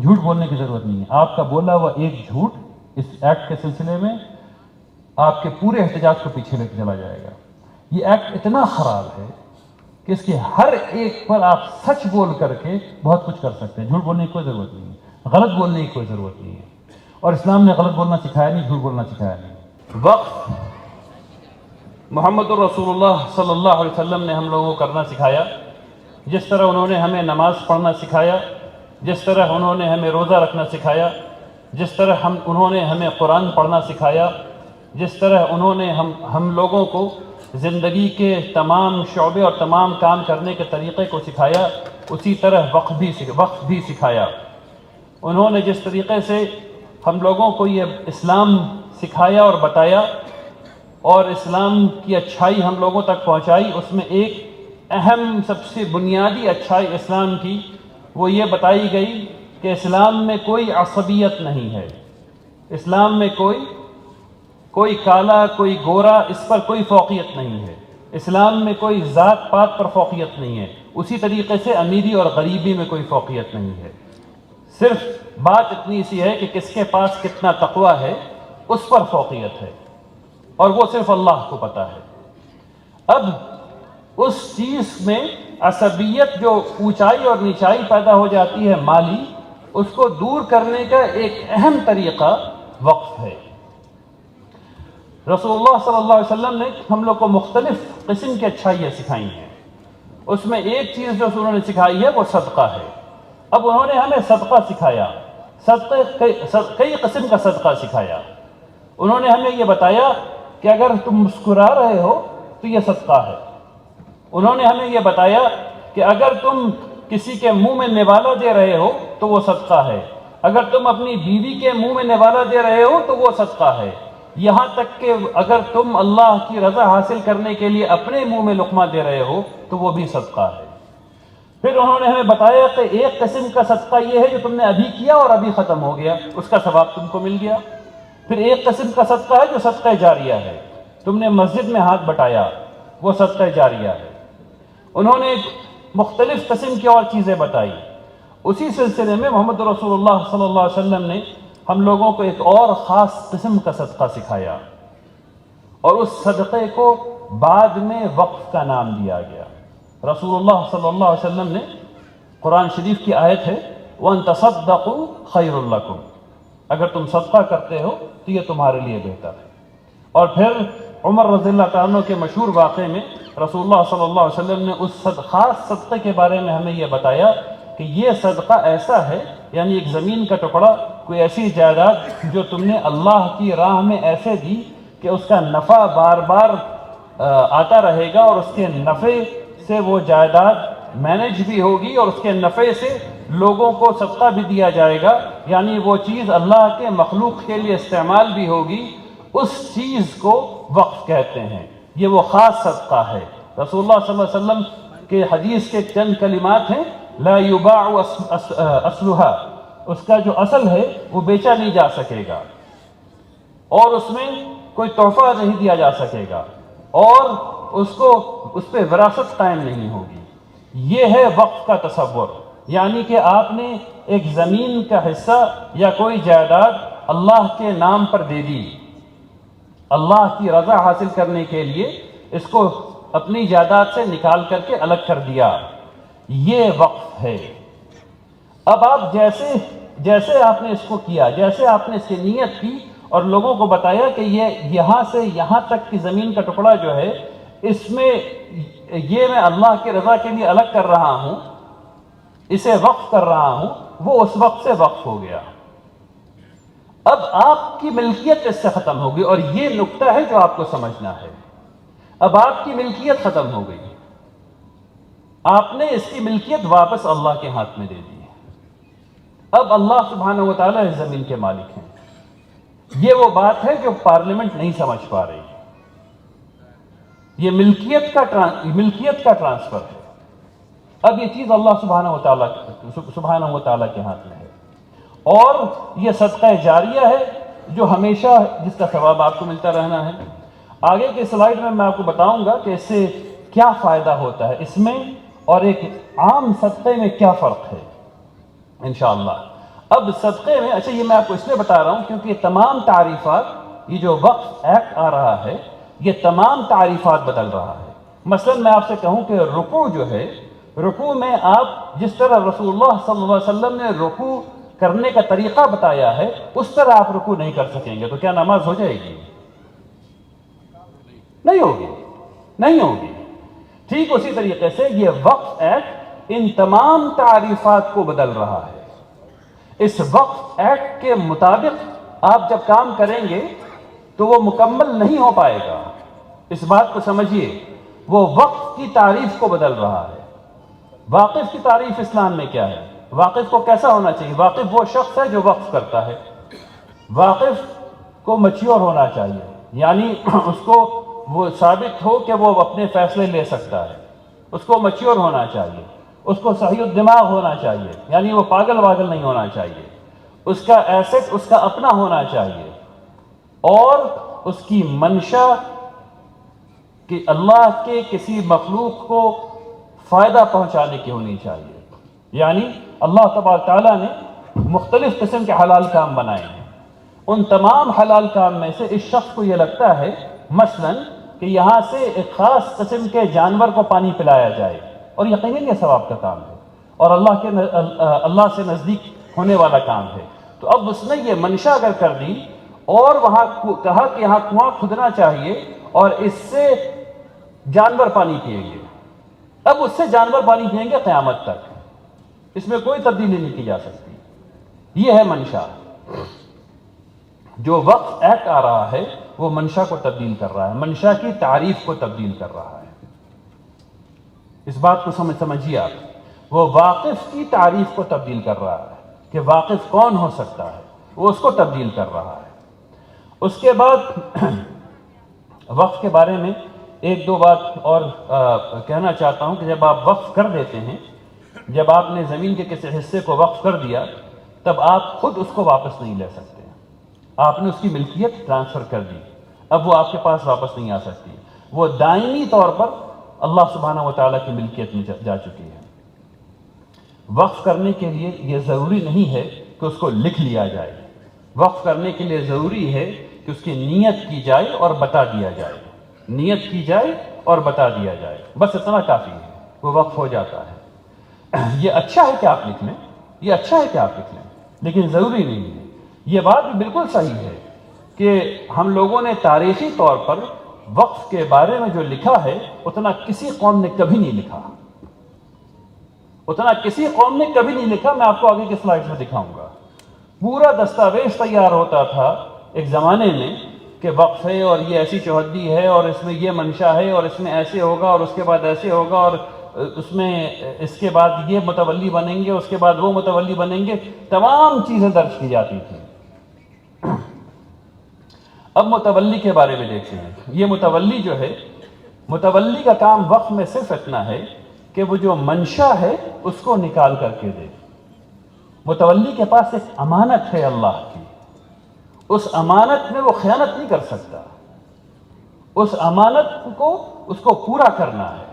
جھوٹ بولنے کی ضرورت نہیں ہے. آپ کا بولا ہوا ایک جھوٹ اس ایکٹ کے سلسلے میں آپ کے پورے احتجاج کو پیچھے لے کے چلا جائے گا. یہ ایکٹ اتنا خراب ہے کہ اس کے ہر ایک پر آپ سچ بول کر کے بہت کچھ کر سکتے ہیں. جھوٹ بولنے کی کوئی ضرورت نہیں ہے, غلط بولنے کی کوئی ضرورت نہیں ہے, اور اسلام نے غلط بولنا سکھایا نہیں, جھوٹ بولنا سکھایا نہیں. وقف محمد الرسول اللہ صلی اللہ علیہ وسلم نے ہم لوگوں کو کرنا سکھایا. جس طرح انہوں نے ہمیں نماز پڑھنا سکھایا, جس طرح انہوں نے ہمیں روزہ رکھنا سکھایا, جس طرح انہوں نے ہمیں قرآن پڑھنا سکھایا, جس طرح انہوں نے ہم لوگوں کو زندگی کے تمام شعبے اور تمام کام کرنے کے طریقے کو سکھایا, اسی طرح وقف بھی سکھایا. انہوں نے جس طریقے سے ہم لوگوں کو یہ اسلام سکھایا اور بتایا اور اسلام کی اچھائی ہم لوگوں تک پہنچائی, اس میں ایک اہم سب سے بنیادی اچھائی اسلام کی وہ یہ بتائی گئی کہ اسلام میں کوئی عصبیت نہیں ہے. اسلام میں کوئی کالا, کوئی گورا, اس پر کوئی فوقیت نہیں ہے. اسلام میں کوئی ذات پات پر فوقیت نہیں ہے. اسی طریقے سے امیری اور غریبی میں کوئی فوقیت نہیں ہے. صرف بات اتنی سی ہے کہ کس کے پاس کتنا تقویٰ ہے اس پر فوقیت ہے, اور وہ صرف اللہ کو پتہ ہے. اب اس چیز میں عصبیت جو اونچائی اور نیچائی پیدا ہو جاتی ہے مالی, اس کو دور کرنے کا ایک اہم طریقہ وقف ہے. رسول اللہ صلی اللہ علیہ وسلم نے ہم لوگ کو مختلف قسم کی اچھائیاں سکھائی ہیں. اس میں ایک چیز جو انہوں نے سکھائی ہے وہ صدقہ ہے. اب انہوں نے ہمیں صدقہ سکھایا, کئی قسم کا صدقہ سکھایا. انہوں نے ہمیں یہ بتایا کہ اگر تم مسکرا رہے ہو تو یہ صدقہ ہے. انہوں نے ہمیں یہ بتایا کہ اگر تم کسی کے منہ میں نوالا دے رہے ہو تو وہ صدقہ ہے. اگر تم اپنی بیوی کے منہ میں نوالا دے رہے ہو تو وہ صدقہ ہے. یہاں تک کہ اگر تم اللہ کی رضا حاصل کرنے کے لیے اپنے منہ میں لقمہ دے رہے ہو تو وہ بھی صدقہ ہے. پھر انہوں نے ہمیں بتایا کہ ایک قسم کا صدقہ یہ ہے جو تم نے ابھی کیا اور ابھی ختم ہو گیا, اس کا ثواب تم کو مل گیا. پھر ایک قسم کا صدقہ ہے جو صدقہ جاریہ ہے, تم نے مسجد میں ہاتھ بٹایا, وہ صدقہ جاریہ ہے. انہوں نے مختلف قسم کی اور چیزیں بتائی. اسی سلسلے میں محمد رسول اللہ صلی اللہ علیہ وسلم نے ہم لوگوں کو ایک اور خاص قسم کا صدقہ سکھایا, اور اس صدقے کو بعد میں وقف کا نام دیا گیا. رسول اللہ صلی اللہ علیہ وسلم نے, قرآن شریف کی آیت ہے, وَأَن تَصَدَّقُوا خَيْرٌ لَكُمْ, اگر تم صدقہ کرتے ہو تو یہ تمہارے لیے بہتر ہے. اور پھر عمر رضی اللہ تعالیٰ عنہ کے مشہور واقعے میں رسول اللہ صلی اللہ علیہ وسلم نے اس خاص صدقے کے بارے میں ہمیں یہ بتایا کہ یہ صدقہ ایسا ہے, یعنی ایک زمین کا ٹکڑا, کوئی ایسی جائیداد جو تم نے اللہ کی راہ میں ایسے دی کہ اس کا نفع بار بار آتا رہے گا, اور اس کے نفع سے وہ جائیداد مینج بھی ہوگی, اور اس کے نفع سے لوگوں کو صدقہ بھی دیا جائے گا, یعنی وہ چیز اللہ کے مخلوق کے لیے استعمال بھی ہوگی. اس چیز کو وقف کہتے ہیں. یہ وہ خاص صدقہ ہے. رسول اللہ صلی اللہ علیہ وسلم کے حدیث کے چند کلمات ہیں, لا یباع اصلها, اس کا جو اصل ہے وہ بیچا نہیں جا سکے گا, اور اس میں کوئی تحفہ نہیں دیا جا سکے گا, اور اس پہ وراثت قائم نہیں ہوگی. یہ ہے وقف کا تصور, یعنی کہ آپ نے ایک زمین کا حصہ یا کوئی جائیداد اللہ کے نام پر دے دی, اللہ کی رضا حاصل کرنے کے لیے اس کو اپنی جائیداد سے نکال کر کے الگ کر دیا. یہ وقف ہے. اب آپ جیسے آپ نے اس کو کیا, جیسے آپ نے اس کی نیت کی اور لوگوں کو بتایا کہ یہ یہاں سے یہاں تک کی زمین کا ٹکڑا جو ہے, اس میں یہ میں اللہ کی رضا کے لیے الگ کر رہا ہوں, اسے وقف کر رہا ہوں, وہ اس وقت سے وقف ہو گیا. اب آپ کی ملکیت اس سے ختم ہوگی, اور یہ نقطہ ہے جو آپ کو سمجھنا ہے. اب آپ کی ملکیت ختم ہو گئی, آپ نے اس کی ملکیت واپس اللہ کے ہاتھ میں دے دی ہے. اب اللہ سبحانہ و تعالیٰ اس زمین کے مالک ہیں. یہ وہ بات ہے جو پارلیمنٹ نہیں سمجھ پا رہی. یہ ملکیت کا ٹرانسفر ہے. اب یہ چیز اللہ سبحانہ و تعالیٰ کے ہاتھ میں ہے. اور یہ صدقہ جاریہ ہے جو ہمیشہ, جس کا ثواب آپ کو ملتا رہنا ہے. آگے کے سلائیڈ میں آپ کو بتاؤں گا کہ اس سے کیا فائدہ ہوتا ہے, اس میں اور ایک عام صدقے میں کیا فرق ہے انشاءاللہ. اب صدقے میں، اچھا یہ میں آپ کو اس لیے بتا رہا ہوں کیونکہ یہ تمام تعریفات، یہ جو وقف ایکٹ آ رہا ہے یہ تمام تعریفات بدل رہا ہے۔ مثلا میں آپ سے کہوں کہ رکوع جو ہے، رکوع میں آپ جس طرح رسول اللہ صلی اللہ علیہ وسلم نے رکوع کرنے کا طریقہ بتایا ہے اس طرح آپ رکوع نہیں کر سکیں گے، تو کیا نماز ہو جائے گی؟ نہیں ہوگی، نہیں ہوگی۔ ٹھیک اسی طریقے سے یہ وقف ایکٹ ان تمام تعریفات کو بدل رہا ہے۔ اس وقف ایکٹ کے مطابق آپ جب کام کریں گے تو وہ مکمل نہیں ہو پائے گا۔ اس بات کو سمجھیے، وہ وقف کی تعریف کو بدل رہا ہے۔ واقف کی تعریف اسلام میں کیا ہے؟ واقف کو کیسا ہونا چاہیے؟ واقف وہ شخص ہے جو وقف کرتا ہے۔ واقف کو میچور ہونا چاہیے، یعنی اس کو وہ ثابت ہو کہ وہ اپنے فیصلے لے سکتا ہے، اس کو میچور ہونا چاہیے، اس کو صحیح الدماغ ہونا چاہیے، یعنی وہ پاگل واگل نہیں ہونا چاہیے، اس کا ایسٹ اس کا اپنا ہونا چاہیے، اور اس کی منشا کہ اللہ کے کسی مخلوق کو فائدہ پہنچانے کی ہونی چاہیے۔ یعنی اللہ تبارک تعالیٰ نے مختلف قسم کے حلال کام بنائے ہیں، ان تمام حلال کام میں سے اس شخص کو یہ لگتا ہے مثلا کہ یہاں سے ایک خاص قسم کے جانور کو پانی پلایا جائے، اور یقیناً یہ ثواب کا کام ہے اور اللہ سے نزدیک ہونے والا کام ہے، تو اب اس نے یہ منشا اگر کر دی اور وہاں کہا کہ یہاں کنواں کھدنا چاہیے اور اس سے جانور پانی پئیں گے، اب اس سے جانور پانی پئیں گے قیامت تک، اس میں کوئی تبدیلی نہیں کی جا سکتی۔ یہ ہے منشا۔ جو وقف ایکٹ آ رہا ہے وہ منشا کو تبدیل کر رہا ہے، منشا کی تعریف کو تبدیل کر رہا ہے۔ اس بات کو سمجھیے آپ، وہ واقف کی تعریف کو تبدیل کر رہا ہے کہ واقف کون ہو سکتا ہے، وہ اس کو تبدیل کر رہا ہے۔ اس کے بعد وقف کے بارے میں ایک دو بات اور کہنا چاہتا ہوں کہ جب آپ وقف کر دیتے ہیں، جب آپ نے زمین کے کسی حصے کو وقف کر دیا تب آپ خود اس کو واپس نہیں لے سکتے، آپ نے اس کی ملکیت ٹرانسفر کر دی، اب وہ آپ کے پاس واپس نہیں آ سکتی، وہ دائمی طور پر اللہ سبحانہ و تعالیٰ کی ملکیت میں جا چکی ہے۔ وقف کرنے کے لیے یہ ضروری نہیں ہے کہ اس کو لکھ لیا جائے، وقف کرنے کے لیے ضروری ہے کہ اس کی نیت کی جائے اور بتا دیا جائے، نیت کی جائے اور بتا دیا جائے، بس اتنا کافی ہے، وہ وقف ہو جاتا ہے۔ یہ اچھا ہے کہ آپ لکھ لیں، یہ اچھا ہے کہ آپ لکھ لیں، لیکن ضروری نہیں ہے۔ یہ بات بھی بالکل صحیح ہے کہ ہم لوگوں نے تاریخی طور پر وقف کے بارے میں جو لکھا ہے اتنا کسی قوم نے کبھی نہیں لکھا، اتنا کسی قوم نے کبھی نہیں لکھا۔ میں آپ کو آگے کی سلائیڈ میں دکھاؤں گا، پورا دستاویز تیار ہوتا تھا ایک زمانے میں کہ وقف ہے اور یہ ایسی چوہدی ہے اور اس میں یہ منشا ہے اور اس میں ایسے ہوگا اور اس کے بعد ایسے ہوگا اور اس میں اس کے بعد یہ متولی بنیں گے، اس کے بعد وہ متولی بنیں گے، تمام چیزیں درج کی جاتی تھیں۔ اب متولی کے بارے میں دیکھتے ہیں۔ یہ متولی جو ہے، متولی کا کام وقف میں صرف اتنا ہے کہ وہ جو منشا ہے اس کو نکال کر کے دے۔ متولی کے پاس ایک امانت ہے اللہ کی، اس امانت میں وہ خیانت نہیں کر سکتا، اس امانت کو پورا کرنا ہے،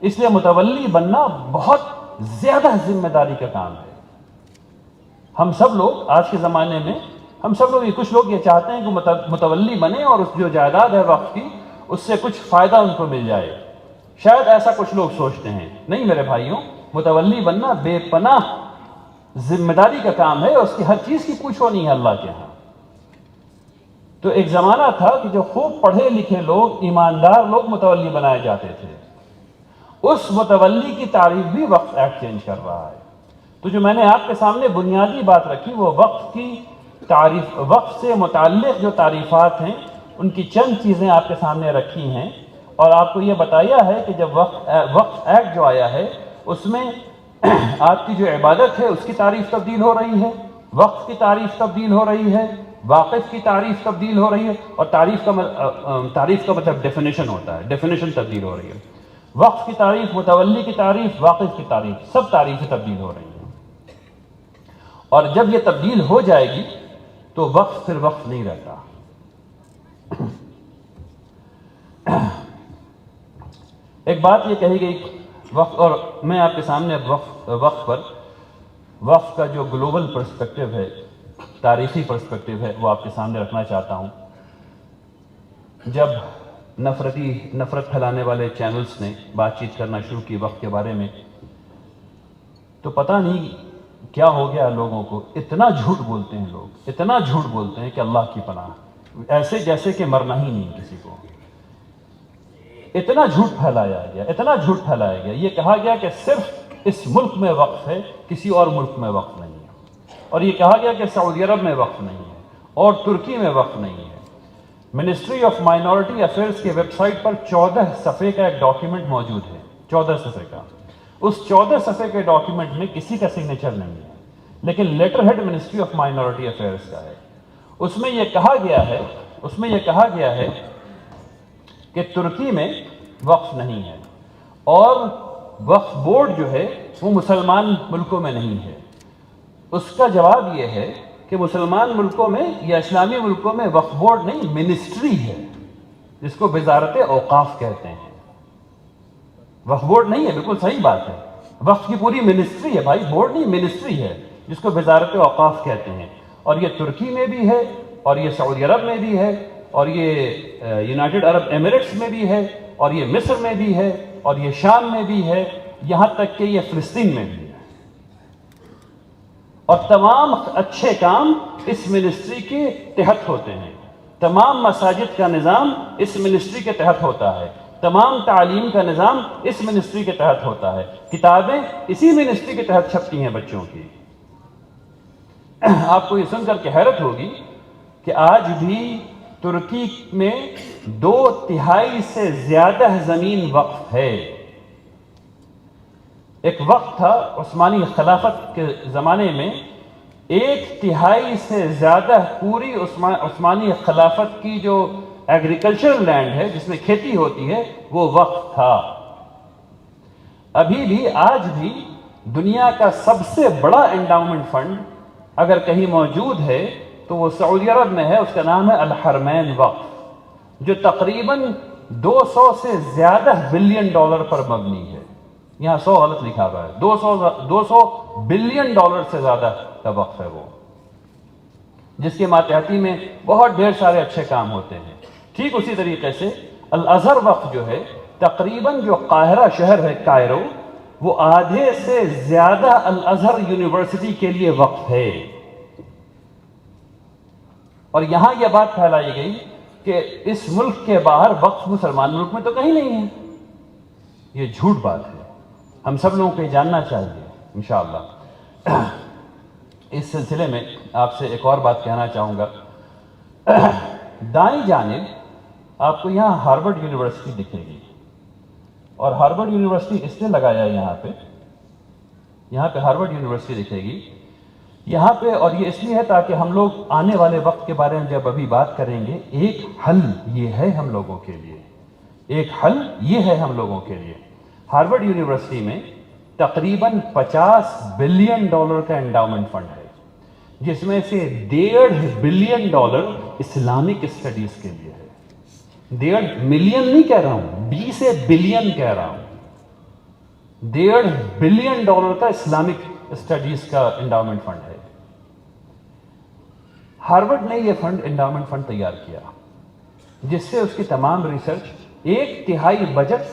اس لیے متولی بننا بہت زیادہ ذمہ داری کا کام ہے۔ ہم سب لوگ آج کے زمانے میں کچھ لوگ یہ چاہتے ہیں کہ متولی بنے اور اس جو جائیداد ہے وقف کی اس سے کچھ فائدہ ان کو مل جائے، شاید ایسا کچھ لوگ سوچتے ہیں۔ نہیں میرے بھائیوں، متولی بننا بے پناہ ذمہ داری کا کام ہے، اس کی ہر چیز کی پوچھ ہونی ہے اللہ کے ہاں۔ تو ایک زمانہ تھا کہ جو خوب پڑھے لکھے لوگ، ایماندار لوگ متولی بنائے جاتے تھے، اس متولی کی تعریف بھی وقف ایکٹ چینج کر رہا ہے۔ تو جو میں نے آپ کے سامنے بنیادی بات رکھی وہ وقف کی تعریف، وقف سے متعلق جو تعریفات ہیں ان کی چند چیزیں آپ کے سامنے رکھی ہیں، اور آپ کو یہ بتایا ہے کہ جب وقف ایکٹ جو آیا ہے اس میں آپ کی جو عبادت ہے اس کی تعریف تبدیل ہو رہی ہے، وقف کی تعریف تبدیل ہو رہی ہے، واقف کی تعریف تبدیل ہو رہی ہے، اور تعریف کا مطلب ڈیفینیشن ہوتا ہے، ڈیفینیشن تبدیل ہو رہی ہے۔ وقف کی تعریف، متولی کی تعریف، واقف کی تعریف، سب تعریفیں تبدیل ہو رہی ہیں، اور جب یہ تبدیل ہو جائے گی تو وقف پھر وقف نہیں رہتا۔ ایک بات یہ کہی گئی وقف، اور میں آپ کے سامنے وقف پر وقف کا جو گلوبل پرسپیکٹیو ہے، تاریخی پرسپیکٹیو ہے، وہ آپ کے سامنے رکھنا چاہتا ہوں۔ جب نفرت پھیلانے والے چینلز نے بات چیت کرنا شروع کی وقت کے بارے میں، تو پتہ نہیں کیا ہو گیا لوگوں کو، اتنا جھوٹ بولتے ہیں لوگ، اتنا جھوٹ بولتے ہیں کہ اللہ کی پناہ، ایسے جیسے کہ مرنا ہی نہیں کسی کو۔ اتنا جھوٹ پھیلایا گیا، اتنا جھوٹ پھیلایا گیا، یہ کہا گیا کہ صرف اس ملک میں وقف ہے، کسی اور ملک میں وقف نہیں ہے، اور یہ کہا گیا کہ سعودی عرب میں وقف نہیں ہے اور ترکی میں وقف نہیں ہے۔ منسٹری آف مائنورٹی افیئرز کے ویب سائٹ پر 14 صفحے کا ایک ڈاکیومنٹ موجود ہے، 14 صفحے کا۔ اس 14 صفحے کے ڈاکیومنٹ میں کسی کا سگنیچر نہیں ہے، لیکن letter head ministry of minority affairs کا ہے۔ اس میں یہ کہا گیا ہے کہ ترکی میں وقف نہیں ہے، اور وقف بورڈ جو ہے وہ مسلمان ملکوں میں نہیں ہے۔ اس کا جواب یہ ہے کہ مسلمان ملکوں میں یا اسلامی ملکوں میں وقف بورڈ نہیں، منسٹری ہے، جس کو وزارت اوقاف کہتے ہیں۔ وقف بورڈ نہیں ہے، بالکل صحیح بات ہے، وقف کی پوری منسٹری ہے بھائی، بورڈ نہیں، منسٹری ہے، جس کو وزارت اوقاف کہتے ہیں۔ اور یہ ترکی میں بھی ہے، اور یہ سعودی عرب میں بھی ہے، اور یہ یونائٹڈ عرب ایمریٹس میں بھی ہے، اور یہ مصر میں بھی ہے، اور یہ شام میں بھی ہے، یہاں تک کہ یہ فلسطین میں بھی ہے۔ اور تمام اچھے کام اس منسٹری کے تحت ہوتے ہیں، تمام مساجد کا نظام اس منسٹری کے تحت ہوتا ہے، تمام تعلیم کا نظام اس منسٹری کے تحت ہوتا ہے، کتابیں اسی منسٹری کے تحت چھپتی ہیں بچوں کی۔ آپ کو یہ سن کر کے حیرت ہوگی کہ آج بھی ترکی میں 2/3 سے زیادہ زمین وقف ہے۔ ایک وقت تھا عثمانی خلافت کے زمانے میں 1/3 سے زیادہ پوری عثمانی خلافت کی جو ایگریکلچرل لینڈ ہے، جس میں کھیتی ہوتی ہے، وہ وقف تھا۔ ابھی بھی آج بھی دنیا کا سب سے بڑا انڈاؤمنٹ فنڈ اگر کہیں موجود ہے تو وہ سعودی عرب میں ہے، اس کا نام ہے الحرمین وقف، جو تقریباً 200 سے زیادہ بلین ڈالر پر مبنی ہے۔ یہاں 100 غلط لکھا ہوا ہے، 200 بلین ڈالر سے زیادہ کا وقف ہے وہ، جس کے ماتحتی میں بہت ڈھیر سارے اچھے کام ہوتے ہیں۔ ٹھیک اسی طریقے سے الازہر وقف جو ہے، تقریباً جو قاہرہ شہر ہے کائرو، وہ آدھے سے زیادہ الازہر یونیورسٹی کے لیے وقف ہے۔ اور یہاں یہ بات پھیلائی گئی کہ اس ملک کے باہر وقف مسلمان ملک میں تو کہیں نہیں ہے۔ یہ جھوٹ بات ہے، ہم سب لوگوں کو یہ جاننا چاہیے انشاءاللہ۔ اس سلسلے میں آپ سے ایک اور بات کہنا چاہوں گا۔ دائیں جانب آپ کو یہاں ہارورڈ یونیورسٹی دکھے گی، اور ہارورڈ یونیورسٹی اس نے لگایا ہے یہاں پہ ہارورڈ یونیورسٹی دکھے گی یہاں پہ، اور یہ اس لیے ہے تاکہ ہم لوگ آنے والے وقت کے بارے میں جب ابھی بات کریں گے، ایک حل یہ ہے ہم لوگوں کے لیے، ایک حل یہ ہے ہم لوگوں کے لیے۔ ہارورڈ یونیورسٹی میں تقریباً 50 بلین ڈالر کا انڈاؤمنٹ فنڈ ہے، جس میں سے 1.5 بلین ڈالر اسلامک اسٹڈیز کے لیے ہے۔ 1.5 ملین نہیں کہہ رہا ہوں، 20 بلین کہہ رہا ہوں۔ 1.5 بلین ڈالر کا اسلامک اسٹڈیز کا انڈاؤمنٹ فنڈ ہے۔ ہارورڈ نے یہ انڈاؤمنٹ فنڈ تیار کیا، جس سے اس کی تمام ریسرچ 1/3 بجٹ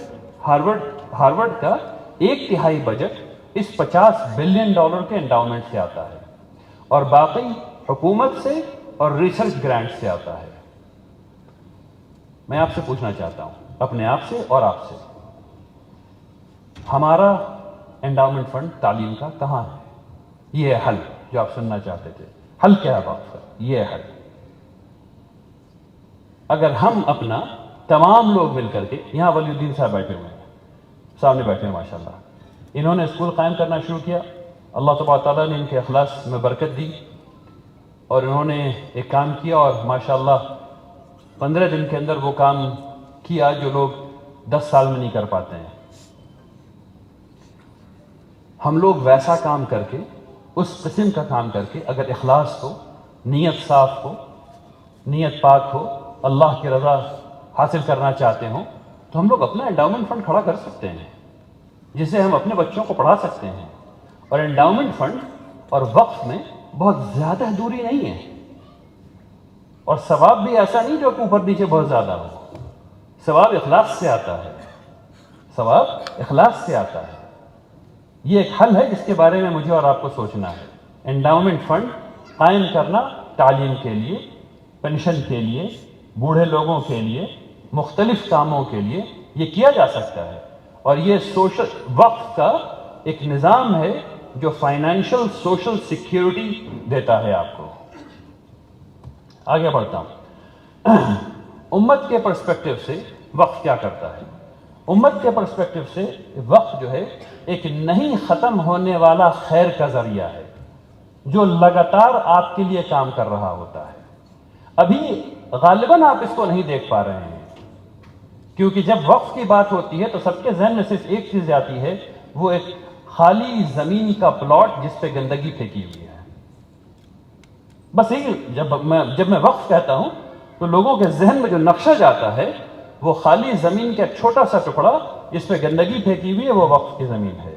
ہارورڈ کا 1/3 بجٹ اس 50 بلین ڈالر کے انڈاؤمنٹ سے آتا ہے، اور باقی حکومت سے اور ریسرچ گرانٹ سے آتا ہے۔ میں آپ سے پوچھنا چاہتا ہوں، اپنے آپ سے اور آپ سے، ہمارا انڈاؤمنٹ فنڈ تعلیم کا کہاں ہے؟ یہ ہے حل جو آپ سننا چاہتے تھے۔ حل کیا ہے بات کا؟ یہ ہے حل۔ اگر ہم اپنا تمام لوگ مل کر کے، یہاں ولی الدین صاحب بیٹھے ہوئے ہیں، سامنے بیٹھے ہیں ماشاءاللہ، انہوں نے اسکول قائم کرنا شروع کیا، اللہ تبارک تعالیٰ نے ان کے اخلاص میں برکت دی، اور انہوں نے ایک کام کیا، اور ماشاءاللہ 15 دن کے اندر وہ کام کیا جو لوگ 10 سال میں نہیں کر پاتے ہیں۔ ہم لوگ ویسا کام کر کے، اس قسم کا کام کر کے، اگر اخلاص ہو، نیت صاف ہو، نیت پاک ہو، اللہ کی رضا حاصل کرنا چاہتے ہوں، تو ہم لوگ اپنا انڈاؤمنٹ فنڈ کھڑا کر سکتے ہیں، جسے ہم اپنے بچوں کو پڑھا سکتے ہیں۔ اور انڈاؤمنٹ فنڈ اور وقف میں بہت زیادہ دوری نہیں ہے، اور ثواب بھی ایسا نہیں جو اوپر نیچے بہت زیادہ ہو. ثواب اخلاص سے آتا ہے، ثواب اخلاص سے آتا ہے. یہ ایک حل ہے جس کے بارے میں مجھے اور آپ کو سوچنا ہے. انڈاؤمنٹ فنڈ قائم کرنا تعلیم کے لیے، پینشن کے لیے، بوڑھے لوگوں کے لیے، مختلف کاموں کے لیے یہ کیا جا سکتا ہے. اور یہ سوشل وقف کا ایک نظام ہے جو فائنینشل سوشل سیکیورٹی دیتا ہے آپ کو. آگے بڑھتا ہوں. امت کے پرسپیکٹو سے وقف کیا کرتا ہے؟ امت کے پرسپیکٹو سے وقف جو ہے ایک نہیں ختم ہونے والا خیر کا ذریعہ ہے جو لگاتار آپ کے لیے کام کر رہا ہوتا ہے. ابھی غالباً آپ اس کو نہیں دیکھ پا رہے ہیں، کیونکہ جب وقف کی بات ہوتی ہے تو سب کے ذہن میں صرف ایک چیز آتی ہے، وہ ایک خالی زمین کا پلاٹ جس پہ گندگی پھینکی ہوئی ہے. بس یہی جب میں وقف کہتا ہوں تو لوگوں کے ذہن میں جو نقشہ جاتا ہے وہ خالی زمین کا چھوٹا سا ٹکڑا جس پہ گندگی پھینکی ہوئی ہے، وہ وقف کی زمین ہے.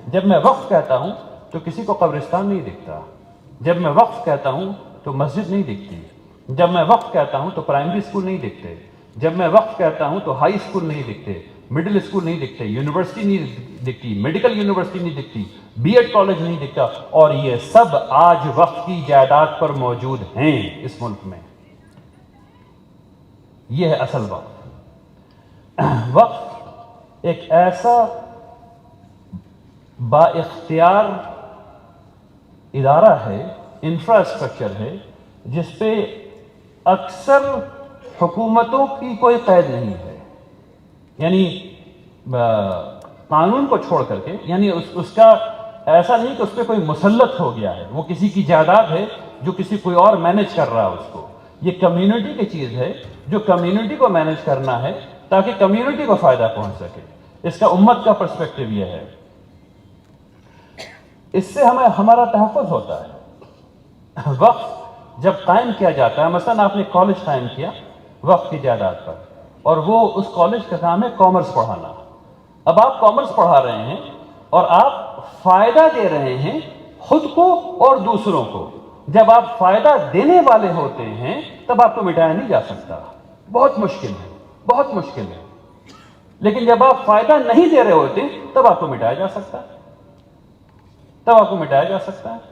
جب میں وقف کہتا ہوں تو کسی کو قبرستان نہیں دکھتا. جب میں وقف کہتا ہوں تو مسجد نہیں دکھتی. جب میں وقف کہتا ہوں تو پرائمری اسکول نہیں دکھتے. جب میں وقف کہتا ہوں تو ہائی اسکول نہیں دکھتے، مڈل اسکول نہیں دکھتے، یونیورسٹی نہیں دکھتی، میڈیکل یونیورسٹی نہیں دکھتی، بی ایڈ کالج نہیں دکھتا. اور یہ سب آج وقف کی جائیداد پر موجود ہیں اس ملک میں. یہ ہے اصل وقف. وقف ایک ایسا با اختیار ادارہ ہے، انفراسٹرکچر ہے، جس پہ اکثر حکومتوں کی کوئی قید نہیں ہے. یعنی قانون کو چھوڑ کر کے، یعنی اس کا ایسا نہیں کہ اس پہ کوئی مسلط ہو گیا ہے، وہ کسی کی جائیداد ہے جو کسی کوئی اور مینج کر رہا ہے اس کو. یہ کمیونٹی کی چیز ہے جو کمیونٹی کو مینج کرنا ہے تاکہ کمیونٹی کو فائدہ پہنچ سکے. اس کا امت کا پرسپیکٹو یہ ہے. اس سے ہمارا تحفظ ہوتا ہے. وقف جب قائم کیا جاتا ہے، مثلا آپ نے کالج قائم کیا وقف کی جائیداد پر، اور وہ اس کالج کا کام ہے کامرس پڑھانا. اب آپ کامرس پڑھا رہے ہیں اور آپ فائدہ دے رہے ہیں خود کو اور دوسروں کو. جب آپ فائدہ دینے والے ہوتے ہیں تب آپ کو مٹایا نہیں جا سکتا. بہت مشکل ہے، بہت مشکل ہے. لیکن جب آپ فائدہ نہیں دے رہے ہوتے تب آپ کو مٹایا جا سکتا ہے، تب آپ کو مٹایا جا سکتا ہے.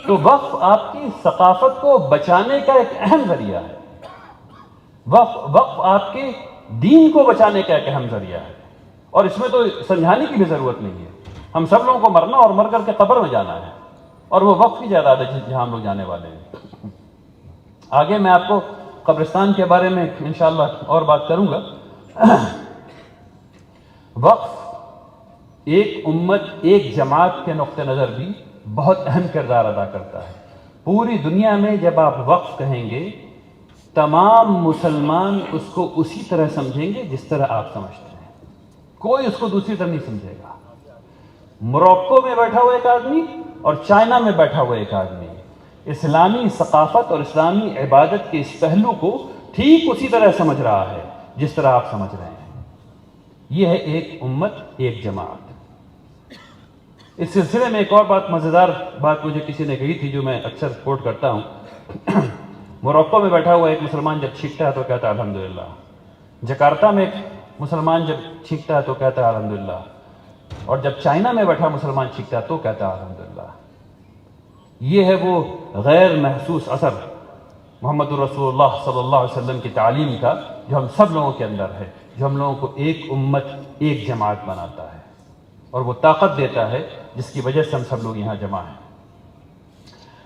تو وقف آپ کی ثقافت کو بچانے کا ایک اہم ذریعہ ہے. وقف آپ کے دین کو بچانے کا ایک اہم ذریعہ ہے. اور اس میں تو سمجھانے کی بھی ضرورت نہیں ہے. ہم سب لوگوں کو مرنا اور مر کر کے قبر میں جانا ہے، اور وہ وقف کی جائیداد ہے جہاں ہم لوگ جانے والے ہیں. آگے میں آپ کو قبرستان کے بارے میں انشاءاللہ اور بات کروں گا. وقف ایک امت، ایک جماعت کے نقطہ نظر بھی بہت اہم کردار ادا کرتا ہے. پوری دنیا میں جب آپ وقف کہیں گے تمام مسلمان اس کو اسی طرح سمجھیں گے جس طرح آپ سمجھتے ہیں. کوئی اس کو دوسری طرح نہیں سمجھے گا. موروکو میں بیٹھا ہوا ایک آدمی اور چائنا میں بیٹھا ہوا ایک آدمی اسلامی ثقافت اور اسلامی عبادت کے اس پہلو کو ٹھیک اسی طرح سمجھ رہا ہے جس طرح آپ سمجھ رہے ہیں. یہ ہے ایک امت، ایک جماعت. اس سلسلے میں ایک اور مزیدار بات مجھے کسی نے کہی تھی جو میں اکثر کوٹ کرتا ہوں. موروکو میں بیٹھا ہوا ایک مسلمان جب چھینکتا ہے تو کہتا ہے الحمدللہ. جکارتا میں ایک مسلمان جب چھینکتا ہے تو کہتا ہے الحمدللہ. اور جب چائنا میں بیٹھا مسلمان چھینکتا ہے تو کہتا ہے الحمدللہ. یہ ہے وہ غیر محسوس اثر محمد رسول اللہ صلی اللہ علیہ وسلم کی تعلیم کا جو ہم سب لوگوں کے اندر ہے، جو ہم لوگوں کو ایک امت، ایک جماعت بناتا ہے اور وہ طاقت دیتا ہے جس کی وجہ سے ہم سب لوگ یہاں جمع ہیں.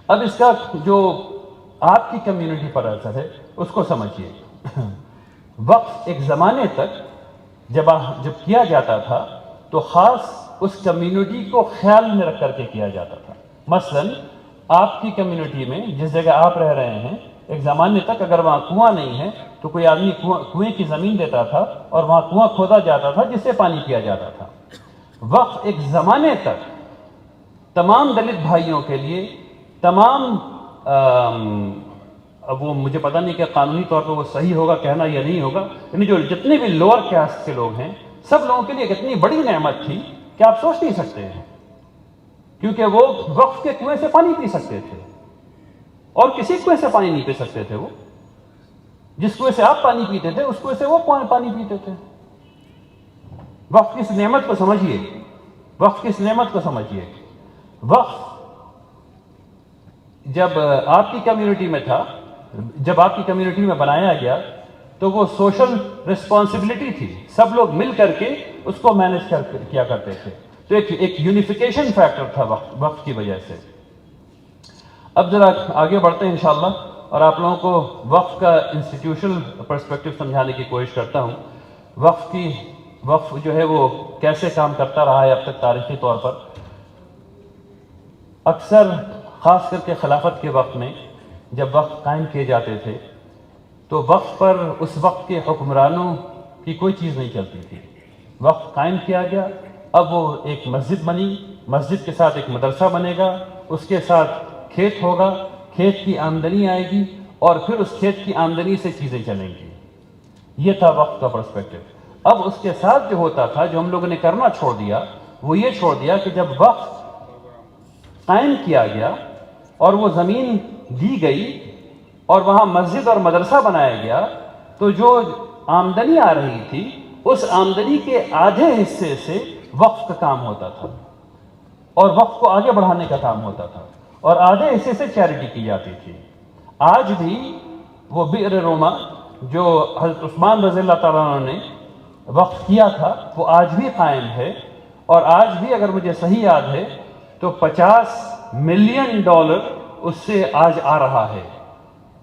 اب اس کا جو آپ کی کمیونٹی پر اثر ہے اس کو سمجھیے. وقف ایک زمانے تک جب کیا جاتا تھا تو خاص اس کمیونٹی کو خیال میں رکھ کر کے کیا جاتا تھا. مثلا آپ کی کمیونٹی میں جس جگہ آپ رہ رہے ہیں ایک زمانے تک اگر وہاں کنواں نہیں ہے تو کوئی آدمی کنویں کی زمین دیتا تھا اور وہاں کنواں کھودا جاتا تھا جس سے پانی پیا جاتا تھا. وقف ایک زمانے تک تمام دلت بھائیوں کے لیے، تمام اب وہ مجھے پتہ نہیں کہ قانونی طور پر وہ صحیح ہوگا کہنا یا نہیں ہوگا، یعنی جو جتنے بھی لوور کاسٹ کے لوگ ہیں سب لوگوں کے لیے ایک اتنی بڑی نعمت تھی کہ آپ سوچ نہیں سکتے ہیں. کیونکہ وہ وقف کے کنویں سے پانی پی سکتے تھے اور کسی کنویں سے پانی نہیں پی سکتے تھے. وہ جس کنویں سے آپ پانی پیتے تھے اس کنویں سے وہ پانی پیتے تھے. وقف کی اس نعمت کو سمجھیے, وقف کی اس نعمت کو سمجھیے. وقف جب آپ کی کمیونٹی میں تھا, جب آپ کی کمیونٹی میں بنایا گیا تو وہ سوشل رسپانسبلٹی تھی, سب لوگ مل کر کے اس کو مینج کیا کرتے تھے. تو ایک یونیفیکیشن فیکٹر تھا وقف کی وجہ سے. اب ذرا آگے بڑھتے ہیں انشاءاللہ, اور آپ لوگوں کو وقف کا انسٹیٹیوشنل پرسپیکٹو سمجھانے کی کوشش کرتا ہوں. وقف جو ہے وہ کیسے کام کرتا رہا ہے اب تک تاریخی طور پر. اکثر خاص کر کے خلافت کے وقت میں جب وقف قائم کیے جاتے تھے تو وقف پر اس وقت کے حکمرانوں کی کوئی چیز نہیں چلتی تھی. وقف قائم کیا گیا, اب وہ ایک مسجد بنی, مسجد کے ساتھ ایک مدرسہ بنے گا, اس کے ساتھ کھیت ہوگا, کھیت کی آمدنی آئے گی اور پھر اس کھیت کی آمدنی سے چیزیں چلیں گی. یہ تھا وقف کا پرسپیکٹو. اب اس کے ساتھ جو ہوتا تھا, جو ہم لوگوں نے کرنا چھوڑ دیا, وہ یہ چھوڑ دیا کہ جب وقف قائم کیا گیا اور وہ زمین دی گئی اور وہاں مسجد اور مدرسہ بنایا گیا تو جو آمدنی آ رہی تھی اس آمدنی کے آدھے حصے سے وقف کا کام ہوتا تھا اور وقف کو آگے بڑھانے کا کام ہوتا تھا, اور آدھے حصے سے چیریٹی کی جاتی تھی. آج بھی وہ بئر روما جو حضرت عثمان رضی اللہ تعالیٰ عنہ نے وقف کیا تھا وہ آج بھی قائم ہے, اور آج بھی اگر مجھے صحیح یاد ہے تو $50 ملین اس سے آج آ رہا ہے,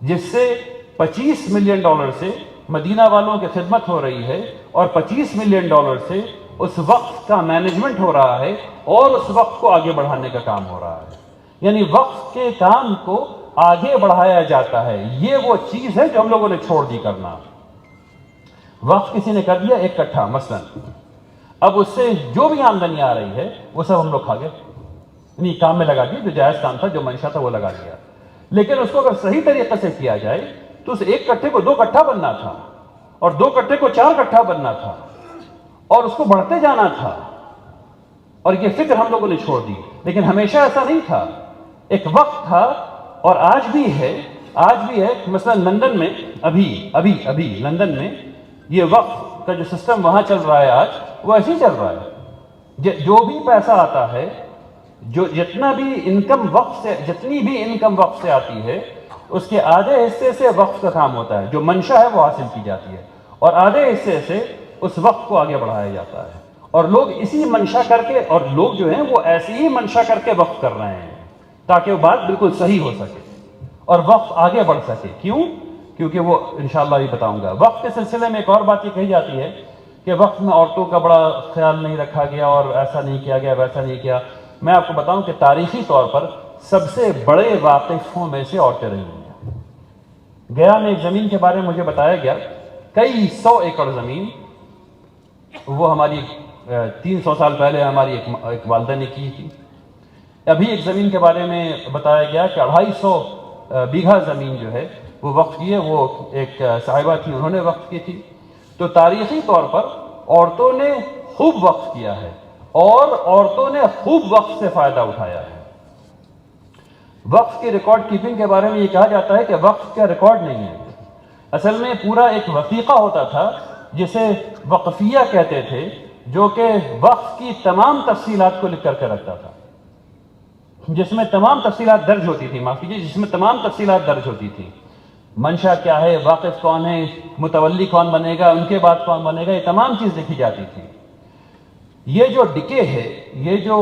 جس سے $25 ملین سے مدینہ والوں کی خدمت ہو رہی ہے اور $25 ملین سے اس وقف کا مینجمنٹ ہو رہا ہے اور اس وقف کو آگے بڑھانے کا کام ہو رہا ہے. یعنی وقف کے کام کو آگے بڑھایا جاتا ہے. یہ وہ چیز ہے جو ہم لوگوں نے چھوڑ دی کرنا. وقف کسی نے کر دیا ایک کٹھا مثلا, اب اس سے جو بھی آمدنی آ رہی ہے وہ سب ہم لوگ کھا گئے, یعنی کام میں لگا دی, جو جائز کام تھا, جو منشا تھا وہ لگا دیا. لیکن اس کو اگر صحیح طریقے سے کیا جائے تو اس ایک کٹھے کو 2 کٹھا بننا تھا اور 2 کٹھے کو 4 کٹھا بننا تھا اور اس کو بڑھتے جانا تھا, اور یہ فکر ہم لوگوں نے چھوڑ دی. لیکن ہمیشہ ایسا نہیں تھا, ایک وقت تھا اور آج بھی ہے. مثلا لندن میں ابھی لندن میں یہ وقف کا جو سسٹم وہاں چل رہا ہے آج وہ ایسے ہی چل رہا ہے. جو بھی پیسہ آتا ہے, جتنی بھی انکم وقف سے آتی ہے اس کے آدھے حصے سے وقف کا کام ہوتا ہے, جو منشا ہے وہ حاصل کی جاتی ہے, اور آدھے حصے سے اس وقف کو آگے بڑھایا جاتا ہے. اور لوگ اسی منشا کر کے, اور لوگ جو ہیں وہ ایسی ہی منشا کر کے وقف کر رہے ہیں تاکہ وہ بات بالکل صحیح ہو سکے اور وقف آگے بڑھ سکے. کیوں؟ کیونکہ وہ انشاءاللہ بھی بتاؤں گا. وقف کے سلسلے میں ایک اور بات یہ کہی جاتی ہے کہ وقف میں عورتوں کا بڑا خیال نہیں رکھا گیا اور ایسا نہیں کیا گیا, ویسا نہیں کیا. میں آپ کو بتاؤں کہ تاریخی طور پر سب سے بڑے واقفوں میں سے عورتیں رہی ہیں. گیا میں ایک زمین کے بارے میں مجھے بتایا گیا, کئی 100 ایکڑ زمین, وہ ہماری 300 سال پہلے ہماری ایک والدہ نے کی تھی. ابھی ایک زمین کے بارے میں بتایا گیا کہ 250 بیگھا زمین جو ہے وہ وقف کی ہے, وہ ایک صاحبہ تھی, انہوں نے وقف کی تھی. تو تاریخی طور پر عورتوں نے خوب وقف کیا ہے اور عورتوں نے خوب وقف سے فائدہ اٹھایا ہے. وقف کی ریکارڈ کیپنگ کے بارے میں یہ کہا جاتا ہے کہ وقف کا ریکارڈ نہیں ہے, اصل میں پورا ایک وثیقہ ہوتا تھا جسے وقفیہ کہتے تھے, جو کہ وقف کی تمام تفصیلات کو لکھ کر کے رکھتا تھا, جس میں تمام تفصیلات درج ہوتی تھی, معاف کیجیے, جس میں تمام تفصیلات درج ہوتی تھی. منشا کیا ہے, واقف کون ہے, متولی کون بنے گا, ان کے بعد کون بنے گا, یہ تمام چیز لکھی جاتی تھی. یہ جو ڈکے ہے, یہ جو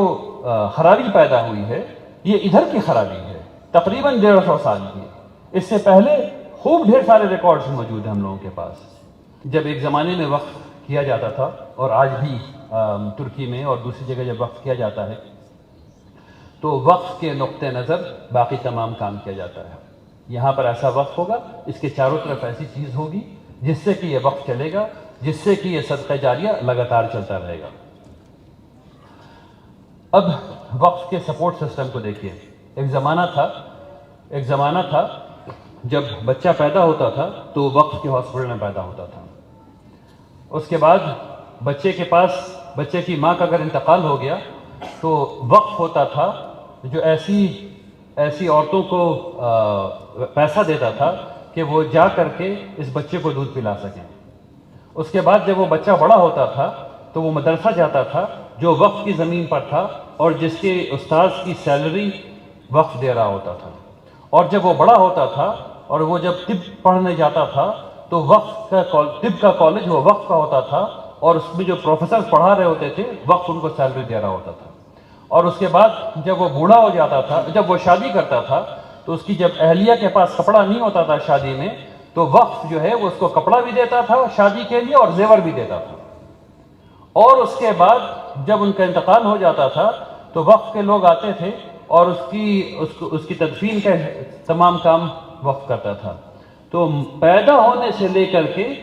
خرابی پیدا ہوئی ہے, یہ ادھر کی خرابی ہے, تقریباً 150 سال کی. اس سے پہلے خوب ڈھیر سارے ریکارڈز موجود ہیں ہم لوگوں کے پاس. جب ایک زمانے میں وقف کیا جاتا تھا, اور آج بھی ترکی میں اور دوسری جگہ جب وقف کیا جاتا ہے تو وقف کے نقطہ نظر باقی تمام کام کیا جاتا ہے. یہاں پر ایسا وقف ہوگا, اس کے چاروں طرف ایسی چیز ہوگی جس سے کہ یہ وقف چلے گا, جس سے کہ یہ صدقہ جاریہ لگاتار چلتا رہے گا. اب وقف کے سپورٹ سسٹم کو دیکھیے. ایک زمانہ تھا جب بچہ پیدا ہوتا تھا تو وقف کے ہاسپٹل میں پیدا ہوتا تھا. اس کے بعد بچے کی ماں کا اگر انتقال ہو گیا تو وقف ہوتا تھا جو ایسی عورتوں کو پیسہ دیتا تھا کہ وہ جا کر کے اس بچے کو دودھ پلا سکیں. اس کے بعد جب وہ بچہ بڑا ہوتا تھا تو وہ مدرسہ جاتا تھا جو وقف کی زمین پر تھا اور جس کے استاذ کی سیلری وقف دے رہا ہوتا تھا. اور جب وہ بڑا ہوتا تھا اور وہ جب طب پڑھنے جاتا تھا تو طب کا کالج وہ وقف کا ہوتا تھا اور اس میں جو پروفیسر پڑھا رہے ہوتے تھے وقف ان کو سیلری دے رہا ہوتا تھا. اور اس کے بعد جب وہ بوڑھا ہو جاتا تھا، جب وہ شادی کرتا تھا تو اس کی جب اہلیہ کے پاس کپڑا نہیں ہوتا تھا شادی میں تو وقف جو ہے وہ اس کو کپڑا بھی دیتا تھا شادی کے لیے اور زیور بھی دیتا تھا. اور اس کے بعد جب ان کا انتقال ہو جاتا تھا تو وقف کے لوگ آتے تھے اور اس کی تدفین کا تمام کام وقف کرتا تھا. تو پیدا ہونے سے لے کر کے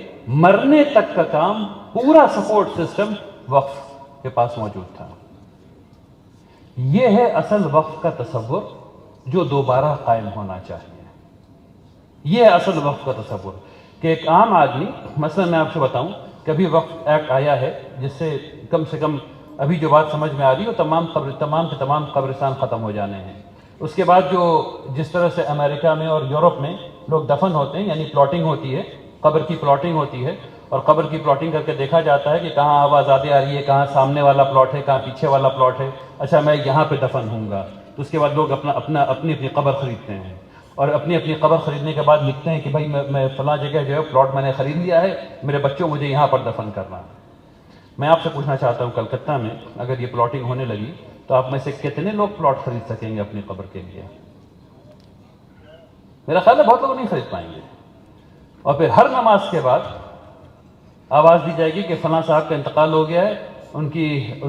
مرنے تک کا کام پورا سپورٹ سسٹم وقف کے پاس موجود تھا. یہ ہے اصل وقف کا تصور جو دوبارہ قائم ہونا چاہیے. یہ ہے اصل وقف کا تصور کہ ایک عام آدمی، مثلا میں آپ سے بتاؤں کبھی وقف ایکٹ آیا ہے جس سے کم ابھی جو بات سمجھ میں آ رہی ہے وہ تمام کے تمام قبرستان ختم ہو جانے ہیں. اس کے بعد جس طرح سے امریکہ میں اور یورپ میں لوگ دفن ہوتے ہیں، یعنی پلاٹنگ ہوتی ہے، قبر کی پلاٹنگ ہوتی ہے اور قبر کی پلاٹنگ کر کے دیکھا جاتا ہے کہ کہاں آوازادیں آ رہی ہے، کہاں سامنے والا پلاٹ ہے، کہاں پیچھے والا پلاٹ ہے، اچھا میں یہاں پہ دفن ہوں گا. تو اس کے بعد لوگ اپنی قبر خریدتے ہیں اور اپنی قبر خریدنے کے بعد لکھتے ہیں کہ بھائی میں فلاں جگہ جو ہے پلاٹ میں نے خرید لیا ہے، میرے بچوں مجھے یہاں پر دفن کرنا ہے. میں آپ سے پوچھنا چاہتا ہوں کلکتہ میں اگر یہ پلاٹنگ ہونے لگی تو آپ میں سے کتنے لوگ پلاٹ خرید سکیں گے اپنی قبر کے لیے؟ میرا خیال ہے بہت لوگ نہیں خرید پائیں گے. اور پھر ہر نماز کے بعد آواز دی جائے گی کہ فلاں صاحب کا انتقال ہو گیا ہے، ان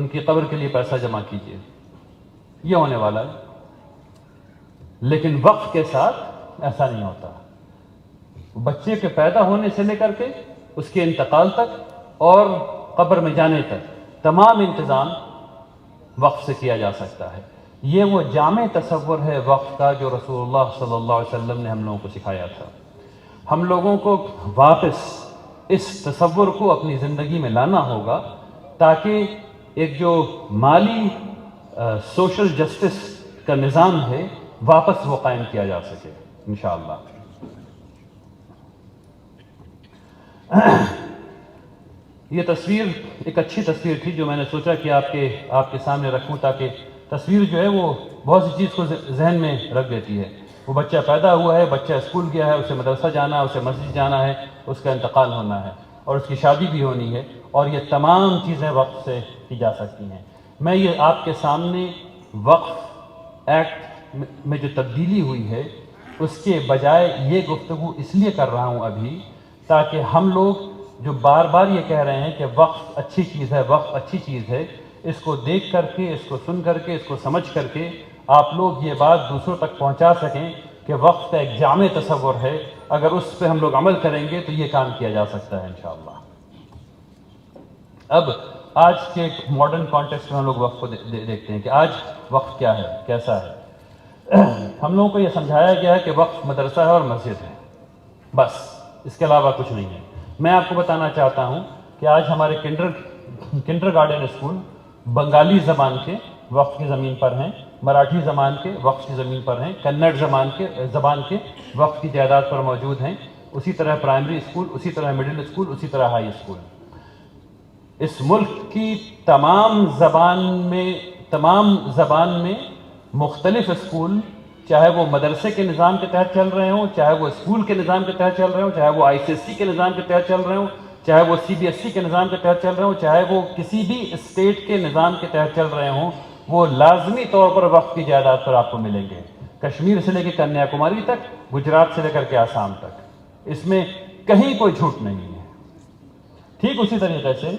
کی قبر کے لیے پیسہ جمع کیجیے. یہ ہونے والا ہے. لیکن وقف کے ساتھ ایسا نہیں ہوتا. بچے کے پیدا ہونے سے لے کر کے اس کے انتقال تک اور قبر میں جانے تک تمام انتظام وقف سے کیا جا سکتا ہے. یہ وہ جامع تصور ہے وقف کا جو رسول اللہ صلی اللہ علیہ وسلم نے ہم لوگوں کو سکھایا تھا. ہم لوگوں کو واپس اس تصور کو اپنی زندگی میں لانا ہوگا تاکہ ایک جو مالی سوشل جسٹس کا نظام ہے واپس وہ قائم کیا جا سکے انشاءاللہ. یہ تصویر ایک اچھی تصویر تھی جو میں نے سوچا کہ آپ کے سامنے رکھوں تاکہ تصویر جو ہے وہ بہت سی چیز کو ذہن میں رکھ دیتی ہے. وہ بچہ پیدا ہوا ہے، بچہ اسکول گیا ہے، اسے مدرسہ جانا ہے، اسے مسجد جانا ہے، اس کا انتقال ہونا ہے اور اس کی شادی بھی ہونی ہے اور یہ تمام چیزیں وقف سے کی جا سکتی ہیں. میں یہ آپ کے سامنے وقف ایکٹ میں جو تبدیلی ہوئی ہے اس کے بجائے یہ گفتگو اس لیے کر رہا ہوں ابھی تاکہ ہم لوگ جو بار بار یہ کہہ رہے ہیں کہ وقف اچھی چیز ہے، وقف اچھی چیز ہے، اس کو دیکھ کر کے، اس کو سن کر کے، اس کو سمجھ کر کے آپ لوگ یہ بات دوسروں تک پہنچا سکیں کہ وقف کا ایک جامع تصور ہے. اگر اس پہ ہم لوگ عمل کریں گے تو یہ کام کیا جا سکتا ہے انشاءاللہ. اب آج کے ایک ماڈرن کانٹیکسٹ میں ہم لوگ وقف کو دیکھتے ہیں کہ آج وقف کیا ہے، کیسا ہے. ہم لوگوں کو یہ سمجھایا گیا ہے کہ وقف مدرسہ ہے اور مسجد ہے، بس اس کے علاوہ کچھ نہیں ہے. میں آپ کو بتانا چاہتا ہوں کہ آج ہمارے کنڈر گارڈن اسکول بنگالی زبان کے وقف کی زمین پر ہیں، مراٹھی زبان کے وقف کی زمین پر ہیں، کنڑ زبان کے وقف کی جائیداد پر موجود ہیں. اسی طرح پرائمری اسکول، اسی طرح مڈل اسکول، اسی طرح ہائی اسکول. اس ملک کی تمام زبان میں مختلف اسکول، چاہے وہ مدرسے کے نظام کے تحت چل رہے ہوں، چاہے وہ اسکول کے نظام کے تحت چل رہے ہوں، چاہے وہ ICSE کے نظام کے تحت چل رہے ہوں، چاہے وہ CBSE کے نظام کے تحت چل رہے ہوں، چاہے وہ کسی بھی اسٹیٹ کے نظام کے تحت چل رہے ہوں، وہ لازمی طور پر وقف کی جائیداد پر آپ کو ملیں گے. کشمیر سے لے کے کنیا کماری تک، گجرات سے لے کر کے آسام تک، اس میں کہیں کوئی جھوٹ نہیں ہے. ٹھیک اسی طریقے سے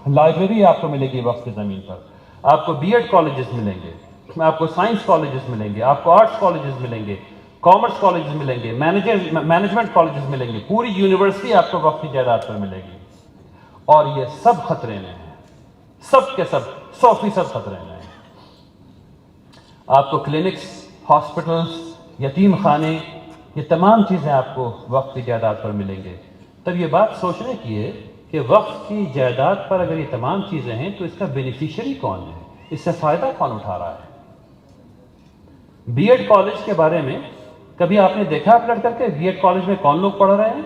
لائبریری آپ کو ملے گی وقف کی زمین پر. آپ کو BEd کالجز ملیں گے، آپ کو سائنس کالجز ملیں گے، آپ کو آرٹس کالجز ملیں گے، کامرس کالجز ملیں گے، مینجمنٹ کالجز ملیں گے. پوری یونیورسٹی آپ کو وقف کی جائیداد پر ملے گی. اور یہ سب خطرے میں ہیں، سب کے سب 100% خطرے میں ہیں. آپ کو کلینکس، ہاسپٹلز، یتیم خانے، یہ تمام چیزیں آپ کو وقف کی جائیداد پر ملیں گے. تب یہ بات سوچنے کی ہے کہ وقف کی جائیداد پر اگر یہ تمام چیزیں ہیں تو اس کا بینیفیشری کون ہے، اس سے فائدہ کون اٹھا رہا ہے. بی ایڈ کالج کے بارے میں کبھی آپ نے دیکھا اپلٹ کر کے بی ایڈ کالج میں کون لوگ پڑھ رہے ہیں؟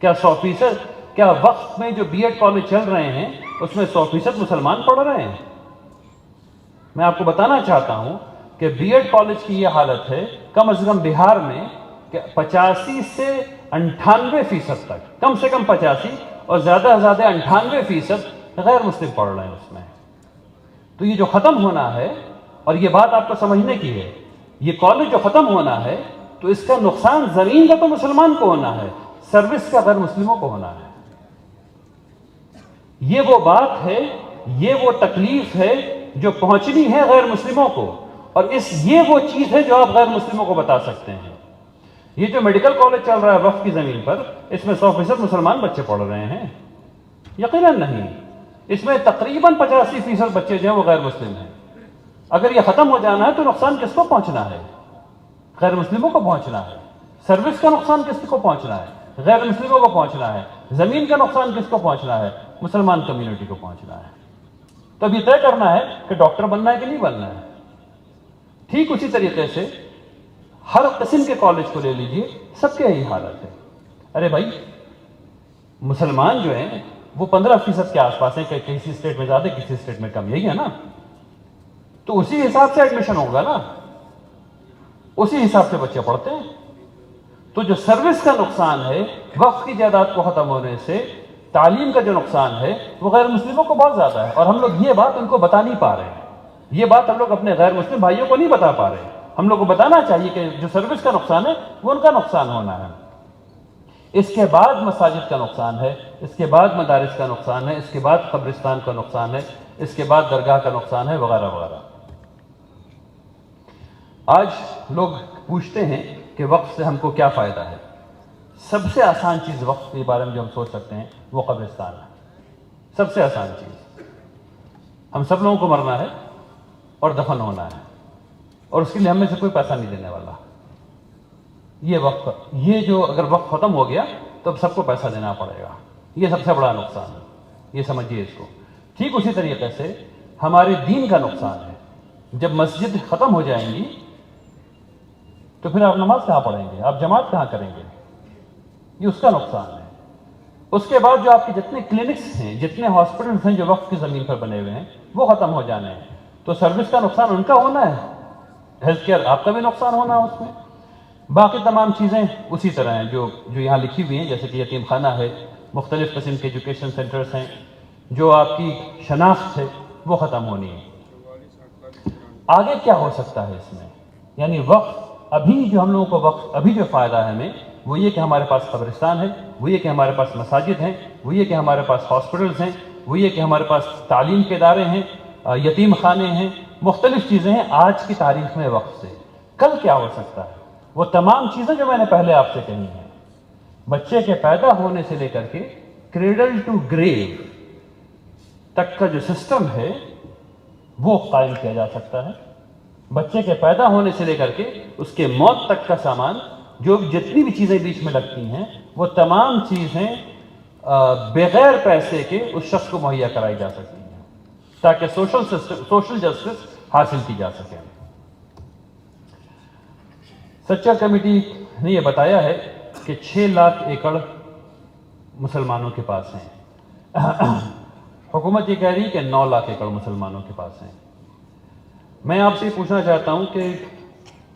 کیا 100%؟ کیا وقت میں جو بی ایڈ کالج چل رہے ہیں اس میں 100% مسلمان پڑھ رہے ہیں؟ میں آپ کو بتانا چاہتا ہوں کہ بی ایڈ کالج کی یہ حالت ہے کم از کم بہار میں کہ 85 سے 98% تک، کم سے کم 85 اور زیادہ سے زیادہ 98% غیر مسلم پڑھ رہے ہیں اس میں۔ تو یہ جو ختم ہونا ہے، اور یہ بات آپ کو سمجھنے کی ہے، یہ کالج جو ختم ہونا ہے تو اس کا نقصان زمین کا تو مسلمان کو ہونا ہے، سروس کا غیر مسلموں کو ہونا ہے۔ یہ وہ بات ہے، یہ وہ تکلیف ہے جو پہنچنی ہے غیر مسلموں کو، اور یہ وہ چیز ہے جو آپ غیر مسلموں کو بتا سکتے ہیں۔ یہ جو میڈیکل کالج چل رہا ہے وقف کی زمین پر، اس میں 100% مسلمان بچے پڑھ رہے ہیں؟ یقیناً نہیں۔ اس میں تقریباً 85% بچے جو ہیں وہ غیر مسلم ہیں۔ اگر یہ ختم ہو جانا ہے تو نقصان کس کو پہنچنا ہے؟ غیر مسلموں کو پہنچنا ہے۔ سروس کا نقصان کس کو پہنچنا ہے؟ غیر مسلموں کو پہنچنا ہے۔ زمین کا نقصان کس کو پہنچنا ہے؟ مسلمان کمیونٹی کو پہنچنا ہے۔ تو اب یہ طے کرنا ہے کہ ڈاکٹر بننا ہے کہ نہیں بننا ہے۔ ٹھیک اسی طریقے سے ہر قسم کے کالج کو لے لیجئے، سب کے یہی حالت ہے۔ ارے بھائی، مسلمان جو ہیں وہ 15% کے آس پاس ہیں، کہ کسی اسٹیٹ میں زیادہ کسی اسٹیٹ میں کم، یہی ہے نا؟ تو اسی حساب سے ایڈمیشن ہوگا نا، اسی حساب سے بچے پڑھتے ہیں۔ تو جو سروس کا نقصان ہے وقف کی جائیداد کو ختم ہونے سے، تعلیم کا جو نقصان ہے وہ غیر مسلموں کو بہت زیادہ ہے، اور ہم لوگ یہ بات ان کو بتا نہیں پا رہے ہیں۔ یہ بات ہم لوگ اپنے غیر مسلم بھائیوں کو نہیں بتا پا رہے ہیں۔ ہم لوگ کو بتانا چاہیے کہ جو سروس کا نقصان ہے وہ ان کا نقصان ہونا ہے۔ اس کے بعد مساجد کا نقصان ہے، اس کے بعد مدارس کا نقصان ہے، اس کے بعد قبرستان کا نقصان ہے، اس کے بعد درگاہ کا نقصان ہے، وغیرہ وغیرہ۔ آج لوگ پوچھتے ہیں کہ وقف سے ہم کو کیا فائدہ ہے؟ سب سے آسان چیز وقف کے بارے میں جو ہم سوچ سکتے ہیں وہ قبرستان ہے۔ سب سے آسان چیز۔ ہم سب لوگوں کو مرنا ہے اور دفن ہونا ہے، اور اس کے لیے ہم میں سے کوئی پیسہ نہیں دینے والا۔ یہ وقف، یہ جو اگر وقف ختم ہو گیا تو اب سب کو پیسہ دینا پڑے گا۔ یہ سب سے بڑا نقصان ہے، یہ سمجھیے اس کو۔ ٹھیک اسی طریقے سے ہمارے دین کا نقصان ہے۔ جب مسجد ختم ہو جائیں گی تو پھر آپ نماز کہاں پڑھیں گے؟ آپ جماعت کہاں کریں گے؟ یہ اس کا نقصان ہے۔ اس کے بعد جو آپ کے جتنے کلینکس ہیں، جتنے ہاسپٹلس ہیں جو وقف کی زمین پر بنے ہوئے ہیں، وہ ختم ہو جانے ہیں، تو سروس کا نقصان ان کا ہونا ہے، ہیلتھ کیئر آپ کا بھی نقصان ہونا ہے اس میں۔ باقی تمام چیزیں اسی طرح ہیں جو یہاں لکھی ہوئی ہیں، جیسے کہ یتیم خانہ ہے، مختلف قسم کے ایجوکیشن سینٹرز ہیں، جو آپ کی شناخت ہے وہ ختم ہونی ہے۔ آگے کیا ہو سکتا ہے اس میں؟ یعنی وقف، ابھی جو ہم لوگوں کو وقف، ابھی جو فائدہ ہے ہمیں، وہ یہ کہ ہمارے پاس قبرستان ہے، وہ یہ کہ ہمارے پاس مساجد ہیں، وہ یہ کہ ہمارے پاس ہاسپٹلز ہیں، وہ یہ کہ ہمارے پاس تعلیم کے ادارے ہیں، یتیم خانے ہیں، مختلف چیزیں ہیں آج کی تاریخ میں وقف سے۔ کل کیا ہو سکتا ہے؟ وہ تمام چیزیں جو میں نے پہلے آپ سے کہی ہیں، بچے کے پیدا ہونے سے لے کر کے کریڈل ٹو گریو تک کا جو سسٹم ہے وہ قائم کیا جا سکتا ہے۔ بچے کے پیدا ہونے سے لے کر کے اس کے موت تک کا سامان، جو جتنی بھی چیزیں بیچ میں لگتی ہیں، وہ تمام چیزیں بغیر پیسے کے اس شخص کو مہیا کرائی جا سکتی ہیں، تاکہ سوشل جسٹس حاصل کی جا سکے۔ سچر کمیٹی نے یہ بتایا ہے کہ 6 لاکھ ایکڑ مسلمانوں کے پاس ہیں۔ حکومت یہ کہہ رہی ہے کہ 9 لاکھ ایکڑ مسلمانوں کے پاس ہیں۔ میں آپ سے پوچھنا چاہتا ہوں کہ،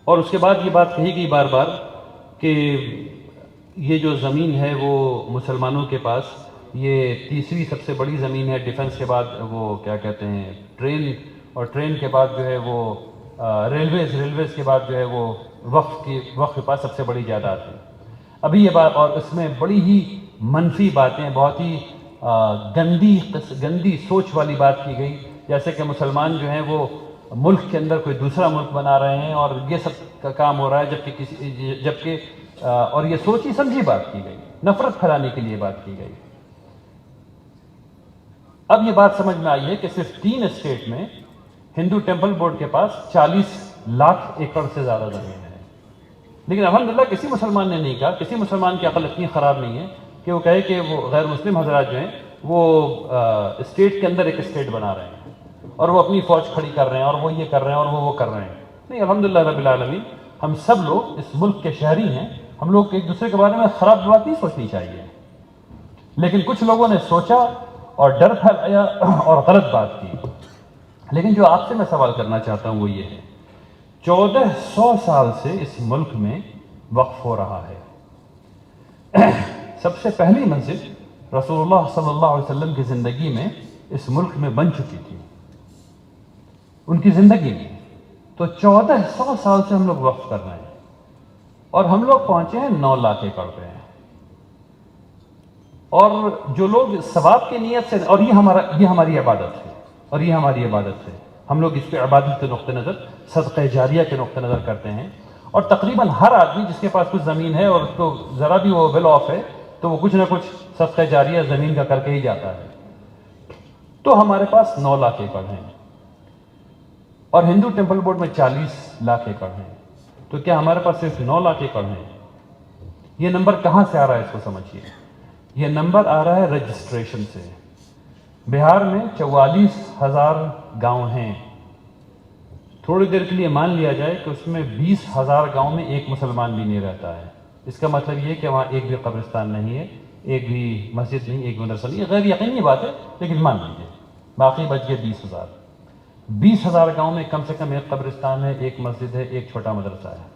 اور اس کے بعد یہ بات کہی گئی بار بار کہ یہ جو زمین ہے وہ مسلمانوں کے پاس، یہ تیسری سب سے بڑی زمین ہے، ڈیفنس کے بعد وہ کیا کہتے ہیں ٹرین، اور ٹرین کے بعد جو ہے وہ ریلویز کے بعد جو ہے وہ وقف کے پاس سب سے بڑی جائیداد ہے۔ ابھی یہ بات، اور اس میں بڑی ہی منفی باتیں، بہت ہی گندی سوچ والی بات کی گئی، جیسے کہ مسلمان جو ہیں وہ ملک کے اندر کوئی دوسرا ملک بنا رہے ہیں، اور یہ سب کا کام ہو رہا ہے، جبکہ اور یہ سوچی سمجھی بات کی گئی، نفرت پھیلانے کے لیے بات کی گئی۔ اب یہ بات سمجھ میں آئی ہے کہ صرف 3 اسٹیٹ میں ہندو ٹیمپل بورڈ کے پاس 40 لاکھ ایکڑ سے زیادہ زمین ہے، لیکن الحمدللہ کسی مسلمان نے نہیں کہا، کسی مسلمان کی عقل اتنی خراب نہیں ہے کہ وہ کہے کہ وہ غیر مسلم حضرات جو ہیں وہ اسٹیٹ کے اندر ایک اسٹیٹ بنا رہے ہیں، اور وہ اپنی فوج کھڑی کر رہے ہیں، اور وہ یہ کر رہے ہیں، اور وہ کر رہے ہیں۔ نہیں، الحمدللہ رب العالمین ہم سب لوگ اس ملک کے شہری ہیں، ہم لوگ ایک دوسرے کے بارے میں خراب بات نہیں سوچنی چاہیے، لیکن کچھ لوگوں نے سوچا اور ڈر پھیلایا اور غلط بات کی۔ لیکن جو آپ سے میں سوال کرنا چاہتا ہوں وہ یہ ہے، 1400 سال سے اس ملک میں وقف ہو رہا ہے۔ سب سے پہلی مسجد رسول اللہ صلی اللہ علیہ وسلم کی زندگی میں اس ملک میں بن چکی تھی، ان کی زندگی میں۔ تو 1400 سال سے ہم لوگ وقف کر رہے ہیں اور ہم لوگ پہنچے ہیں 9 لاکھ ایکڑ پہ ہیں۔ اور جو لوگ ثواب کی نیت سے، اور یہ ہماری عبادت ہے، اور یہ ہماری عبادت ہے، ہم لوگ اس پہ عبادت کے نقطہ نظر، صدقہ جاریہ کے نقطہ نظر کرتے ہیں۔ اور تقریباً ہر آدمی جس کے پاس کچھ زمین ہے اور اس کو ذرا بھی وہ ویل آف ہے تو وہ کچھ نہ کچھ صدقہ جاریہ زمین کا کر کے ہی جاتا ہے۔ تو ہمارے پاس 9 لاکھ ایکڑ ہیں اور ہندو ٹیمپل بورڈ میں 40 لاکھ ایکڑ ہیں۔ تو کیا ہمارے پاس صرف 9 لاکھ ایکڑ ہیں؟ یہ نمبر کہاں سے آ رہا ہے اس کو سمجھیے۔ یہ نمبر آ رہا ہے رجسٹریشن سے۔ بہار میں 44,000 گاؤں ہیں۔ تھوڑی دیر کے لیے مان لیا جائے کہ اس میں 20,000 گاؤں میں ایک مسلمان بھی نہیں رہتا ہے۔ اس کا مطلب یہ کہ وہاں ایک بھی قبرستان نہیں ہے، ایک بھی مسجد نہیں، ایک بھی مدرسہ نہیں۔ غیر یقینی بات ہے لیکن مان لیجیے، باقی بچ گئے 20,000۔ 20,000 گاؤں میں کم سے کم ایک قبرستان ہے، ایک مسجد ہے، ایک چھوٹا مدرسہ ہے۔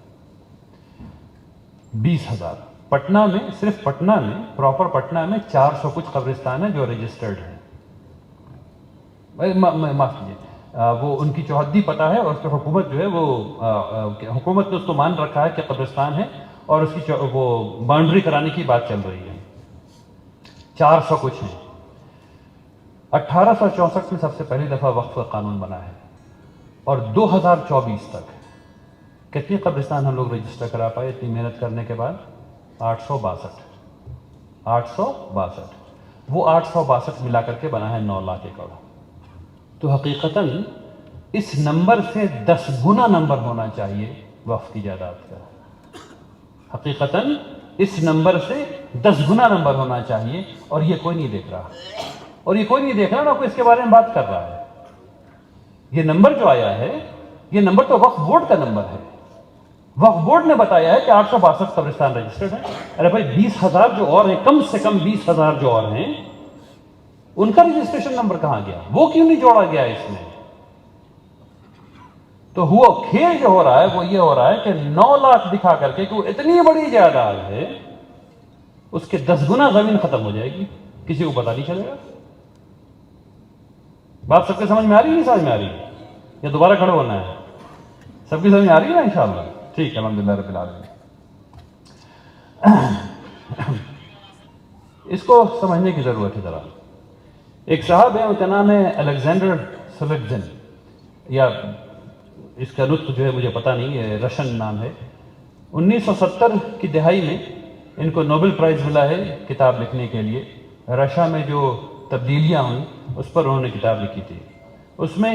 20,000۔ پٹنہ میں، صرف پٹنہ میں، پراپر پٹنہ میں 400 کچھ قبرستان ہیں جو رجسٹرڈ ہیں۔ معاف کیجیے، وہ ان کی چوہدی پتہ ہے اور اس پہ حکومت جو ہے وہ حکومت نے اس کو مان رکھا ہے کہ قبرستان ہے اور اس کی وہ باؤنڈری کرانے کی بات چل رہی ہے۔ 400 کچھ ہیں۔ 1864 میں سب سے پہلی دفعہ وقف کا قانون بنا ہے اور 2024 تک کتنی قبرستان ہم لوگ رجسٹر کرا پائے اتنی محنت کرنے کے بعد؟ 862۔ 862۔ وہ 862 ملا کر کے بنا ہے 9 لاکھ ایکڑ۔ تو حقیقتاً اس نمبر سے 10 گنا نمبر ہونا چاہیے وقف کی جائیداد کا۔ حقیقتاً اس نمبر سے 10 گنا نمبر ہونا چاہیے اور یہ کوئی نہیں دیکھ رہا، اور یہ کوئی نہیں دیکھ رہا نہ کوئی اس کے بارے میں بات کر رہا ہے۔ یہ نمبر جو آیا ہے یہ نمبر تو وقف بورڈ کا نمبر ہے۔ وقف بورڈ نے بتایا ہے کہ 862 قبرستان رجسٹرڈ ہیں۔ ارے بھائی 20,000 جو اور ہیں، کم سے کم 20,000 جو اور ہیں، ان کا رجسٹریشن نمبر کہاں گیا؟ وہ کیوں نہیں جوڑا گیا اس میں؟ تو ہوا کھیل جو ہو رہا ہے وہ یہ ہو رہا ہے کہ 9 لاکھ دکھا کر کے کہ وہ اتنی بڑی جائیداد ہے، اس کے 10 گنا زمین ختم ہو جائے گی، کسی کو پتہ نہیں چلے گا۔ بات سب کے سمجھ میں آ رہی ہے؟ نہیں سمجھ میں آ رہی ہے؟ یا دوبارہ کھڑے ہونا ہے؟ سب کی سمجھ میں آ رہی ہے نا انشاءاللہ؟ ٹھیک ہے، الحمدللہ رب العالمین۔ اس کو سمجھنے کی ضرورت ہے ذرا۔ ایک صاحب ہے، ان کا نام ہے الیگزینڈر سولیگزن، یا اس کا نطق جو ہے مجھے پتہ نہیں ہے، رشن نام ہے۔ 1970 کی دہائی میں ان کو نوبل پرائز ملا ہے کتاب لکھنے کے لیے۔ رشا میں جو تبدیلیاں ہوئیں اس پر انہوں نے کتاب لکھی تھی۔ اس میں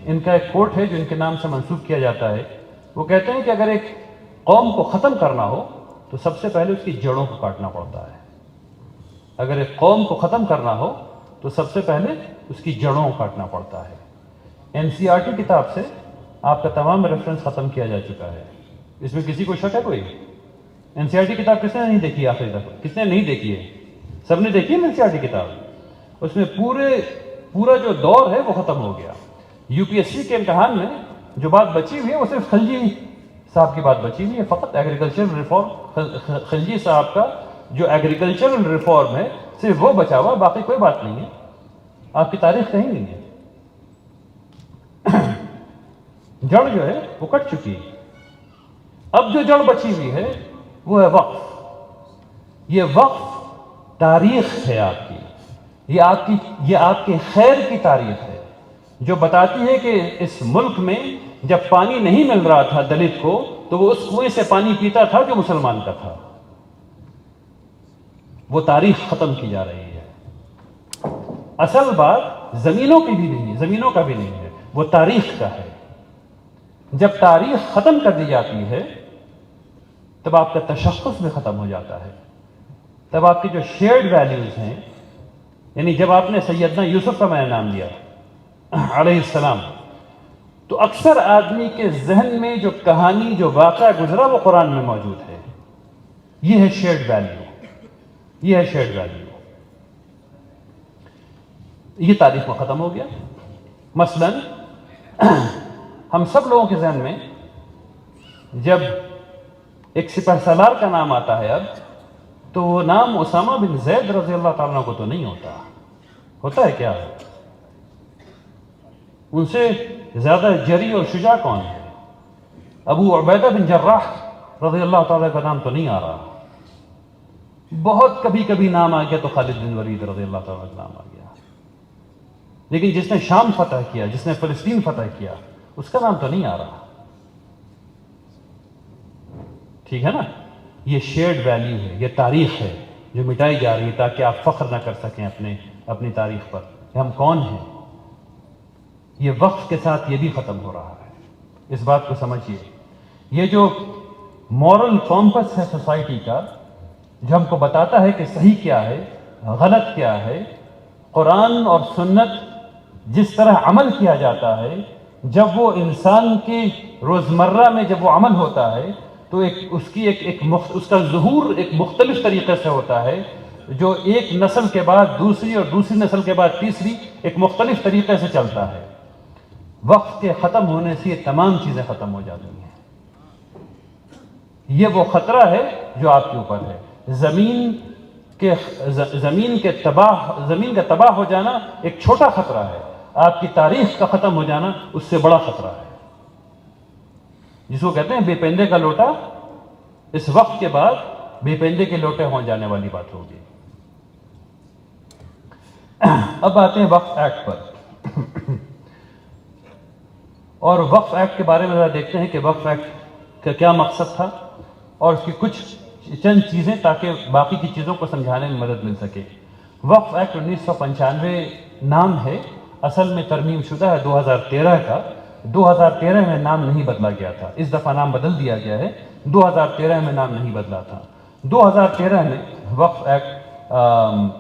ان کا ایک کوٹ ہے جو ان کے نام سے منسوب کیا جاتا ہے۔ وہ کہتے ہیں کہ اگر ایک قوم کو ختم کرنا ہو تو سب سے پہلے اس کی جڑوں کو کاٹنا پڑتا ہے۔ اگر ایک قوم کو ختم کرنا ہو تو سب سے پہلے اس کی جڑوں کو کاٹنا پڑتا ہے۔ NCERT کتاب سے آپ کا تمام ریفرنس ختم کیا جا چکا ہے۔ اس میں کسی کو شک ہے کوئی؟ NCERT کتاب کس نے نہیں دیکھی آخری دفعہ؟ کس نے نہیں دیکھی ہے؟ سب نے دیکھی ہے NCERT کتاب؟ اس میں پورا جو دور ہے وہ ختم ہو گیا۔ UPSC کے امتحان میں جو بات بچی ہوئی ہے وہ صرف خلجی صاحب کی بات بچی ہوئی ہے، فقط ایگریکلچرل ریفارم۔ خلجی صاحب کا جو ایگریکلچرل ریفارم ہے صرف وہ بچا ہوا، باقی کوئی بات نہیں ہے۔ آپ کی تاریخ کہیں نہیں ہے۔ جڑ جو ہے وہ کٹ چکی ہے۔ اب جو جڑ بچی ہوئی ہے وہ ہے وقف۔ یہ وقف تاریخ ہے آپ کی، یہ آپ کے خیر کی تاریخ ہے جو بتاتی ہے کہ اس ملک میں جب پانی نہیں مل رہا تھا دلت کو تو وہ اس کنویں سے پانی پیتا تھا جو مسلمان کا تھا۔ وہ تاریخ ختم کی جا رہی ہے۔ اصل بات زمینوں کی بھی نہیں ہے، زمینوں کا بھی نہیں ہے، وہ تاریخ کا ہے۔ جب تاریخ ختم کر دی جاتی ہے تب آپ کا تشخص بھی ختم ہو جاتا ہے، تب آپ کی جو شیئرڈ ویلیوز ہیں، یعنی جب آپ نے سیدنا یوسف کا میں نے نام لیا علیہ السلام، تو اکثر آدمی کے ذہن میں جو کہانی، جو واقعہ گزرا، وہ قرآن میں موجود ہے. یہ ہے شیئرڈ ویلیو، یہ ہے شیئرڈ ویلیو. یہ تاریخ میں ختم ہو گیا. مثلا ہم سب لوگوں کے ذہن میں جب ایک سپہ سالار کا نام آتا ہے اب، تو وہ نام اسامہ بن زید رضی اللہ تعالیٰ عنہ کو تو نہیں ہوتا. ہوتا ہے کیا؟ ان سے زیادہ جری اور شجاع کون ہے؟ ابو عبیدہ بن جراح رضی اللہ تعالیٰ کا نام تو نہیں آ رہا. بہت کبھی کبھی نام آ گیا تو خالد بن ولید رضی اللہ تعالیٰ کا نام آ گیا. لیکن جس نے شام فتح کیا، جس نے فلسطین فتح کیا، اس کا نام تو نہیں آ رہا. ٹھیک ہے نا؟ یہ شیئرڈ ویلیو ہے، یہ تاریخ ہے جو مٹائی جا رہی ہے تاکہ آپ فخر نہ کر سکیں اپنی تاریخ پر کہ ہم کون ہیں. یہ وقت کے ساتھ یہ بھی ختم ہو رہا ہے. اس بات کو سمجھیے. یہ جو مورل کمپس ہے سوسائٹی کا، جو ہم کو بتاتا ہے کہ صحیح کیا ہے، غلط کیا ہے، قرآن اور سنت جس طرح عمل کیا جاتا ہے، جب وہ انسان کے روزمرہ میں جب وہ عمل ہوتا ہے تو اس کا ظہور ایک مختلف طریقے سے ہوتا ہے، جو ایک نسل کے بعد دوسری اور دوسری نسل کے بعد تیسری ایک مختلف طریقے سے چلتا ہے. وقت کے ختم ہونے سے یہ تمام چیزیں ختم ہو جاتی ہیں. یہ وہ خطرہ ہے جو آپ کے اوپر ہے. زمین کا تباہ ہو جانا ایک چھوٹا خطرہ ہے. آپ کی تاریخ کا ختم ہو جانا اس سے بڑا خطرہ ہے. جس کو کہتے ہیں بے پیندے کا لوٹا، اس وقت کے بعد بے پیندے کے لوٹے ہو جانے والی بات ہوگی. اب آتے ہیں وقف ایکٹ پر. اور وقف ایکٹ کے بارے میں ذرا دیکھتے ہیں کہ وقف ایکٹ کا کیا مقصد تھا اور اس کی کچھ چند چیزیں تاکہ باقی کی چیزوں کو سمجھانے میں مدد مل سکے. وقف ایکٹ 1995 نام ہے، اصل میں ترمیم شدہ ہے 2013 کا. 2013 میں نام نہیں بدلا گیا تھا، اس دفعہ نام بدل دیا گیا ہے. 2013 میں نام نہیں بدلا تھا. 2013 میں وقف ایکٹ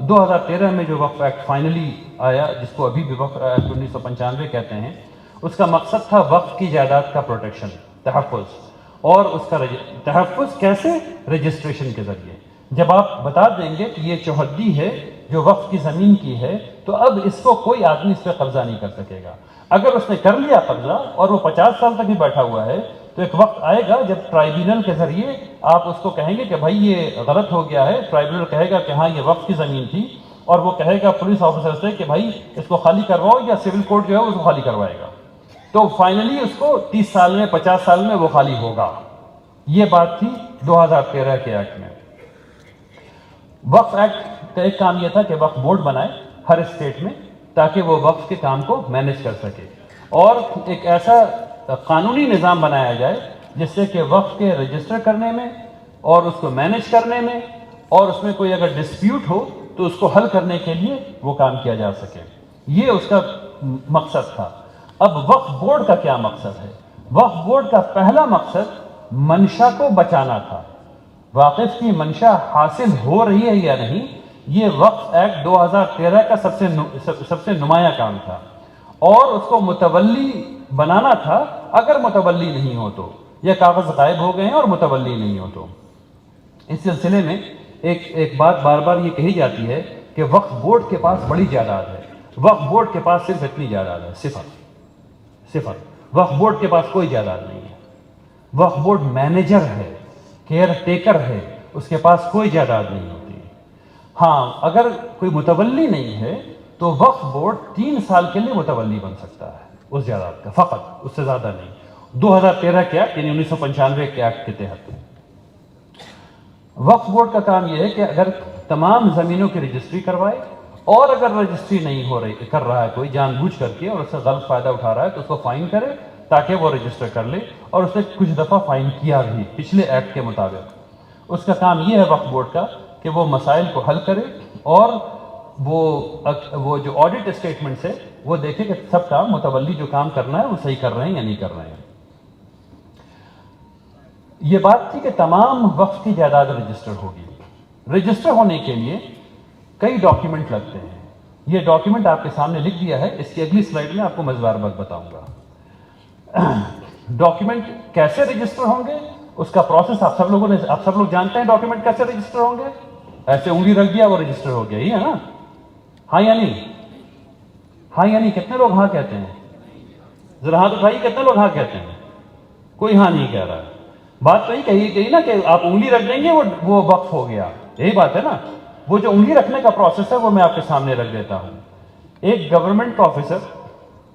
2013 میں جو وقف ایکٹ فائنلی آیا، جس کو ابھی بھی وقف ایکٹ 1995 کہتے ہیں، اس کا مقصد تھا وقف کی جائیداد کا پروٹیکشن، تحفظ. اور اس کا تحفظ کیسے؟ رجسٹریشن کے ذریعے. جب آپ بتا دیں گے کہ یہ چوہدی ہے جو وقف کی زمین کی ہے، تو اب اس کو کوئی آدمی اس پہ قبضہ نہیں کر سکے گا. اگر اس نے کر لیا قبضہ اور وہ 50 سال تک بھی بیٹھا ہوا ہے، تو ایک وقت آئے گا جب ٹرائبیونل کے ذریعے آپ اس کو کہیں گے کہ بھائی یہ غلط ہو گیا ہے. ٹرائبیونل کہے گا کہ ہاں یہ وقف کی زمین تھی، اور وہ کہے گا پولیس آفیسر سے کہ بھائی اس کو خالی کرواؤ، یا سول کورٹ جو ہے اس کو خالی کروائے گا. تو فائنلی اس کو 30 سال میں 50 سال میں وہ خالی ہوگا. یہ بات تھی 2013 کے ایکٹ میں. وقف ایکٹ کا ایک کام یہ تھا کہ وقف بورڈ بنائے ہر اسٹیٹ میں تاکہ وہ وقف کے کام کو مینیج کر سکے، اور ایک ایسا قانونی نظام بنایا جائے جس سے کہ وقف کے رجسٹر کرنے میں اور اس کو مینیج کرنے میں، اور اس میں کوئی اگر ڈسپیوٹ ہو تو اس کو حل کرنے کے لیے وہ کام کیا جا سکے. یہ اس کا مقصد تھا. اب وقف بورڈ کا کیا مقصد ہے؟ وقف بورڈ کا پہلا مقصد منشا کو بچانا تھا. واقف کی منشا حاصل ہو رہی ہے یا نہیں، یہ وقف ایکٹ 2013 کا سب سے نمایاں کام تھا. اور اس کو متولی بنانا تھا. اگر متولی نہیں ہو تو، یہ کاغذ غائب ہو گئے ہیں اور متولی نہیں ہو تو. اس سلسلے میں ایک بات بار بار یہ کہی جاتی ہے کہ وقف بورڈ کے پاس بڑی جائیداد ہے. وقف بورڈ کے پاس صرف اتنی جائیداد ہے، صفر. وقف بورڈ کے پاس کوئی جائیداد نہیں ہے. وقف بورڈ مینیجر ہے، کیئر ٹیکر ہے، اس کے پاس کوئی جائیداد نہیں ہوتی. ہاں اگر کوئی متولی نہیں ہے تو وقف بورڈ 3 سال کے لیے متولی بن سکتا ہے اس جائیداد کا، فقط، اس سے زیادہ نہیں. 2013 کے ایکٹ یعنی 1995 کے ایکٹ کے تحت وقف بورڈ کا کام یہ ہے کہ اگر تمام زمینوں کی رجسٹری کروائے، اور اگر رجسٹری نہیں کر رہا ہے کوئی جان بوجھ کر کے اور اس سے غلط فائدہ اٹھا رہا ہے تو اس کو فائن کرے تاکہ وہ رجسٹر کر لے. اور اس نے کچھ دفعہ فائن کیا بھی پچھلے ایکٹ کے مطابق. اس کا کام یہ ہے وقف بورڈ کا کہ وہ مسائل کو حل کرے، اور وہ جو آڈٹ اسٹیٹمنٹس ہے وہ دیکھے کہ سب کام متولی جو کام کرنا ہے وہ صحیح کر رہے ہیں یا نہیں کر رہے ہیں. یہ بات تھی کہ تمام وقف کی جائیداد رجسٹر ہوگی. رجسٹر ہونے کے لیے کئی ڈاکیومنٹ لگتے ہیں. یہ ڈاکیومنٹ آپ کے سامنے لکھ دیا ہے. اس کی اگلی سلائیڈ میں آپ کو مزید بات بتاؤں گا. ڈاکیومنٹ کیسے رجسٹر ہوں گے اس کا پروسیس آپ سب لوگ جانتے ہیں. ڈاکیومنٹ کیسے رجسٹر ہوں گے؟ ایسے انگلی رکھ دیا وہ رجسٹر ہو گیا، یہ ہے نا؟ ہاں یا نہیں؟ ہاں یا نہیں؟ کتنے لوگ ہاں کہتے ہیں؟ ذرا ہاتھ اٹھائیے، کتنے لوگ ہاں کہتے ہیں؟ کوئی ہاں نہیں کہہ رہا. بات تو یہ کہی گئی نا کہ آپ انگلی رکھ دیں گے وہ وقف ہو گیا، یہی بات ہے نا. وہ جو انگلی رکھنے کا پروسیس ہے وہ میں آپ کے سامنے رکھ دیتا ہوں. ایک گورنمنٹ آفیسر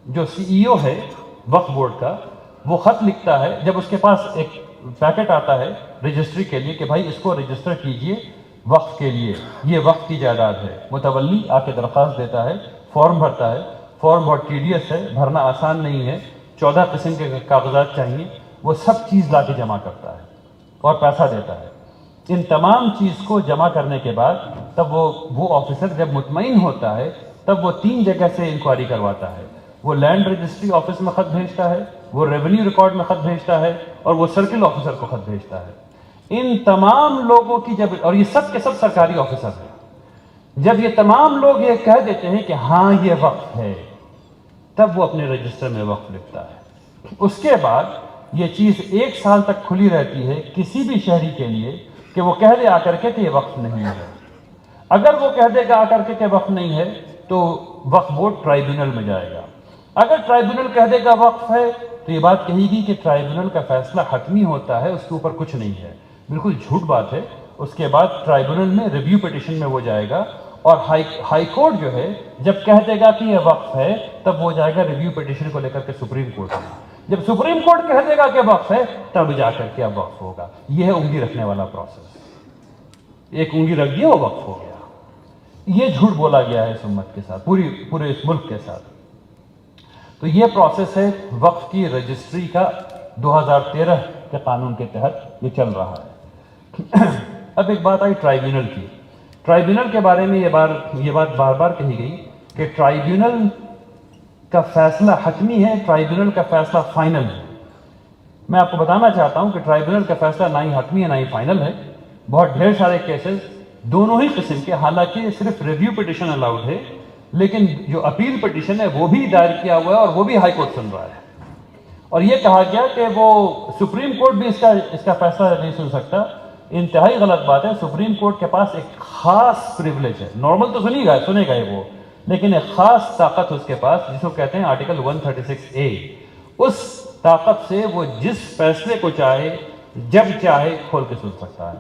جو CEO ہے وقف بورڈ کا، وہ خط لکھتا ہے جب اس کے پاس ایک پیکٹ آتا ہے رجسٹری کے لیے کہ بھائی اس کو رجسٹر کیجئے وقف کے لیے، یہ وقف کی جائیداد ہے. متولی آ کے درخواست دیتا ہے، فارم بھرتا ہے. فارم بہت ٹیڈیس ہے، بھرنا آسان نہیں ہے، 14 قسم کے کاغذات چاہیے. وہ سب چیز لا کے جمع کرتا ہے اور پیسہ دیتا ہے. ان تمام چیز کو جمع کرنے کے بعد تب وہ آفیسر جب مطمئن ہوتا ہے تب وہ 3 جگہ سے انکوائری کرواتا ہے. وہ لینڈ رجسٹری آفس میں خط بھیجتا ہے، وہ ریونیو ریکارڈ میں خط بھیجتا ہے، اور وہ سرکل آفیسر کو خط بھیجتا ہے. ان تمام لوگوں کی اور یہ سب کے سب سرکاری آفیسر ہیں، جب یہ تمام لوگ یہ کہہ دیتے ہیں کہ ہاں یہ وقف ہے، تب وہ اپنے رجسٹر میں وقف لکھتا ہے. اس کے بعد یہ چیز 1 سال تک کھلی رہتی ہے کسی بھی شہری کے لیے کہ وہ کہہ دے آ کر کے کہ یہ وقف نہیں ہے. اگر وہ کہہ دے گا آ کر کے کہ وقف نہیں ہے تو وقف بورڈ ٹرائیبیونل میں جائے گا. اگر ٹرائیبیونل کہہ دے گا وقف ہے تو یہ بات کہے گی کہ ٹرائیبیونل کا فیصلہ حتمی ہوتا ہے، اس کے اوپر کچھ نہیں ہے. بالکل جھوٹ بات ہے. اس کے بعد ٹرائیبیونل میں ریویو پٹیشن میں وہ جائے گا، اور ہائی کورٹ جو ہے جب کہہ دے گا کہ یہ وقف ہے تب وہ جائے گا ریویو پٹیشن کو لے کر کے سپریم کورٹ میں. جب سپریم کورٹ کہہ دے گا کہ وقف ہے تب جا کر کے اب وقف ہوگا. یہ ہے انگلی رکھنے والا پروسیس. ایک انگلی رکھ دیا وہ وقف ہو گیا. یہ جھوٹ بولا گیا ہے اس امت کے ساتھ، پورے اس ملک کے ساتھ. تو یہ پروسیس ہے وقف کی رجسٹری کا، 2013 کے قانون کے تحت یہ چل رہا ہے. اب ایک بات آئی ٹرائیبیونل کی. ٹرائیبیونل کے بارے میں یہ بات بار بار کہی گئی کہ ٹرائیبیونل کا فیصلہ حتمی ہے، ٹرائیبیونل کا فیصلہ فائنل ہے. میں آپ کو بتانا چاہتا ہوں کہ ٹرائیبیونل کا فیصلہ نہ ہی حتمی ہے نہ ہی فائنل ہے. بہت ڈھیر سارے کیسز دونوں ہی قسم کے، حالانکہ صرف ریویو پٹیشن الاؤڈ ہے، لیکن جو اپیل پٹیشن ہے وہ بھی دائر کیا ہوا ہے اور وہ بھی ہائی کورٹ سن رہا ہے. اور یہ کہا گیا کہ وہ سپریم کورٹ بھی اس کا فیصلہ نہیں سن سکتا. انتہائی غلط بات ہے. سپریم کورٹ کے پاس ایک خاص پریولیج ہے. نارمل تو سنے گا وہ، لیکن ایک خاص طاقت اس کے پاس جس کو کہتے ہیں آرٹیکل 136A. اس طاقت سے وہ جس فیصلے کو چاہے جب چاہے کھول کے سن سکتا ہے.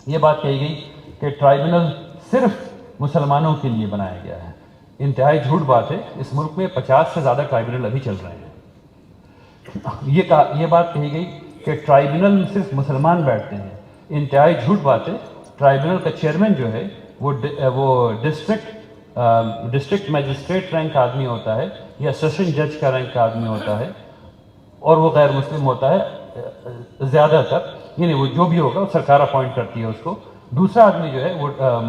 یہ بات کہی گئی کہ ٹرائیبیونل صرف مسلمانوں کے لیے بنایا گیا ہے. انتہائی جھوٹ بات ہے. اس ملک میں 50 سے زیادہ ٹرائیبیونل ابھی چل رہے ہیں. یہ بات کہی گئی کہ ٹرائیبیونل میں صرف مسلمان بیٹھتے ہیں. انتہائی جھوٹ بات ہے. ٹرائیبیونل کا چیئرمین جو ہے وہ ڈسٹرکٹ میجسٹریٹ رینک کا آدمی ہوتا ہے یا سیشن جج کا رینک کا آدمی ہوتا ہے، اور وہ غیر مسلم ہوتا ہے زیادہ تر. یعنی وہ جو بھی ہوگا وہ سرکار اپوائنٹ کرتی ہے اس کو. دوسرا آدمی جو ہے وہ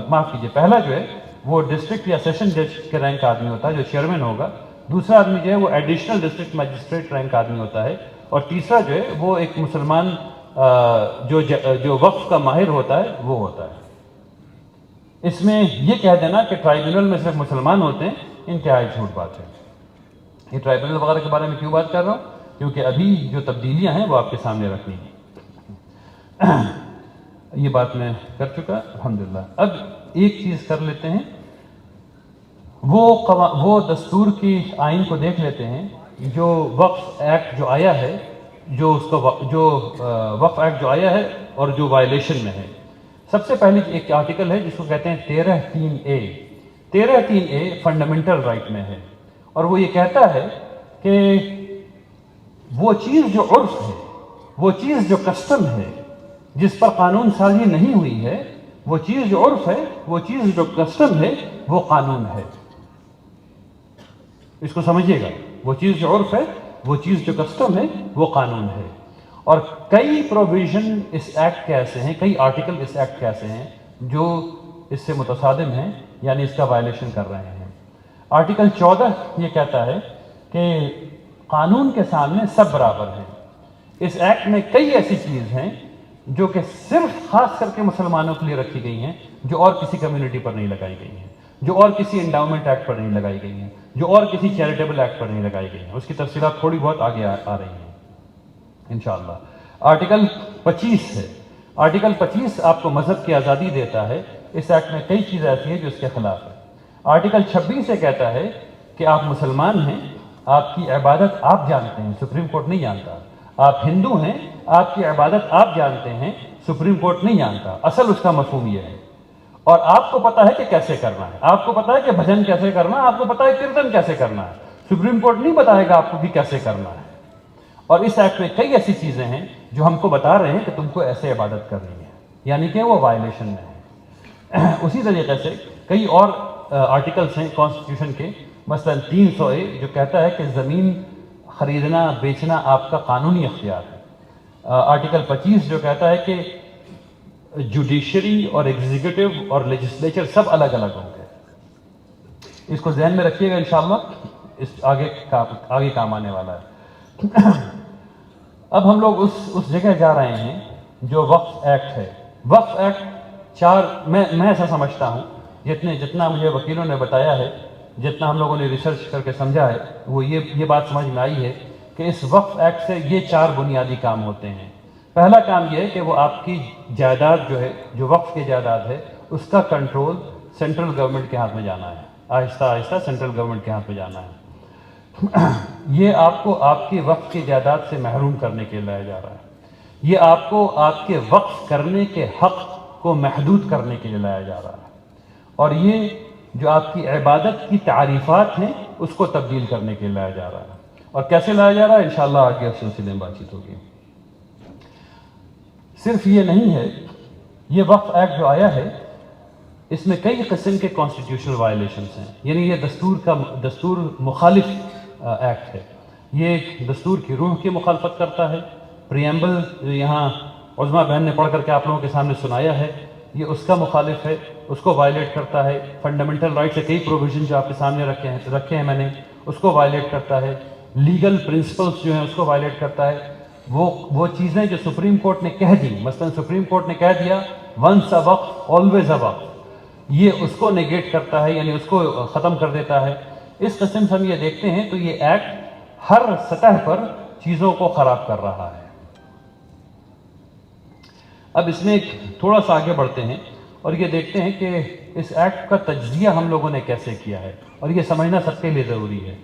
معاف کیجیے، پہلا جو ہے وہ ڈسٹرکٹ یا سیشن جج کے رینک کا آدمی ہوتا ہے جو چیئرمین ہوگا. دوسرا آدمی جو ہے وہ ایڈیشنل ڈسٹرکٹ میجسٹریٹ رینک کا آدمی ہوتا ہے. اور تیسرا جو ہے وہ ایک مسلمان جو وقف کا ماہر ہوتا ہے وہ ہوتا ہے. اس میں یہ کہہ دینا کہ ٹرائیبیونل میں صرف مسلمان ہوتے ہیں انتہائی جھوٹ بات ہے. یہ ٹرائیبیونل وغیرہ کے بارے میں کیوں بات کر رہا ہوں؟ کیونکہ ابھی جو تبدیلیاں ہیں وہ آپ کے سامنے رکھنی ہیں. یہ بات میں کر چکا الحمدللہ. اب ایک چیز کر لیتے ہیں، وہ دستور کی آئین کو دیکھ لیتے ہیں. جو وقف ایکٹ جو آیا ہے، جو وقف ایکٹ جو آیا ہے اور جو وائلیشن میں ہے. سب سے پہلے ایک آرٹیکل ہے جس کو کہتے ہیں 13(3)A. 13(3)A فنڈامنٹل رائٹ میں ہے، اور وہ یہ کہتا ہے کہ وہ چیز جو عرف ہے، وہ چیز جو کسٹم ہے جس پر قانون سازی نہیں ہوئی ہے، وہ چیز جو عرف ہے، وہ چیز جو کسٹم ہے وہ قانون ہے. اس کو سمجھیے گا. وہ چیز جو عرف ہے، وہ چیز جو کسٹم ہے وہ قانون ہے. اور کئی پروویژن اس ایکٹ کے ایسے ہیں، کئی آرٹیکل اس ایکٹ کے ایسے ہیں جو اس سے متصادم ہیں، یعنی اس کا وائلیشن کر رہے ہیں. آرٹیکل 14 یہ کہتا ہے کہ قانون کے سامنے سب برابر ہیں. اس ایکٹ میں کئی ایسی چیز ہیں جو کہ صرف خاص کر کے مسلمانوں کے لیے رکھی گئی ہیں، جو اور کسی کمیونٹی پر نہیں لگائی گئی ہیں. جو اور کسی انڈاؤمنٹ ایکٹ پر نہیں لگائی گئی ہیں، جو اور کسی چیریٹیبل ایکٹ پر نہیں لگائی گئی ہیں. اس کی تفصیلات تھوڑی بہت آگے آ رہی ہیں انشاءاللہ. آرٹیکل 25 ہے. آرٹیکل 25 آپ کو مذہب کی آزادی دیتا ہے. اس ایکٹ میں کئی چیزیں ایسی ہیں جو اس کے خلاف ہے. آرٹیکل 26 سے کہتا ہے کہ آپ مسلمان ہیں، آپ کی عبادت آپ جانتے ہیں، سپریم کورٹ نہیں جانتا. آپ ہندو ہیں، آپ کی عبادت آپ جانتے ہیں، سپریم کورٹ نہیں جانتا. اصل اس کا مفہوم یہ ہے. اور آپ کو پتا ہے کہ کیسے کرنا ہے، آپ کو پتا ہے کہ بھجن کیسے کرنا ہے، آپ کو پتا ہے کیرتن کیسے کرنا ہے. سپریم کورٹ نہیں بتائے گا آپ کو بھی کیسے کرنا ہے. اور اس ایکٹ میں کئی ایسی چیزیں ہیں جو ہم کو بتا رہے ہیں کہ تم کو ایسے عبادت کرنی ہے، یعنی کہ وہ وائلیشن میں ہے. اسی طریقے سے کئی اور آرٹیکلس ہیں کانسٹیٹیوشن کے، مثلا 300A جو کہتا ہے کہ زمین خریدنا بیچنا آپ کا قانونی اختیار ہے. آرٹیکل 25 جو کہتا ہے کہ جوڈیشری اور ایگزیکٹو اور لیجسلیچر سب الگ الگ ہوں گے. اس کو ذہن میں رکھیے گا انشاءاللہ، اس آگے کام آنے والا ہے. اب ہم لوگ اس جگہ جا رہے ہیں جو وقف ایکٹ ہے. وقف ایکٹ میں ایسا سمجھتا ہوں، جتنا مجھے وکیلوں نے بتایا ہے، جتنا ہم لوگوں نے ریسرچ کر کے سمجھا ہے، وہ یہ بات سمجھ میں آئی ہے کہ اس وقف ایکٹ سے یہ 4 بنیادی کام ہوتے ہیں. پہلا کام یہ ہے کہ وہ آپ کی جائیداد جو ہے، جو وقف کی جائیداد ہے، اس کا کنٹرول سینٹرل گورنمنٹ کے ہاتھ میں جانا ہے. آہستہ آہستہ سینٹرل گورنمنٹ کے ہاتھ میں جانا ہے. یہ آپ کو آپ کے وقف کی جائیداد سے محروم کرنے کے لیے لایا جا رہا ہے. یہ آپ کو آپ کے وقف کرنے کے حق کو محدود کرنے کے لیے لایا جا رہا ہے. اور یہ جو آپ کی عبادت کی تعریفات ہیں اس کو تبدیل کرنے کے لیے لایا جا رہا ہے. اور کیسے لایا جا رہا ہے انشاءاللہ آگے اس سلسلے میں بات چیت ہوگی. صرف یہ نہیں ہے، یہ وقف ایکٹ جو آیا ہے اس میں کئی قسم کے کانسٹیٹیوشنل وائلیشنز ہیں. یعنی یہ دستور مخالف ایکٹ ہے. یہ دستور کی روح کی مخالفت کرتا ہے. پریمبل یہاں عظمیٰ بہن نے پڑھ کر کے آپ لوگوں کے سامنے سنایا ہے، یہ اس کا مخالف ہے، اس کو وائلیٹ کرتا ہے. فنڈامنٹل رائٹ سے کئی پروویژن جو آپ کے سامنے رکھے ہیں میں نے، اس کو وائلیٹ کرتا ہے. لیگل پرنسپلس جو ہیں اس کو وائلیٹ کرتا ہے. وہ چیزیں جو سپریم کورٹ نے کہہ دی، مثلا سپریم کورٹ نے کہہ دیا ونس اے وقف آلویز اے وقف، یہ اس کو نیگیٹ کرتا ہے، یعنی اس کو ختم کر دیتا ہے. اس قسم سے ہم یہ دیکھتے ہیں تو یہ ایکٹ ہر سطح پر چیزوں کو خراب کر رہا ہے. اب اس میں تھوڑا سا آگے بڑھتے ہیں اور یہ دیکھتے ہیں کہ اس ایکٹ کا تجزیہ ہم لوگوں نے کیسے کیا ہے، اور یہ سمجھنا سب کے لیے ضروری ہے.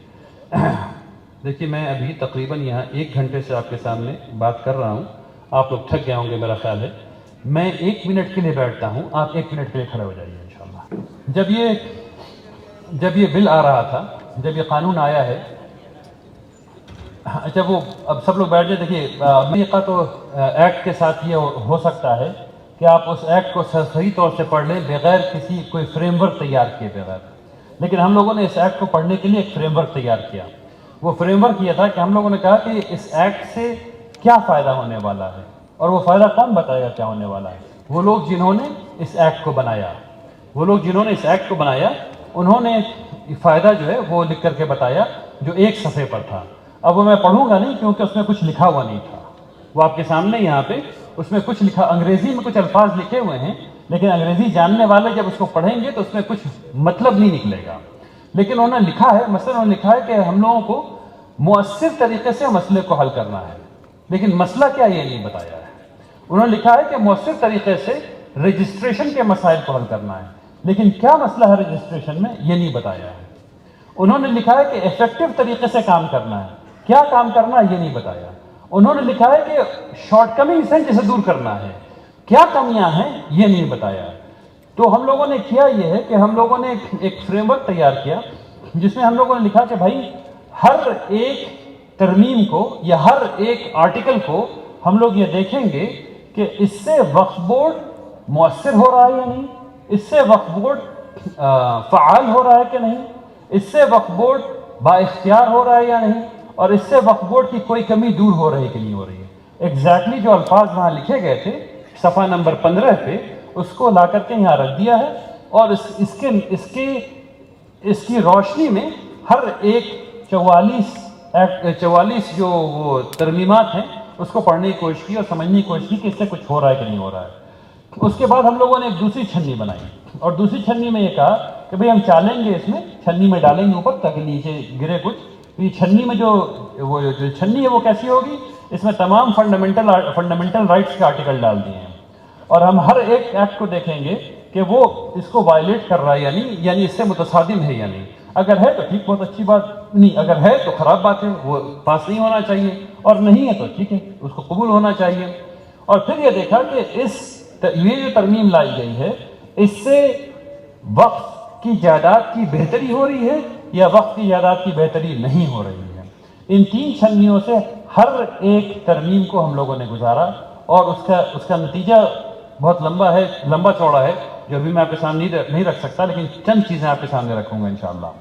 دیکھیے میں ابھی تقریباً یہاں 1 گھنٹے سے آپ کے سامنے بات کر رہا ہوں. آپ لوگ تھک گئے ہوں گے میرا خیال ہے. میں 1 منٹ کے لیے بیٹھتا ہوں، آپ 1 منٹ کے لیے کھڑے ہو جائیے انشاءاللہ. جب یہ بل آ رہا تھا، جب یہ قانون آیا ہے، اچھا وہ اب سب لوگ بیٹھ جائے. دیکھیے طریقہ تو ایکٹ کے ساتھ یہ ہو سکتا ہے کہ آپ اس ایکٹ کو صحیح طور سے پڑھ لیں بغیر کوئی فریم ورک تیار کیے بغیر. لیکن ہم لوگوں نے اس ایکٹ کو پڑھنے کے لیے ایک فریم ورک تیار کیا. وہ فریم ورک یہ تھا کہ ہم لوگوں نے کہا کہ اس ایکٹ سے کیا فائدہ ہونے والا ہے، اور وہ فائدہ کون بتائے گا کیا ہونے والا ہے. وہ لوگ جنہوں نے اس ایکٹ کو بنایا، انہوں نے فائدہ جو ہے وہ لکھ کر کے بتایا جو 1 صفحے پر تھا. اب وہ میں پڑھوں گا نہیں کیونکہ اس میں کچھ لکھا ہوا نہیں تھا. وہ آپ کے سامنے یہاں پہ اس میں کچھ لکھا، انگریزی میں کچھ الفاظ لکھے ہوئے ہیں، لیکن انگریزی جاننے والے جب اس کو پڑھیں گے تو اس میں کچھ مطلب نہیں نکلے گا. لیکن انہوں نے لکھا ہے، مثلا انہوں نے لکھا ہے کہ ہم لوگوں کو مؤثر طریقے سے مسئلے کو حل کرنا ہے. لیکن مسئلہ کیا یہ نہیں بتایا ہے. انہوں نے لکھا ہے کہ مؤثر طریقے سے رجسٹریشن کے مسائل کو حل کرنا ہے، لیکن کیا مسئلہ ہے رجسٹریشن میں یہ نہیں بتایا ہے. انہوں نے لکھا ہے کہ ایفیکٹو طریقے سے کام کرنا ہے، کیا کام کرنا ہے یہ نہیں بتایا. انہوں نے لکھا ہے کہ شارٹ کمنگز ہیں جسے دور کرنا ہے، کیا کمیاں ہیں یہ نہیں بتایا. تو ہم لوگوں نے کیا یہ ہے کہ ہم لوگوں نے ایک فریم ورک تیار کیا جس میں ہم لوگوں نے لکھا کہ بھائی ہر ایک ترمیم کو یا ہر ایک آرٹیکل کو ہم لوگ یہ دیکھیں گے کہ اس سے وقف بورڈ مؤثر ہو رہا ہے یا نہیں، اس سے وقف بورڈ فعال ہو رہا ہے کہ نہیں، اس سے وقف بورڈ با اختیار ہو رہا ہے یا نہیں، اور اس سے وقف بورڈ کی کوئی کمی دور ہو رہی ہے کہ نہیں ہو رہی ہے. ایگزیکٹلی جو الفاظ وہاں لکھے گئے تھے صفحہ نمبر 15 پہ اس کو لا کر کے یہاں رکھ دیا ہے. اور اس کی روشنی میں ہر ایک 44 جو وہ ترمیمات ہیں اس کو پڑھنے کی کوشش کی اور سمجھنے کی کوشش کی کہ اس سے کچھ ہو رہا ہے کہ نہیں ہو رہا ہے. اس کے بعد ہم لوگوں نے ایک دوسری چھنی بنائی اور دوسری چھنی میں یہ کہا کہ بھئی ہم چالیں گے اس میں چھنی میں ڈالیں گے اوپر تاکہ نیچے گرے کچھ. یہ چھنی میں جو چھنی ہے وہ کیسی ہوگی؟ اس میں تمام فنڈامنٹل رائٹس کے آرٹیکل ڈال دیے ہیں اور ہم ہر ایک ایکٹ کو دیکھیں گے کہ وہ اس کو وائلیٹ کر رہا ہے یعنی اس سے متصادم ہے یا نہیں. اگر ہے تو ٹھیک، بہت اچھی بات، نہیں اگر ہے تو خراب بات ہے، وہ پاس نہیں ہونا چاہیے، اور نہیں ہے تو ٹھیک ہے، اس کو قبول ہونا چاہیے. اور پھر یہ دیکھا کہ یہ جو ترمیم لائی گئی ہے اس سے وقف کی جائیداد کی بہتری ہو رہی ہے یا وقف کی جائیداد کی بہتری نہیں ہو رہی ہے. ان 3 چھنیوں سے ہر ایک ترمیم کو ہم لوگوں نے گزارا اور اس کا نتیجہ بہت لمبا چوڑا ہے جو ابھی میں آپ کے سامنے نہیں رکھ سکتا، لیکن چند چیزیں آپ کے سامنے رکھوں گا انشاءاللہ.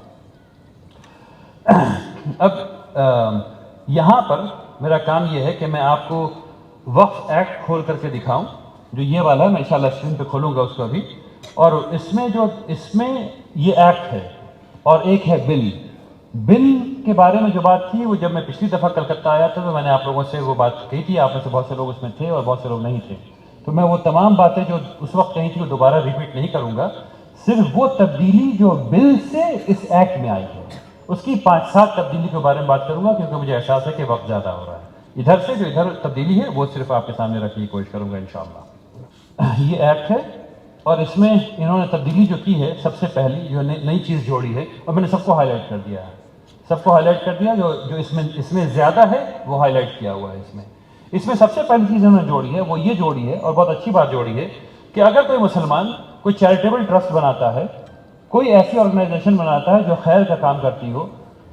اب یہاں پر میرا کام یہ ہے کہ میں آپ کو وقف ایکٹ کھول کر کے دکھاؤں، جو یہ والا ہے. میں انشاءاللہ اسکرین پہ کھولوں گا اس کو ابھی. اور اس میں یہ ایکٹ ہے اور ایک ہے بل کے بارے میں جو بات تھی وہ جب میں پچھلی دفعہ کلکتہ آیا تھا تو میں نے آپ لوگوں سے وہ بات کہی تھی. آپ میں سے بہت سے لوگ اس میں تھے اور بہت سے لوگ نہیں تھے، تو میں وہ تمام باتیں جو اس وقت کہی تھی وہ دوبارہ ریپیٹ نہیں کروں گا. صرف وہ تبدیلی جو بل سے اس ایکٹ میں آئی ہے اس کی 5-7 تبدیلی کے بارے میں بات کروں گا، کیونکہ مجھے احساس ہے کہ وقت زیادہ ہو رہا ہے. ادھر سے جو ادھر تبدیلی ہے وہ صرف آپ کے سامنے رکھنے کی کوشش کروں گا انشاءاللہ. یہ ایکٹ ہے اور اس میں انہوں نے تبدیلی جو کی ہے سب سے پہلی جو نئی چیز جوڑی ہے، اور میں نے سب کو ہائی لائٹ کر دیا ہے، جو اس میں زیادہ ہے وہ ہائی لائٹ کیا ہوا ہے. اس میں سب سے پہلی چیز انہوں نے جوڑی ہے وہ یہ جوڑی ہے، اور بہت اچھی بات جوڑی ہے، کہ اگر کوئی مسلمان کوئی چیریٹیبل ٹرسٹ بناتا ہے، کوئی ایسی آرگنائزیشن بناتا ہے جو خیر کا کام کرتی ہو،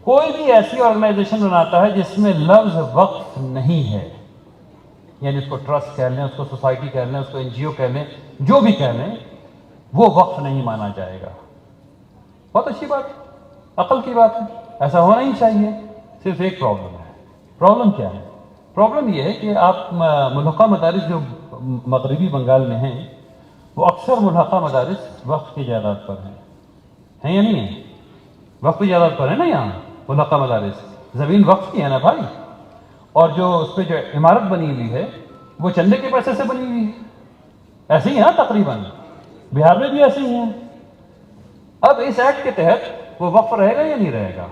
کوئی بھی ایسی آرگنائزیشن بناتا ہے جس میں لفظ وقف نہیں ہے، یعنی اس کو ٹرسٹ کہہ لیں، اس کو سوسائٹی کہہ لیں، اس کو NGO کہہ لیں، جو بھی کہہ لیں، وہ وقف نہیں مانا جائے گا. بہت اچھی بات، عقل کی بات ہے، ایسا ہونا ہی چاہیے. صرف ایک پرابلم ہے. پرابلم کیا ہے؟ پرابلم یہ ہے کہ آپ ملحقہ مدارس جو مغربی بنگال میں ہیں وہ اکثر ملحقہ مدارس وقف کی جائیداد پر ہیں یا نہیں ہیں؟ وقف کی جائیداد پر ہے نا یہاں ملحقہ مدارس، زمین وقف کی ہے نا بھائی. اور جو اس پہ جو عمارت بنی ہوئی ہے وہ چندے کے پیسے سے بنی ہوئی ہے. ایسے ہی ہے نا تقریباً، بہار میں بھی ایسے ہی ہیں. اب اس ایکٹ کے تحت وہ وقف رہے گا یا نہیں رہے گا؟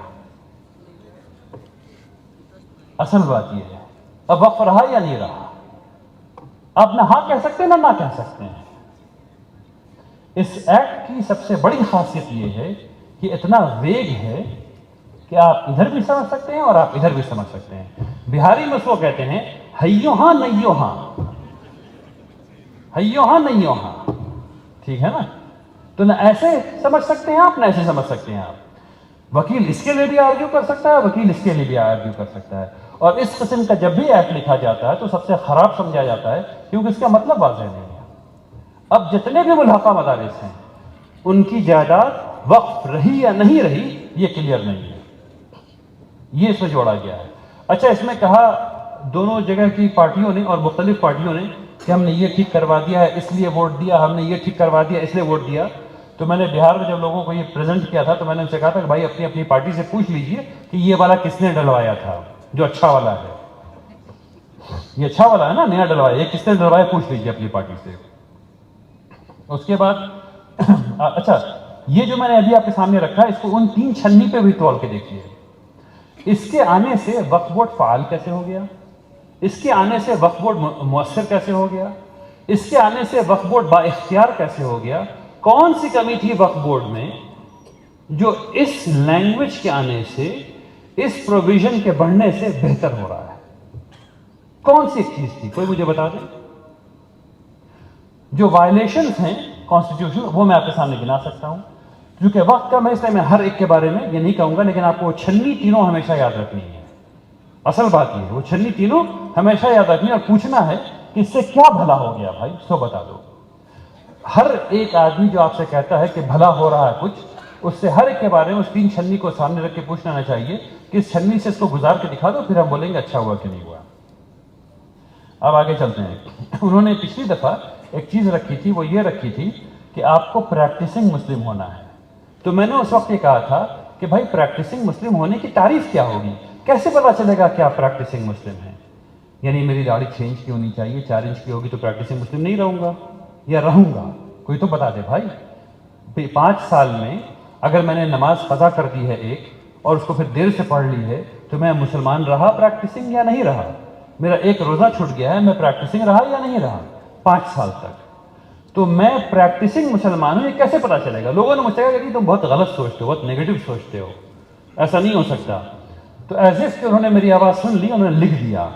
اصل بات یہ ہے اب وقف رہا یا نہیں رہا. آپ نہ ہاں کہہ سکتے ہیں نہ کہہ سکتے ہیں. اس ایکٹ کی سب سے بڑی خاصیت یہ ہے کہ اتنا ویگ ہے کہ آپ ادھر بھی سمجھ سکتے ہیں اور آپ ادھر بھی سمجھ سکتے ہیں. بہاری میں اس کو کہتے ہیں ہیو ہاں نیو ہاں، ہیو ہاں نیو ہاں. ٹھیک ہے نا؟ تو نہ ایسے سمجھ سکتے ہیں آپ نہ ایسے سمجھ سکتے ہیں آپ. وکیل اس کے لیے بھی آرگیو کر سکتا ہے، وکیل اس کے لیے بھی آرگیو کر سکتا ہے. اور اس قسم کا جب بھی ایکٹ لکھا جاتا ہے تو سب سے خراب سمجھا جاتا ہے کیونکہ اس کا مطلب واضح نہیں ہے. اب جتنے بھی ملحقہ مدارس ہیں ان کی جائیداد وقف رہی یا نہیں رہی یہ کلیئر نہیں ہے. یہ اس میں جوڑا گیا ہے. اچھا، اس میں کہا دونوں جگہ کی پارٹیوں نے اور مختلف پارٹیوں نے کہ ہم نے یہ ٹھیک کروا دیا ہے اس لیے ووٹ دیا، ہم نے یہ ٹھیک کروا دیا اس لیے ووٹ دیا. تو میں نے بہار میں جب لوگوں کو یہ پریزنٹ کیا تھا تو میں نے ان سے کہا تھا کہ بھائی اپنی اپنی پارٹی سے پوچھ لیجئے کہ یہ والا کس نے ڈلوایا تھا، جو اچھا والا ہے. یہ اچھا والا ہے نا، نیا ڈلوایا، یہ کس نے ڈلوایا پوچھ لیجئے اپنی پارٹی سے. اس کے بعد اچھا، یہ جو میں نے ابھی آپ کے سامنے رکھا ہے اس کو ان 3 چھنی پہ بھی تول کے دیکھیے. اس کے آنے سے وقف بورڈ فعال کیسے ہو گیا؟ اس کے آنے سے وقف بورڈ مؤثر کیسے ہو گیا؟ اس کے آنے سے وقف بورڈ با اختیار کیسے ہو گیا؟ کون سی کمی تھی وقف بورڈ میں جو اس لینگویج کے آنے سے، اس پروویژن کے بڑھنے سے بہتر ہو رہا ہے؟ کون سی ایک چیز تھی؟ کوئی مجھے بتا دیں. جو وائلیشنز ہیں کانسٹیٹیوشن وہ میں آپ کے سامنے گنا سکتا ہوں. کیونکہ وقت کم ہے اس لیے میں ہر ایک کے بارے میں یہ نہیں کہوں گا، لیکن آپ کو وہ چھنی تینوں ہمیشہ یاد رکھنی ہے. اصل بات یہ ہے وہ چھنی تینوں ہمیشہ یاد رکھنی ہے اور پوچھنا ہے کہ اس سے کیا بھلا ہو گیا بھائی، سو بتا دو. ہر ایک آدمی جو آپ سے کہتا ہے کہ بھلا ہو رہا ہے کچھ، اس سے ہر ایک کے بارے میں اس 3 چھنی کو سامنے رکھ کے پوچھنا نہ چاہیے کہ اس چھنی سے اس کو گزار کے دکھا دو، پھر ہم بولیں گے اچھا ہوا کہ نہیں ہوا. اب آگے چلتے ہیں. انہوں نے پچھلی دفعہ ایک چیز رکھی تھی، وہ یہ رکھی تھی کہ آپ کو پریکٹسنگ مسلم ہونا ہے. تو میں نے اس وقت یہ کہا تھا کہ بھائی پریکٹسنگ مسلم ہونے کی تعریف کیا ہوگی؟ کیسے پتا چلے گا کہ آپ پریکٹسنگ مسلم ہیں؟ یعنی میری داڑھی 6 انچ کی ہونی چاہیے، 4 انچ کی ہوگی تو پریکٹسنگ مسلم نہیں رہوں گا یا رہوں گا؟ کوئی تو بتا دے بھائی. 5 سال میں اگر میں نے نماز قضا کر دی ہے ایک اور اس کو پھر دیر سے پڑھ لی ہے تو میں مسلمان رہا پریکٹسنگ یا نہیں رہا؟ میرا ایک روزہ چھٹ گیا ہے، میں پریکٹسنگ رہا یا نہیں رہا 5 سال تک؟ تو میں پریکٹسنگ مسلمان ہوں، یہ کیسے پتا چلے گا؟ لوگوں نے مجھ سے کہا کہ تم بہت غلط سوچتے ہو، بہت نیگیٹو سوچتے ہو، ایسا نہیں ہو سکتا۔ تو ایز اف کہ انہوں نے میری آواز سن لی، انہوں نے لکھ دیا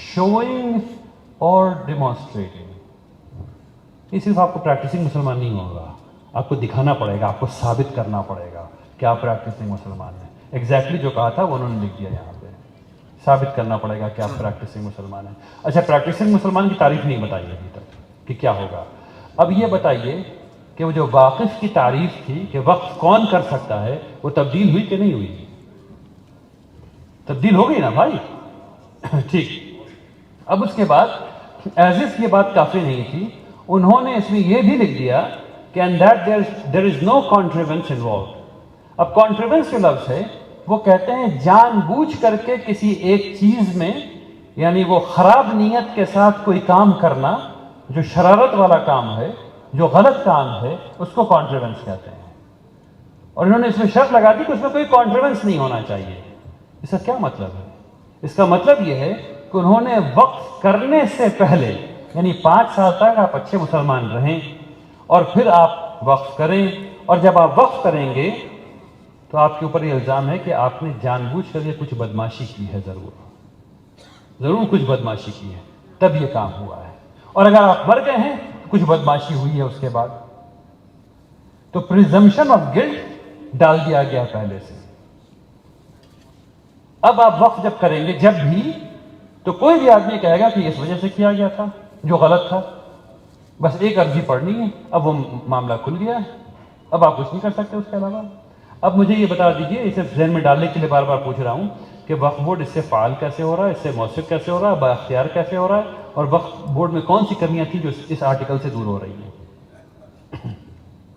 شوئنگ اور ڈیمانسٹریٹنگ۔ یہ صرف آپ کو پریکٹسنگ مسلمان نہیں ہوگا، آپ کو دکھانا پڑے گا، آپ کو ثابت کرنا پڑے گا کہ آپ پریکٹسنگ مسلمان ہیں۔ ایگزیکٹلی جو کہا تھا وہ انہوں نے لکھ دیا یہاں پہ، ثابت کرنا پڑے گا کہ آپ پریکٹسنگ مسلمان ہیں۔ اچھا، پریکٹسنگ مسلمان کی تعریف نہیں بتائی ابھی تک کہ کیا ہوگا۔ اب یہ بتائیے کہ وہ جو واقف کی تعریف تھی کہ وقف کون کر سکتا ہے، وہ تبدیل ہوئی کہ نہیں ہوئی؟ تبدیل ہو گئی نا بھائی؟ ٹھیک۔ اب اس کے بعد ایز اف یہ بات کافی نہیں تھی، انہوں نے اس میں یہ بھی لکھ دیا کہ and that there is no contrivance involved. اب کانٹریونس جو لفظ ہے وہ کہتے ہیں جان بوجھ کر کے کسی ایک چیز میں، یعنی وہ خراب نیت کے ساتھ کوئی کام کرنا جو شرارت والا کام ہے، جو غلط کام ہے، اس کو کانٹریونس کہتے ہیں۔ اور انہوں نے اس میں شرط لگا دی کہ اس میں کوئی کانٹریونس نہیں ہونا چاہیے۔ اس کا کیا مطلب ہے؟ اس کا مطلب یہ ہے کہ انہوں نے وقف کرنے سے پہلے، یعنی 5 سال تک آپ اچھے مسلمان رہیں اور پھر آپ وقف کریں، اور جب آپ وقف کریں گے تو آپ کے اوپر یہ الزام ہے کہ آپ نے جان بوجھ کر یہ کچھ بدماشی کی ہے، ضرور کچھ بدماشی کی ہے، تب یہ کام ہوا ہے۔ اور اگر آپ مر گئے ہیں تو کچھ بدماشی ہوئی ہے اس کے بعد، تو پریزمپشن آف گلٹ ڈال دیا گیا پہلے سے۔ اب آپ وقف جب کریں گے جب بھی، تو کوئی بھی آدمی کہے گا کہ اس وجہ سے کیا گیا تھا جو غلط تھا، بس ایک عرضی پڑھنی ہے، اب وہ معاملہ کھل گیا ہے، اب آپ کچھ نہیں کر سکتے اس کے علاوہ۔ اب مجھے یہ بتا دیجئے، اسے ذہن میں ڈالنے کے لیے بار بار پوچھ رہا ہوں کہ وقف بورڈ اس سے فعال کیسے ہو رہا ہے، اس سے مؤثر کیسے ہو رہا ہے، با اختیار کیسے ہو رہا ہے، اور وقف بورڈ میں کون سی کمیاں تھیں جو اس آرٹیکل سے دور ہو رہی ہیں؟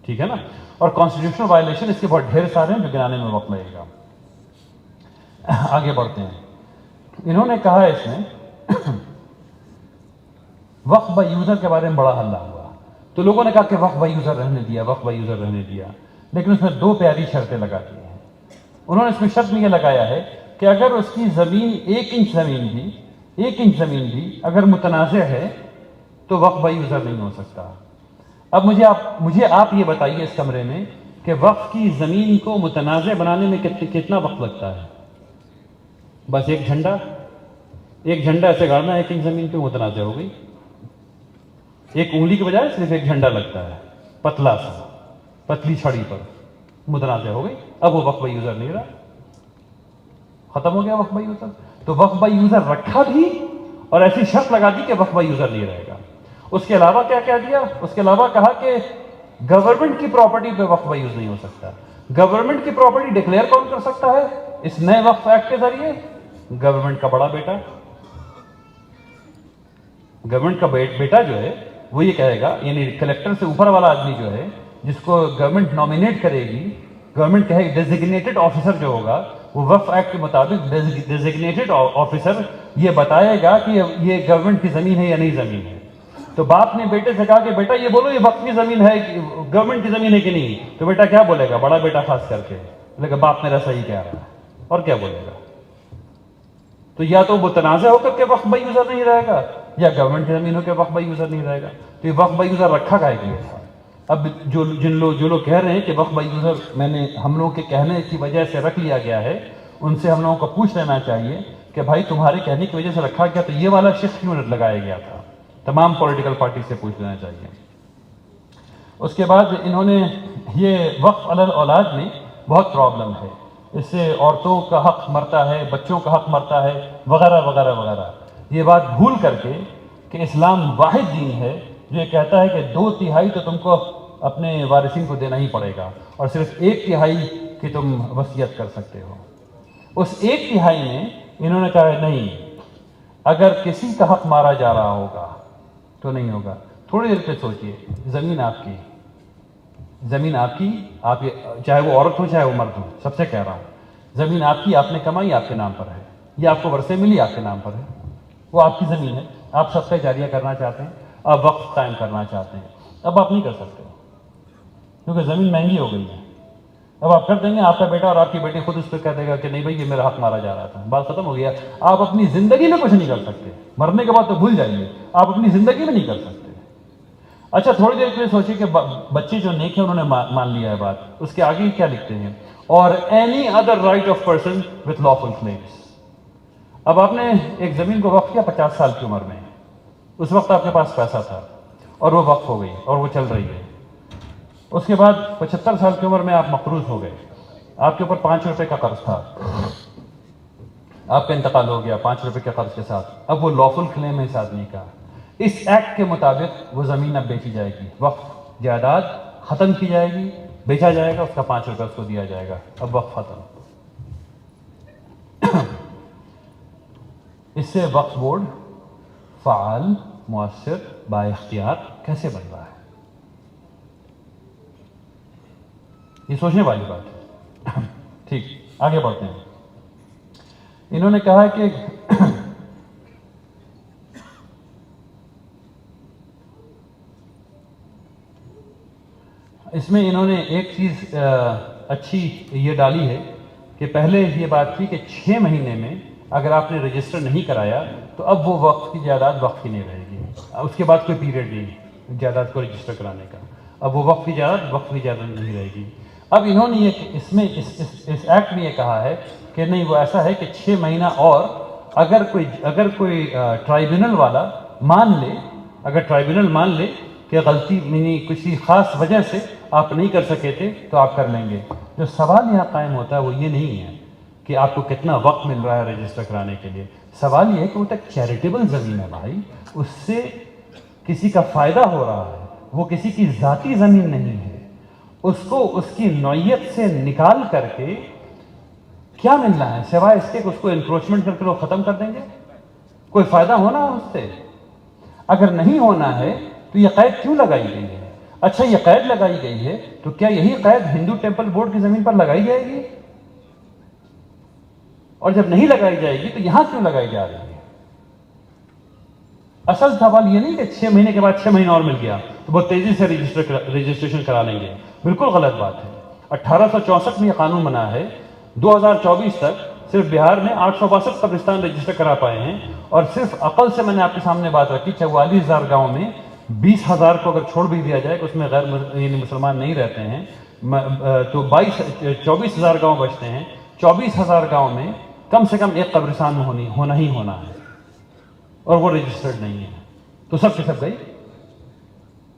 ٹھیک ہے نا؟ اور کانسٹیٹیوشنل وائلیشن اس کے بہت ڈھیر سارے ہیں جو گنانے میں وقت لگے گا۔ آگے بڑھتے ہیں۔ انہوں نے کہا اس میں وقف بائی یوزر کے بارے میں بڑا ہلہ ہوا، تو لوگوں نے کہا کہ وقف بائی یوزر رہنے دیا، وقف بائی یوزر رہنے دیا، لیکن اس میں 2 پیاری شرطیں لگا دی ہیں۔ انہوں نے اس میں شرط میں یہ لگایا ہے کہ اگر اس کی زمین 1 انچ زمین بھی اگر متنازع ہے تو وقف بائی یوزر نہیں ہو سکتا۔ اب مجھے آپ یہ بتائیے اس کمرے میں کہ وقف کی زمین کو متنازع بنانے میں کتنا وقت لگتا ہے؟ بس ایک جھنڈا ایسے گاڑنا، 1 انچ زمین پہ متنازع ہو گئی، ایک انگلی کے بجائے صرف ایک جھنڈا لگتا ہے، پتلا سا، پتلی چھڑی پر متنازع ہو گئی، اب وہ وقف بائی یوزر نہیں رہا، ختم ہو گیا وقف بائی یوزر۔ تو وقف بائی یوزر رکھا بھی اور ایسی شرط لگا دی کہ وقف بائی یوزر نہیں رہے گا۔ اس کے علاوہ کیا کہہ دیا؟ اس کے علاوہ کہا کہ گورنمنٹ کی پراپرٹی پہ وقف بائی یوز نہیں ہو سکتا۔ گورنمنٹ کی پراپرٹی ڈکلیئر کون کر سکتا ہے اس نئے وقف ایکٹ کے ذریعے؟ گورنمنٹ کا بڑا بیٹا۔ گورنمنٹ کا بیٹا جو ہے وہ یہ کہے گا، یعنی کلیکٹر سے اوپر والا آدمی جو ہے جس کو گورنمنٹ نامینیٹ کرے گی، گورنمنٹ کہے ڈیزگنیٹڈ آفیسر جو ہوگا، وہ وقف ایکٹ کے مطابق ڈیزگنیٹڈ آفیسر یہ بتائے گا کہ یہ گورنمنٹ کی زمین ہے یا نہیں زمین ہے۔ تو باپ نے بیٹے سے کہا کہ بیٹا یہ بولو یہ وقف کی زمین ہے، گورنمنٹ کی زمین ہے کہ نہیں؟ تو بیٹا کیا بولے گا؟ بڑا بیٹا خاص کر کے بولے گا باپ میرا صحیح کہہ رہا ہے، اور کیا بولے گا؟ تو یا تو متنازع ہو کر کے وقف بائی یوزر نہیں رہے گا، یا گورنمنٹ کی زمین ہو کے وقف بائی یوزر نہیں رہے گا۔ تو یہ وقف بائی یوزر رکھا گیا تھا۔ اب جو لوگ کہہ رہے ہیں کہ وقف بائی یوزر ہم لوگوں کے کہنے کی وجہ سے رکھ لیا گیا ہے، ان سے ہم لوگوں کو پوچھ لینا چاہیے کہ بھائی تمہارے کہنے کی وجہ سے رکھا گیا تو یہ والا شخص کیوں لگایا گیا تھا؟ تمام پولیٹیکل پارٹی سے پوچھ لینا چاہیے۔ اس کے بعد انہوں نے یہ وقف علی الاولاد میں بہت پرابلم ہے، اس سے عورتوں کا حق مرتا ہے، بچوں کا حق مرتا ہے، وغیرہ وغیرہ وغیرہ۔ یہ بات بھول کر کے کہ اسلام واحد دین ہے جو یہ کہتا ہے کہ 2/3 تو تم کو اپنے وارثین کو دینا ہی پڑے گا، اور صرف 1/3 کی تم وصیت کر سکتے ہو۔ اس 1/3 میں انہوں نے کہا نہیں، اگر کسی کا حق مارا جا رہا ہوگا تو نہیں ہوگا۔ تھوڑی دیر پہ سوچئے، زمین آپ کی، آپ چاہے وہ عورت ہو چاہے وہ مرد ہو، سب سے کہہ رہا ہوں، زمین آپ کی، آپ نے کمائی، آپ کے نام پر ہے، یہ آپ کو ورثے ملی، آپ کے نام پر ہے، وہ آپ کی زمین ہے۔ آپ صدقہ جاریہ کرنا چاہتے ہیں، آپ وقف قائم کرنا چاہتے ہیں، اب آپ نہیں کر سکتے، کیونکہ زمین مہنگی ہو گئی ہے. اب آپ کر دیں گے, آپ کا بیٹا اور آپ کی بیٹی خود اس پہ کہہ دے گا کہ نہیں بھائی یہ میرا حق مارا جا رہا تھا, بات ختم ہو گیا. آپ اپنی زندگی میں کچھ نہیں کر سکتے, مرنے کے بعد تو بھول جائیے, آپ اپنی زندگی میں نہیں کر سکتے. اچھا تھوڑی دیر کے لیے سوچیے کہ بچے جو نیک ہیں انہوں نے مان لیا ہے بات, اس کے آگے کیا لکھتے ہیں, اور any other right of person with lawful claims. اب آپ نے ایک زمین کو وقف کیا 50 سال کی عمر میں, اس وقت آپ کے پاس پیسہ تھا اور وہ وقف ہو گئی اور وہ چل رہی ہے. اس کے بعد 75 سال کی عمر میں آپ مقروض ہو گئے, آپ کے اوپر 5 روپے کا قرض تھا, آپ کا انتقال ہو گیا 5 روپے کے قرض کے ساتھ. اب وہ لافل کلیم ہے اس آدمی کا. اس ایکٹ کے مطابق وہ زمین اب بیچی جائے گی, وقف جائیداد ختم کی جائے گی, بیچا جائے گا, اس کا 5 روپے اس کو دیا جائے گا, اب وقف ختم. اس سے وقف بورڈ فعال, مؤثر, با اختیار کیسے بن رہا ہے؟ یہ سوچنے والی بات ہے. ٹھیک, آگے بڑھتے ہیں. انہوں نے کہا کہ اس میں انہوں نے ایک چیز اچھی یہ ڈالی ہے کہ پہلے یہ بات تھی کہ 6 مہینے میں اگر آپ نے رجسٹر نہیں کرایا تو اب وہ وقف کی جائیداد وقف کی نہیں رہے گی, اس کے بعد کوئی پیریڈ نہیں جائیداد کو رجسٹر کرانے کا, اب وہ وقف کی جائیداد وقف کی جائیداد نہیں رہے گی. اب انہوں نے اس ایکٹ میں یہ کہا ہے کہ نہیں, وہ ایسا ہے کہ 6 مہینہ اور اگر کوئی ٹرائبیونل والا مان لے, اگر ٹرائبیونل مان لے کہ غلطی یعنی کسی خاص وجہ سے آپ نہیں کر سکے تھے تو آپ کر لیں گے. جو سوال یہاں قائم ہوتا ہے وہ یہ نہیں ہے کہ آپ کو کتنا وقت مل رہا ہے رجسٹر کرانے کے لیے, سوال یہ ہے کہ وہ تک چیریٹیبل زمین ہے بھائی, اس سے کسی کا فائدہ ہو رہا ہے, وہ کسی کی ذاتی زمین نہیں ہے, اس کو اس کی نوعیت سے نکال کر کے کیا ملنا ہے سوائے اس کے کہ اس کو انکروچمنٹ کر کے لوگ ختم کر دیں گے؟ کوئی فائدہ ہونا ہے اس سے؟ اگر نہیں ہونا ہے تو یہ قید کیوں لگائی گئی ہے؟ اچھا یہ قید لگائی گئی ہے تو کیا یہی قید ہندو ٹیمپل بورڈ کی زمین پر لگائی جائے گی؟ اور جب نہیں لگائی جائے گی تو یہاں کیوں لگائی جا رہی ہے؟ اصل سوال یہ نہیں کہ 6 مہینے کے بعد 6 مہینہ اور مل گیا تو بہت تیزی سے رجسٹریشن کرا لیں گے. بالکل غلط بات ہے. 1864 میں یہ قانون بنا ہے, 2024 تک صرف بہار میں 862 قبرستان رجسٹر کرا پائے ہیں, اور صرف عقل سے میں نے آپ کے سامنے بات رکھی 44,000 گاؤں میں 20,000 کو اگر چھوڑ بھی دیا جائے کہ اس میں غیر یعنی مسلمان نہیں رہتے ہیں تو 24,000 گاؤں بچتے ہیں. 24,000 گاؤں میں کم سے کم ایک قبرستان میں ہونا ہی ہونا ہے, اور وہ رجسٹرڈ نہیں ہے, تو سب کے سب گئی.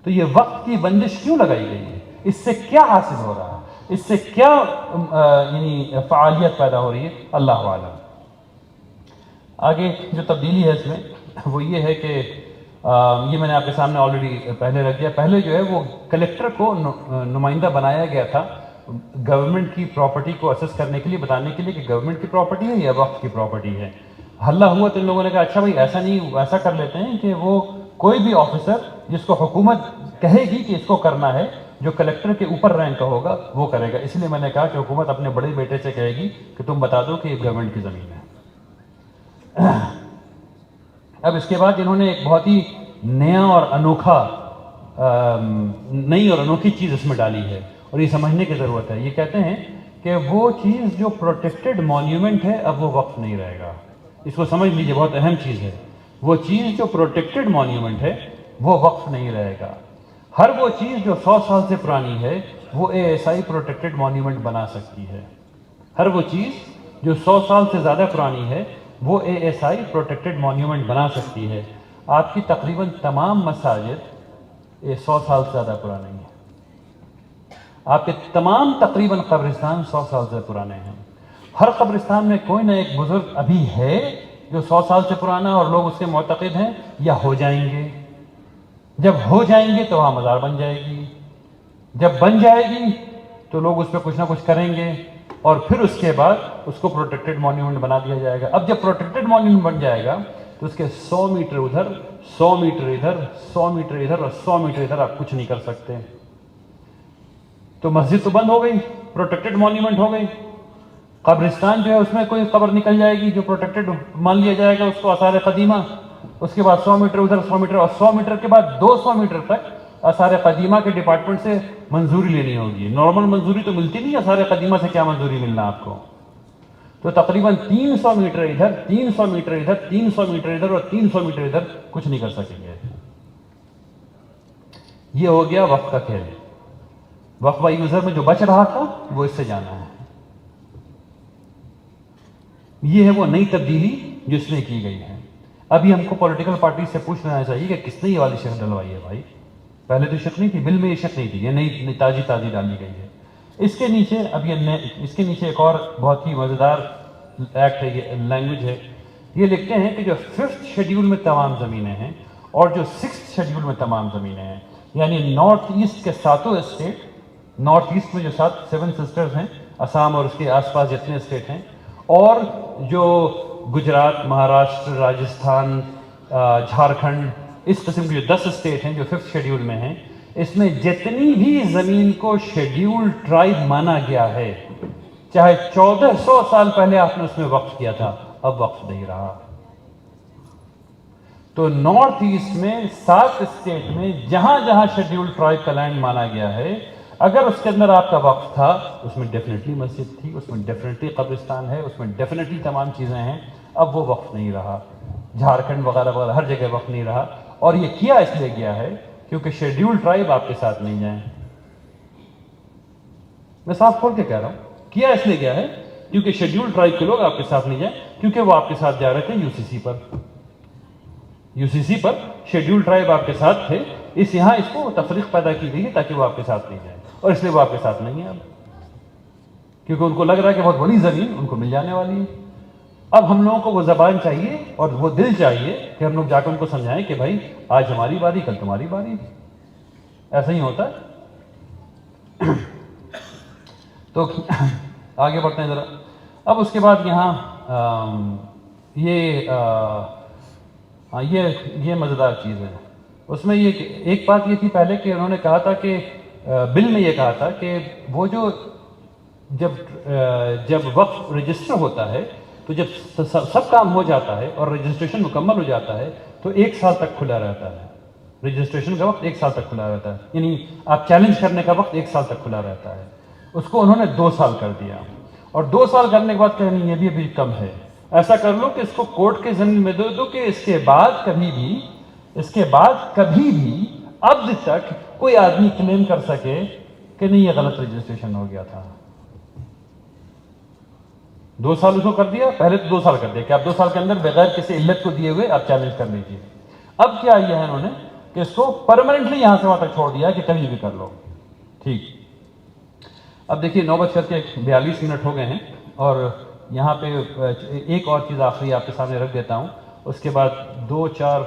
تو یہ وقت کی بندش کیوں لگائی گئی ہے؟ اس سے کیا حاصل ہو رہا ہے؟ اس سے کیا یعنی فعالیت پیدا ہو رہی ہے؟ اللہ اعلم. آگے جو تبدیلی ہے اس میں وہ یہ ہے کہ یہ میں نے آپ کے سامنے آلریڈی پہلے رکھ دیا. پہلے جو ہے وہ کلیکٹر کو نمائندہ بنایا گیا تھا گورنمنٹ کی پراپرٹی کو اسیس کرنے کے لیے, بتانے کے لیے کہ گورنمنٹ کی پراپرٹی ہے یا وقف کی پراپرٹی ہے. حلہ ہوا تو ان لوگوں نے کہا اچھا بھائی ایسا نہیں, ایسا کر لیتے ہیں کہ وہ کوئی بھی آفیسر جس کو حکومت کہے گی کہ اس کو کرنا ہے, جو کلیکٹر کے اوپر رینک کا ہوگا وہ کرے گا. اس لیے میں نے کہا کہ حکومت اپنے بڑے بیٹے سے کہے گی کہ تم بتا دو کہ یہ گورنمنٹ کی زمین ہے. اب اس کے بعد انہوں نے ایک بہت ہی نیا اور نئی اور انوکھی چیز اس میں ڈالی ہے, اور یہ سمجھنے کی ضرورت ہے. یہ کہتے ہیں کہ وہ چیز جو پروٹیکٹڈ مانیومنٹ ہے اب وہ وقف نہیں رہے گا. اس کو سمجھ لیجئے, بہت اہم چیز ہے. وہ چیز جو پروٹیکٹڈ مانیومنٹ ہے وہ وقف نہیں رہے گا. ہر وہ چیز جو 100 سال سے پرانی ہے وہ ASI پروٹیکٹڈ مانیومنٹ بنا سکتی ہے. ہر وہ چیز جو 100 سال سے زیادہ پرانی ہے وہ ASI پروٹیکٹڈ مانیومنٹ بنا سکتی ہے. آپ کی تقریباً تمام مساجد 100 سال سے زیادہ پرانے ہیں. آپ کے تمام تقریباً قبرستان 100 سال سے پرانے ہیں. ہر قبرستان میں کوئی نہ ایک بزرگ ابھی ہے جو 100 سال سے پرانا اور لوگ اس کے معتقد ہیں یا ہو جائیں گے. جب ہو جائیں گے تو وہاں مزار بن جائے گی. جب بن جائے گی تو لوگ اس پہ کچھ نہ کچھ کریں گے, اور پھر اس کے بعد اس کو پروٹیکٹڈ مانیومنٹ بنا دیا جائے گا. اب جب پروٹیکٹڈ مانیومنٹ بن جائے گا تو اس کے 100 میٹر ادھر, 100 میٹر ادھر, 100 میٹر ادھر اور 100 میٹر ادھر آپ کچھ نہیں کر سکتے. تو مسجد تو بند ہو گئی, پروٹیکٹڈ مانیومنٹ ہو گئی. قبرستان جو ہے اس میں کوئی قبر نکل جائے گی جو پروٹیکٹڈ مان لیا جائے گا اس کو آثار قدیمہ. اس کے بعد 100 میٹر ادھر, 100 میٹر, اور 100 میٹر کے بعد 200 میٹر تک آثار قدیمہ کے ڈپارٹمنٹ سے منظوری لینی ہوگی. نارمل منظوری تو ملتی نہیں, آثار قدیمہ سے کیا منظوری ملنا آپ کو. تو تقریباً 300 میٹر ادھر, 300 میٹر ادھر, 300 میٹر ادھر اور 300 میٹر ادھر کچھ نہیں کر سکیں گے. یہ ہو گیا وقف کا کھیل. وقف بائی یوزر میں جو بچ رہا تھا وہ اس سے جانا ہے. یہ ہے وہ نئی تبدیلی جو اس میں کی گئی ہے. ابھی ہم کو پولیٹیکل پارٹی سے پوچھ لینا چاہیے کہ کس نے یہ والی شرط ڈلوائی ہے بھائی. پہلے تو شرط نہیں تھی, بل میں یہ شرط نہیں تھی, یہ نئی تازی ڈالی گئی ہے. اس کے نیچے اب اس کے نیچے ایک اور بہت ہی مزیدار ایکٹ ہے, یہ لینگویج ہے. یہ لکھتے ہیں کہ جو 5th شیڈیول میں تمام زمینیں ہیں اور جو 6th شیڈیول میں تمام زمینیں ہیں, یعنی نارتھ ایسٹ کے 7 اسٹیٹ, نارتھ ایسٹ میں جو 7 سسٹرز ہیں, آسام اور اس کے آس پاس جتنے اسٹیٹ ہیں, اور جو گجرات, مہاراشٹر, راجستھان, جھارکھنڈ, اس قسم کے جو 10 اسٹیٹ ہیں جو 5th شیڈیول میں ہیں, اس میں جتنی بھی زمین کو شیڈیول ٹرائب مانا گیا ہے, چاہے 1400 سال پہلے آپ نے اس میں وقف کیا تھا, اب وقف نہیں رہا. تو نارتھ ایسٹ میں 7 اسٹیٹ میں جہاں جہاں شیڈیول ٹرائب کا لینڈ مانا گیا ہے, اگر اس کے اندر آپ کا وقف تھا, اس میں ڈیفینیٹلی مسجد تھی, اس میں ڈیفینیٹلی قبرستان ہے, اس میں ڈیفینیٹلی تمام چیزیں ہیں. اب وہ وقف نہیں رہا. جھارکھنڈ وغیرہ وغیرہ ہر جگہ وقف نہیں رہا. اور یہ کیا اس لیے گیا ہے کیونکہ شیڈیول ٹرائب آپ کے ساتھ نہیں جائیں. میں صاف کھول کے کہہ رہا ہوں, کیا اس لیے گیا ہے کیونکہ شیڈیول ٹرائب کے لوگ آپ کے ساتھ نہیں جائیں, کیونکہ وہ آپ کے ساتھ جا رہے تھے یو سی سی پر شیڈیول ٹرائب آپ کے ساتھ تھے. یہاں اس کو تفریق پیدا کی گئی ہے تاکہ وہ آپ کے ساتھ نہیں جائیں, اور اس لیے وہ آپ کے ساتھ نہیں ہیں اب, کیونکہ ان کو لگ رہا ہے کہ بہت بڑی زمین ان کو مل جانے والی ہے. اب ہم لوگوں کو وہ زبان چاہیے اور وہ دل چاہیے کہ ہم لوگ جا کے ان کو سمجھائیں کہ بھائی آج ہماری باری, کل تمہاری باری. ایسا ہی ہوتا ہے. تو آگے بڑھتے ہیں ذرا. اب اس کے بعد یہاں یہ مزیدار چیز ہے. اس میں یہ ایک بات یہ تھی پہلے کہ انہوں نے کہا تھا کہ بل میں یہ کہا تھا کہ وہ جو جب وقف رجسٹر ہوتا ہے تو جب سب کام ہو جاتا ہے اور رجسٹریشن مکمل ہو جاتا ہے تو 1 سال تک کھلا رہتا ہے. رجسٹریشن کا وقت 1 سال تک کھلا رہتا ہے, یعنی آپ چیلنج کرنے کا وقت 1 سال تک کھلا رہتا ہے. اس کو انہوں نے 2 سال کر دیا, اور 2 سال کرنے کے بعد کہیں یہ بھی ابھی کم ہے, ایسا کر لو کہ اس کو کورٹ کے ضمن میں دے دو کہ اس کے بعد کبھی بھی اب تک کوئی آدمی کلیم کر سکے کہ نہیں یہ غلط رجسٹریشن ہو گیا تھا. 2 سال اس کو کر دیا, پہلے تو 2 سال کر دیا کہ آپ 2 سال کے اندر بغیر کسی علت کو دیے ہوئے آپ چیلنج کر لیجیے. اب کیا یہ ہے انہوں نے کہ اس کو پرماننٹلی یہاں سے وہاں تک چھوڑ دیا کہ کبھی بھی کر لو. ٹھیک, اب دیکھیے 9:42 ہو گئے ہیں, اور یہاں پہ ایک اور چیز آخری آپ کے سامنے رکھ دیتا ہوں, اس کے بعد 2-4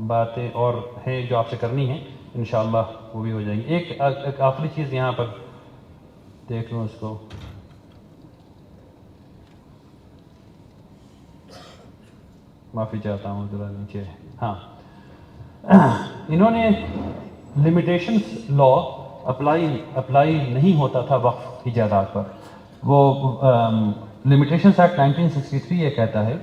باتیں اور ہیں جو آپ سے کرنی ہیں, انشاءاللہ وہ بھی ہو جائیں گی. ایک آخری چیز یہاں پر دیکھ لوں, اس کو معافی چاہتا ہوں ذرا نیچے. ہاں, انہوں نے لمیٹیشنز لا اپلائی نہیں ہوتا تھا وقف کی جائیداد پر. وہ لمیٹیشنز ایکٹ 1963 یہ کہتا ہے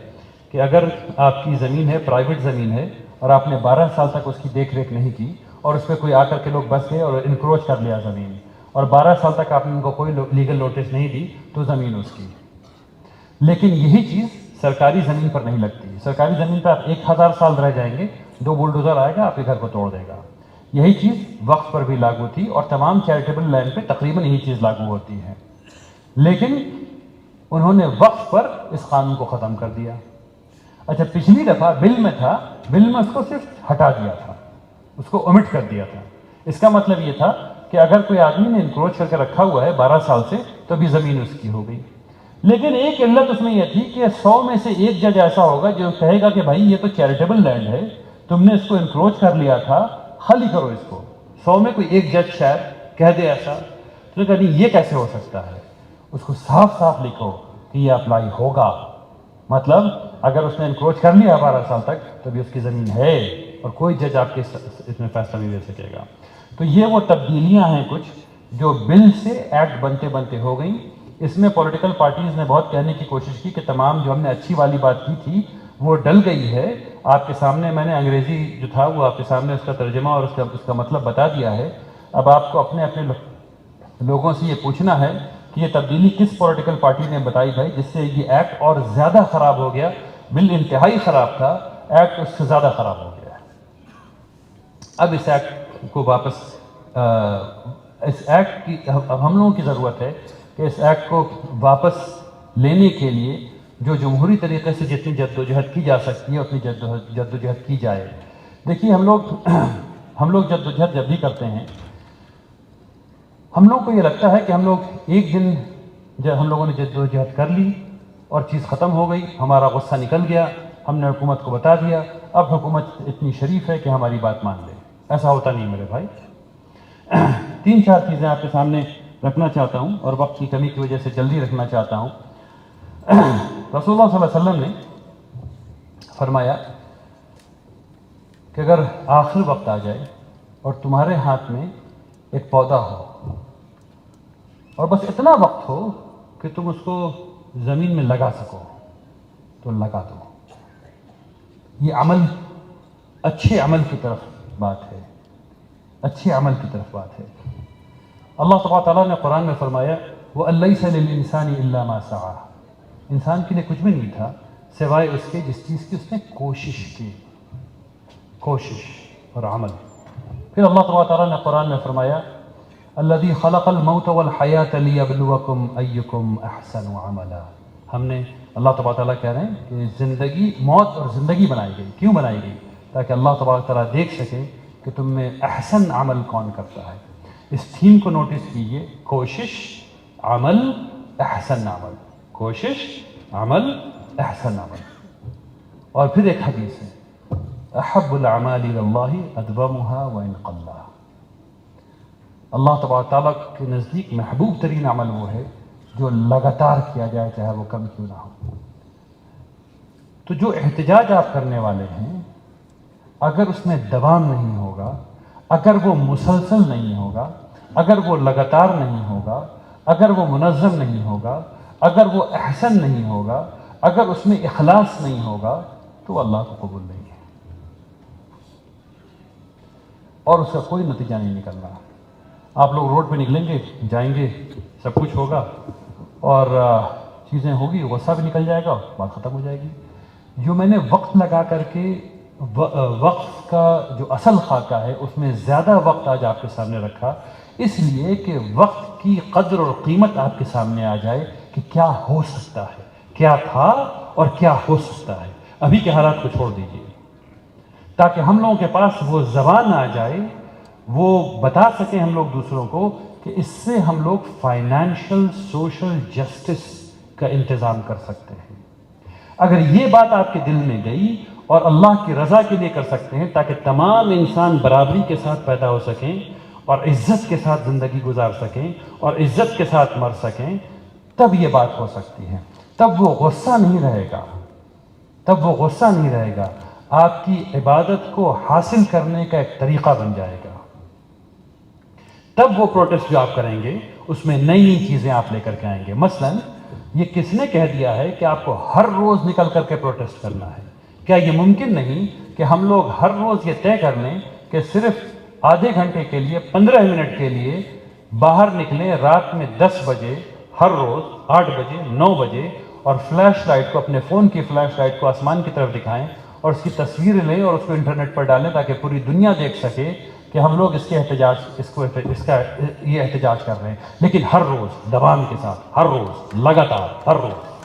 کہ اگر آپ کی زمین ہے, پرائیویٹ زمین ہے, اور آپ نے 12 سال تک اس کی دیکھ ریکھ نہیں کی, اور اس پہ کوئی آ کر کے لوگ بس گئے اور انکروچ کر لیا زمین, اور 12 سال تک آپ نے ان کو کوئی لیگل نوٹس نہیں دی, تو زمین اس کی. لیکن یہی چیز سرکاری زمین پر نہیں لگتی. سرکاری زمین پر آپ 1000 سال رہ جائیں گے, 2 بلڈوزر آئے گا آپ کے گھر کو توڑ دے گا. یہی چیز وقف پر بھی لاگو تھی, اور تمام چیریٹیبل لینڈ پہ تقریباً یہی چیز لاگو ہوتی ہے. لیکن انہوں نے وقف پر اس قانون کو ختم کر دیا. اچھا, پچھلی دفعہ بل میں تھا, بل میں اس کو صرف ہٹا دیا تھا, اس کو اومٹ کر دیا تھا. اس کا مطلب یہ تھا کہ اگر کوئی آدمی نے انکروچ کر کے رکھا ہوا ہے 12 سال سے, تو بھی زمین اس کی ہو گئی. لیکن ایک علت اس میں یہ تھی کہ 100 میں سے ایک جج ایسا ہوگا جو کہے گا کہ بھائی یہ تو چیریٹیبل لینڈ ہے, تم نے اس کو انکروچ کر لیا تھا, خالی کرو اس کو. 100 میں کوئی ایک جج شاید کہہ دے ایسا, تو کہا نہیں یہ کیسے ہو سکتا ہے. اس کو صاف صاف لکھو کہ یہ اپلائی ہوگا. مطلب اگر اس نے انکروچ کر لیا 12 سال تک تو بھی اس کی زمین ہے, اور کوئی جج آپ کے اس میں فیصلہ نہیں دے سکے گا. تو یہ وہ تبدیلیاں ہیں کچھ جو بل سے ایکٹ بنتے بنتے ہو گئیں. اس میں پولیٹیکل پارٹیز نے بہت کہنے کی کوشش کی کہ تمام جو ہم نے اچھی والی بات کی تھی وہ ڈل گئی ہے, آپ کے سامنے میں نے انگریزی جو تھا وہ آپ کے سامنے اس کا ترجمہ اور اس کا مطلب بتا دیا ہے. اب آپ کو اپنے لوگوں سے یہ پوچھنا ہے کہ یہ تبدیلی کس پولیٹیکل پارٹی نے بتائی بھائی، جس سے یہ ایکٹ اور زیادہ خراب ہو گیا. بل انتہائی خراب تھا، ایکٹ اس سے زیادہ خراب ہو گیا ہے. اب اس ایکٹ کو واپس اس ایکٹ کی ہم لوگوں کی ضرورت ہے کہ اس ایکٹ کو واپس لینے کے لیے جو جمہوری طریقے سے جتنی جدوجہد کی جا سکتی ہے اتنی جدوجہد کی جائے. دیکھیے ہم لوگ جدوجہد جب بھی کرتے ہیں، ہم لوگ کو یہ لگتا ہے کہ ہم لوگ ایک دن جب ہم لوگوں نے جدوجہد کر لی اور چیز ختم ہو گئی، ہمارا غصہ نکل گیا، ہم نے حکومت کو بتا دیا، اب حکومت اتنی شریف ہے کہ ہماری بات مان لے. ایسا ہوتا نہیں میرے بھائی. 3-4 چیزیں آپ کے سامنے رکھنا چاہتا ہوں اور وقت کی کمی کی وجہ سے جلدی رکھنا چاہتا ہوں. رسول اللہ صلی اللہ علیہ وسلم نے فرمایا کہ اگر آخر وقت آ جائے اور تمہارے ہاتھ میں ایک پودا ہو اور بس اتنا وقت ہو کہ تم اس کو زمین میں لگا سکو تو لگا دو. یہ عمل اچھے عمل کی طرف بات ہے، اچھے عمل کی طرف بات ہے. اللہ تبارک تعالیٰ نے قرآن میں فرمایا وَأَلَّيْسَ لِلْإِنسَانِ إِلَّا مَا سَعَىٰ. انسان کے لیے کچھ بھی نہیں تھا سوائے اس کے جس چیز کی اس نے کوشش کی، کوشش اور عمل. پھر اللہ تبارک تعالیٰ نے قرآن میں فرمایا الذی خلق الموت والحیات لیبلوکم ایکم احسن عملا. ہم نے اللہ تبارک تعالیٰ کہہ رہے ہیں کہ موت اور زندگی بنائی گئی. کیوں بنائی گئی؟ تاکہ اللہ تبارک تعالیٰ دیکھ سکے کہ تم میں احسن عمل کون کرتا ہے. اس تھیم کو نوٹس کیجئے، کوشش، عمل، احسن عمل. کوشش، عمل، احسن عمل. اور پھر ایک حدیث ہے احب الاعمال الی اللہ ادومها وان قل. اللہ تبارک تعالیٰ کے نزدیک محبوب ترین عمل وہ ہے جو لگاتار کیا جائے چاہے وہ کم کیوں نہ ہو. تو جو احتجاج آپ کرنے والے ہیں اگر اس میں دوام نہیں ہوگا، اگر وہ مسلسل نہیں ہوگا، اگر وہ لگاتار نہیں ہوگا، اگر وہ منظم نہیں ہوگا، اگر وہ احسن نہیں ہوگا، اگر اس میں اخلاص نہیں ہوگا تو اللہ کو قبول نہیں ہے اور اس کا کوئی نتیجہ نہیں نکلنا. آپ لوگ روڈ پہ نکلیں گے، جائیں گے، سب کچھ ہوگا اور چیزیں ہوگی، غصہ بھی نکل جائے گا، بات ختم ہو جائے گی. جو میں نے وقت لگا کر کے وقت کا جو اصل خاکہ ہے اس میں زیادہ وقت آج آپ کے سامنے رکھا اس لیے کہ وقت کی قدر اور قیمت آپ کے سامنے آ جائے کہ کیا ہو سکتا ہے، کیا تھا اور کیا ہو سکتا ہے. ابھی کے حالات کو چھوڑ دیجیے تاکہ ہم لوگوں کے پاس وہ زبان آ جائے، وہ بتا سکیں ہم لوگ دوسروں کو کہ اس سے ہم لوگ فائنینشل سوشل جسٹس کا انتظام کر سکتے ہیں. اگر یہ بات آپ کے دل میں گئی اور اللہ کی رضا کے لیے کر سکتے ہیں تاکہ تمام انسان برابری کے ساتھ پیدا ہو سکیں اور عزت کے ساتھ زندگی گزار سکیں اور عزت کے ساتھ مر سکیں، تب یہ بات ہو سکتی ہے. تب وہ غصہ نہیں رہے گا، تب وہ غصہ نہیں رہے گا، آپ کی عبادت کو حاصل کرنے کا ایک طریقہ بن جائے گا. تب وہ پروٹیسٹ جو آپ کریں گے اس میں نئی نئی چیزیں آپ لے کر کے آئیں گے. مثلا یہ کس نے کہہ دیا ہے کہ آپ کو ہر روز نکل کر کے پروٹیسٹ کرنا ہے؟ کیا یہ ممکن نہیں کہ ہم لوگ ہر روز یہ طے کر لیں کہ صرف آدھے گھنٹے کے لیے 15 منٹ کے لیے باہر نکلیں رات میں 10 بجے ہر روز 8 بجے 9 بجے اور فلیش لائٹ کو اپنے فون کی فلیش لائٹ کو آسمان کی طرف دکھائیں اور اس کی تصویر لیں اور اس کو انٹرنیٹ پر ڈالیں تاکہ پوری دنیا دیکھ سکے کہ ہم لوگ اس کا یہ احتجاج کر رہے ہیں، لیکن ہر روز دوام کے ساتھ، ہر روز لگاتار، ہر روز.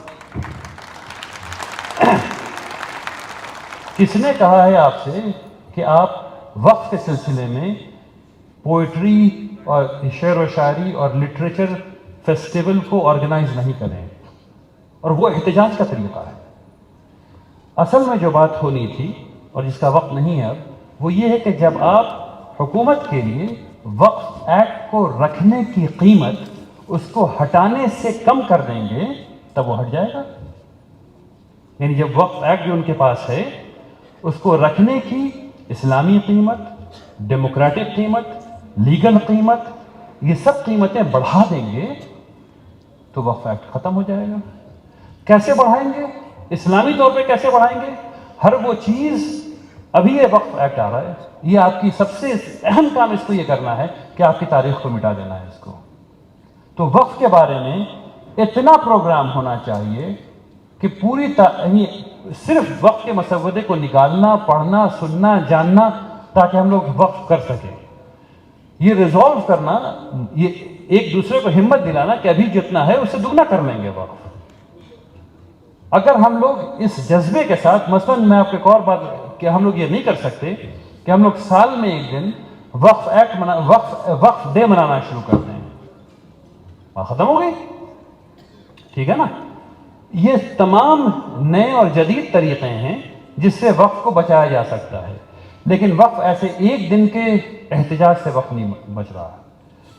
کس نے کہا ہے آپ سے کہ آپ وقت کے سلسلے میں پوئٹری اور شعر و شاعری اور لٹریچر فیسٹیول کو آرگنائز نہیں کریں؟ اور وہ احتجاج کا طریقہ ہے. اصل میں جو بات ہونی تھی اور جس کا وقت نہیں ہے اب، وہ یہ ہے کہ جب آپ حکومت کے لیے وقف ایکٹ کو رکھنے کی قیمت اس کو ہٹانے سے کم کر دیں گے تب وہ ہٹ جائے گا. یعنی جب وقف ایکٹ جو ان کے پاس ہے اس کو رکھنے کی اسلامی قیمت، ڈیموکریٹک قیمت، لیگل قیمت، یہ سب قیمتیں بڑھا دیں گے تو وقف ایکٹ ختم ہو جائے گا. کیسے بڑھائیں گے؟ اسلامی طور پہ کیسے بڑھائیں گے؟ ہر وہ چیز ابھی یہ وقف ایکٹ آ رہا ہے، یہ آپ کی سب سے اہم کام اس کو یہ کرنا ہے کہ آپ کی تاریخ کو مٹا دینا ہے اس کو. تو وقف کے بارے میں اتنا پروگرام ہونا چاہیے کہ پوری صرف وقف کے مسودے کو نکالنا، پڑھنا، سننا، جاننا تاکہ ہم لوگ وقف کر سکیں. یہ ریزالو کرنا، یہ ایک دوسرے کو ہمت دلانا کہ ابھی جتنا ہے اس سے دگنا کر لیں گے وقف. اگر ہم لوگ اس جذبے کے ساتھ، مثلاً میں آپ کو ایک اور بات کہ ہم لوگ یہ نہیں کر سکتے کہ ہم لوگ سال میں ایک دن وقف ڈے منانا شروع کر دیں. ختم ہو گئی، ٹھیک ہے نا. یہ تمام نئے اور جدید طریقے ہیں جس سے وقف کو بچایا جا سکتا ہے، لیکن وقف ایسے ایک دن کے احتجاج سے وقف نہیں بچ رہا،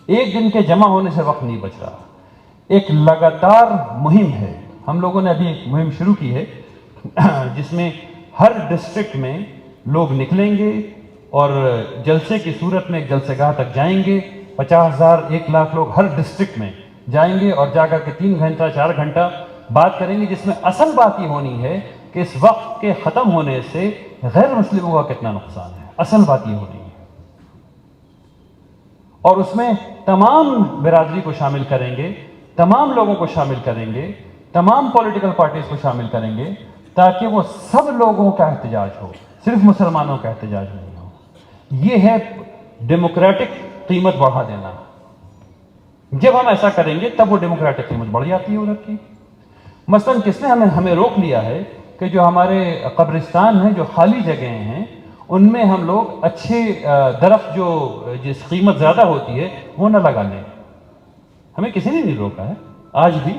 ایک دن کے جمع ہونے سے وقف نہیں بچ رہا. ایک لگاتار مہم ہے. ہم لوگوں نے ابھی ایک مہم شروع کی ہے جس میں ہر ڈسٹرکٹ میں لوگ نکلیں گے اور جلسے کی صورت میں ایک جلسے گاہ تک جائیں گے. 50,000 1 لاکھ لوگ ہر ڈسٹرکٹ میں جائیں گے اور جا کر کے 3 گھنٹہ 4 گھنٹہ بات کریں گے، جس میں اصل بات یہ ہونی ہے کہ اس وقت کے ختم ہونے سے غیر مسلموں کا کتنا نقصان ہے. اصل بات یہ ہونی ہے. اور اس میں تمام برادری کو شامل کریں گے، تمام لوگوں کو شامل کریں گے، تمام پولیٹیکل پارٹیز کو شامل کریں گے تاکہ وہ سب لوگوں کا احتجاج ہو، صرف مسلمانوں کا احتجاج نہیں ہو. یہ ہے ڈیموکریٹک قیمت بڑھا دینا. جب ہم ایسا کریں گے تب وہ ڈیموکریٹک قیمت بڑھ جاتی ہے ادھر کی. مثلاً کس نے ہمیں روک لیا ہے کہ جو ہمارے قبرستان ہیں، جو خالی جگہیں ہیں، ان میں ہم لوگ اچھے درخت جو جس قیمت زیادہ ہوتی ہے وہ نہ لگا لیں. ہمیں کسی نے نہیں روکا ہے آج بھی.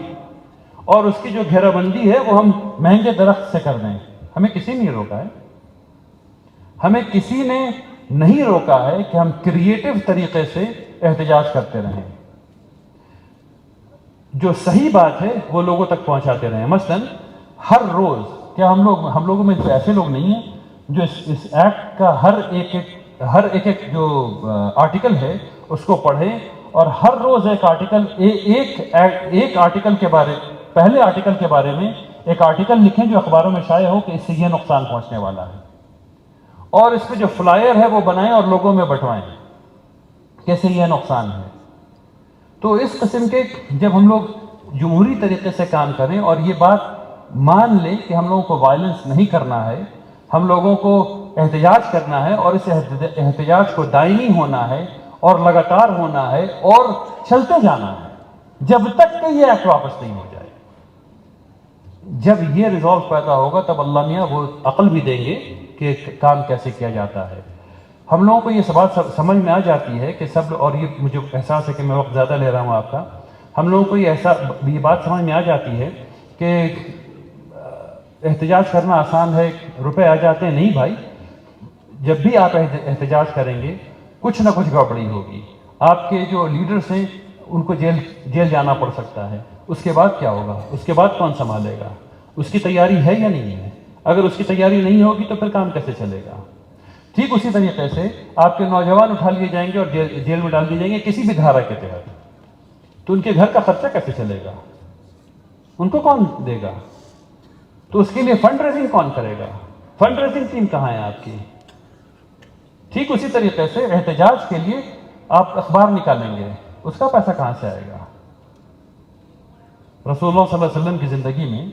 اور اس کی جو گھیرا بندی ہے وہ ہم مہنگے درخت سے کر دیں، ہمیں کسی نے نہیں روکا ہے. ہمیں کسی نے نہیں روکا ہے کہ ہم کریٹو طریقے سے احتجاج کرتے رہیں، جو صحیح بات ہے وہ لوگوں تک پہنچاتے رہیں. مثلاً ہر روز کیا ہم لوگوں میں تو ایسے لوگ نہیں ہیں جو اس ایکٹ کا ہر ایک جو آرٹیکل ہے اس کو پڑھیں اور ہر روز ایک آرٹیکل کے بارے، پہلے آرٹیکل کے بارے میں ایک آرٹیکل لکھیں جو اخباروں میں شائع ہو کہ اس سے یہ نقصان پہنچنے والا ہے، اور اس پہ جو فلائر ہے وہ بنائیں اور لوگوں میں بٹوائیں کیسے یہ نقصان ہے. تو اس قسم کے جب ہم لوگ جمہوری طریقے سے کام کریں اور یہ بات مان لیں کہ ہم لوگوں کو وائلنس نہیں کرنا ہے، ہم لوگوں کو احتجاج کرنا ہے اور اس احتجاج کو دائمی ہونا ہے اور لگاتار ہونا ہے اور چلتے جانا ہے جب تک کہ یہ ایکٹ واپس نہیں ہو جائے. جب یہ ریزالو پیدا ہوگا تب اللہ میاں وہ عقل بھی دیں گے کہ کام کیسے کیا جاتا ہے. ہم لوگوں کو یہ بات سمجھ میں آ جاتی ہے کہ اور یہ مجھے احساس ہے کہ میں وقت زیادہ لے رہا ہوں آپ کا. ہم لوگوں کو یہ بات سمجھ میں آ جاتی ہے کہ احتجاج کرنا آسان ہے، روپے آ جاتے ہیں. نہیں بھائی، جب بھی آپ احتجاج کریں گے کچھ نہ کچھ گڑبڑی ہوگی. آپ کے جو لیڈرز ہیں ان کو جیل جانا پڑ سکتا ہے. اس کے بعد کیا ہوگا؟ اس کے بعد کون سنبھالے گا؟ اس کی تیاری ہے یا نہیں ہے؟ اگر اس کی تیاری نہیں ہوگی تو پھر کام کیسے چلے گا؟ ٹھیک اسی طریقے سے آپ کے نوجوان اٹھا لیے جائیں گے اور جیل میں ڈال دیے جائیں گے کسی بھی دھارا کے تحت، تو ان کے گھر کا خرچہ کیسے چلے گا؟ ان کو کون دے گا؟ تو اس کے لیے فنڈ ریزنگ کون کرے گا؟ فنڈ ریزنگ ٹیم کہاں ہے آپ کی؟ ٹھیک اسی طریقے سے احتجاج کے لیے آپ اخبار نکالیں گے، اس کا پیسہ کہاں سے آئے گا؟ رسول اللہ صلی اللہ علیہ وسلم کی زندگی میں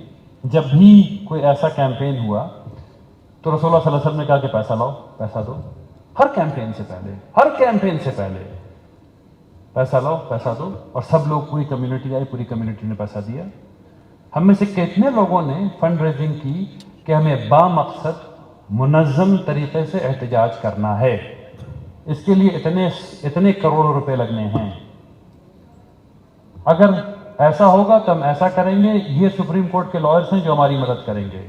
جب بھی کوئی ایسا کیمپین ہوا تو رسول اللہ صلی اللہ علیہ وسلم نے کہا کہ پیسہ لاؤ، پیسہ دو. ہر کیمپین سے پہلے پیسہ لاؤ، پیسہ دو. اور سب لوگ، پوری کمیونٹی آئی، پوری کمیونٹی نے پیسہ دیا. ہم میں سے کتنے لوگوں نے فنڈ ریزنگ کی کہ ہمیں بامقصد منظم طریقے سے احتجاج کرنا ہے، اس کے لیے اتنے کروڑوں روپے لگنے ہیں. اگر ایسا ہوگا تو ہم ایسا کریں گے. یہ سپریم کورٹ کے لائرز ہیں جو ہماری مدد کریں گے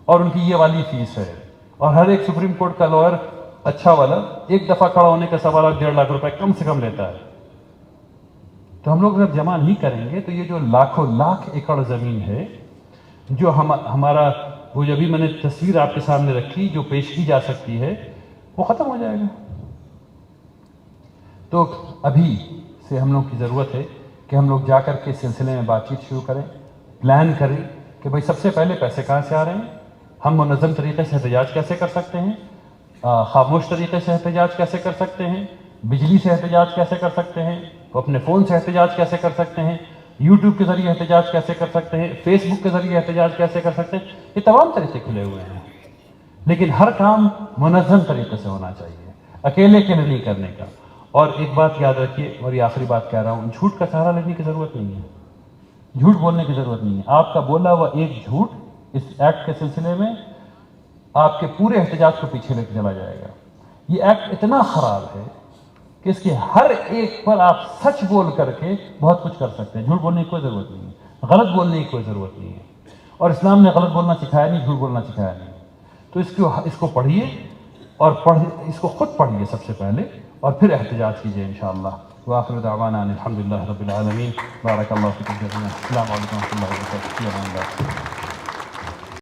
اور ان کی یہ والی فیس ہے. اور ہر ایک سپریم کورٹ کا لائر اچھا والا ایک دفعہ کھڑا ہونے کا 1.25 لاکھ 1.5 لاکھ روپے کم سے کم لیتا ہے. تو ہم لوگ اگر جمع نہیں کریں گے تو یہ جو لاکھوں لاکھ ایکڑ زمین ہے جو ہمارا، وہ جو بھی میں نے تصویر آپ کے سامنے رکھی جو پیش کی جا سکتی ہے، وہ ختم ہو جائے گا. تو ابھی سے ہم لوگ کی ضرورت ہے کہ ہم لوگ جا کر کے سلسلے میں بات چیت شروع کریں، پلان کریں کہ بھائی سب سے پہلے پیسے کہاں سے آ رہے ہیں. ہم منظم طریقے سے احتجاج کیسے کر سکتے ہیں، خاموش طریقے سے احتجاج کیسے کر سکتے ہیں، بجلی سے احتجاج کیسے کر سکتے ہیں، اپنے فون سے احتجاج کیسے کر سکتے ہیں، یوٹیوب کے ذریعے احتجاج کیسے کر سکتے ہیں، فیس بک کے ذریعے احتجاج کیسے کر سکتے ہیں، یہ تمام طریقے کھلے ہوئے ہیں، لیکن ہر کام منظم طریقے سے ہونا چاہیے، اکیلے نہیں کرنے کا۔ اور ایک بات یاد رکھیے، اور یہ آخری بات کہہ رہا ہوں، جھوٹ کا سہارا لینے کی ضرورت نہیں ہے، جھوٹ بولنے کی ضرورت نہیں ہے۔ آپ کا بولا ہوا ایک جھوٹ اس ایکٹ کے سلسلے میں آپ کے پورے احتجاج کو پیچھے لے کے چلا جائے گا۔ یہ ایکٹ اتنا خراب ہے کہ اس کے ہر ایک پر آپ سچ بول کر کے بہت کچھ کر سکتے ہیں، جھوٹ بولنے کی کوئی ضرورت نہیں ہے، غلط بولنے کی کوئی ضرورت نہیں ہے، اور اسلام نے غلط بولنا سکھایا نہیں، جھوٹ بولنا سکھایا نہیں۔ تو اس کو پڑھیے، اور اس کو خود پڑھیے سب سے پہلے، اور پھر احتجاج کیجیے انشاءاللہ۔ وآخر دعوانا ان الحمد للہ رب العالمین۔ بارک اللہ فیکم جميعا۔ السلام علیکم و رحمۃ اللہ وبرکاتہ۔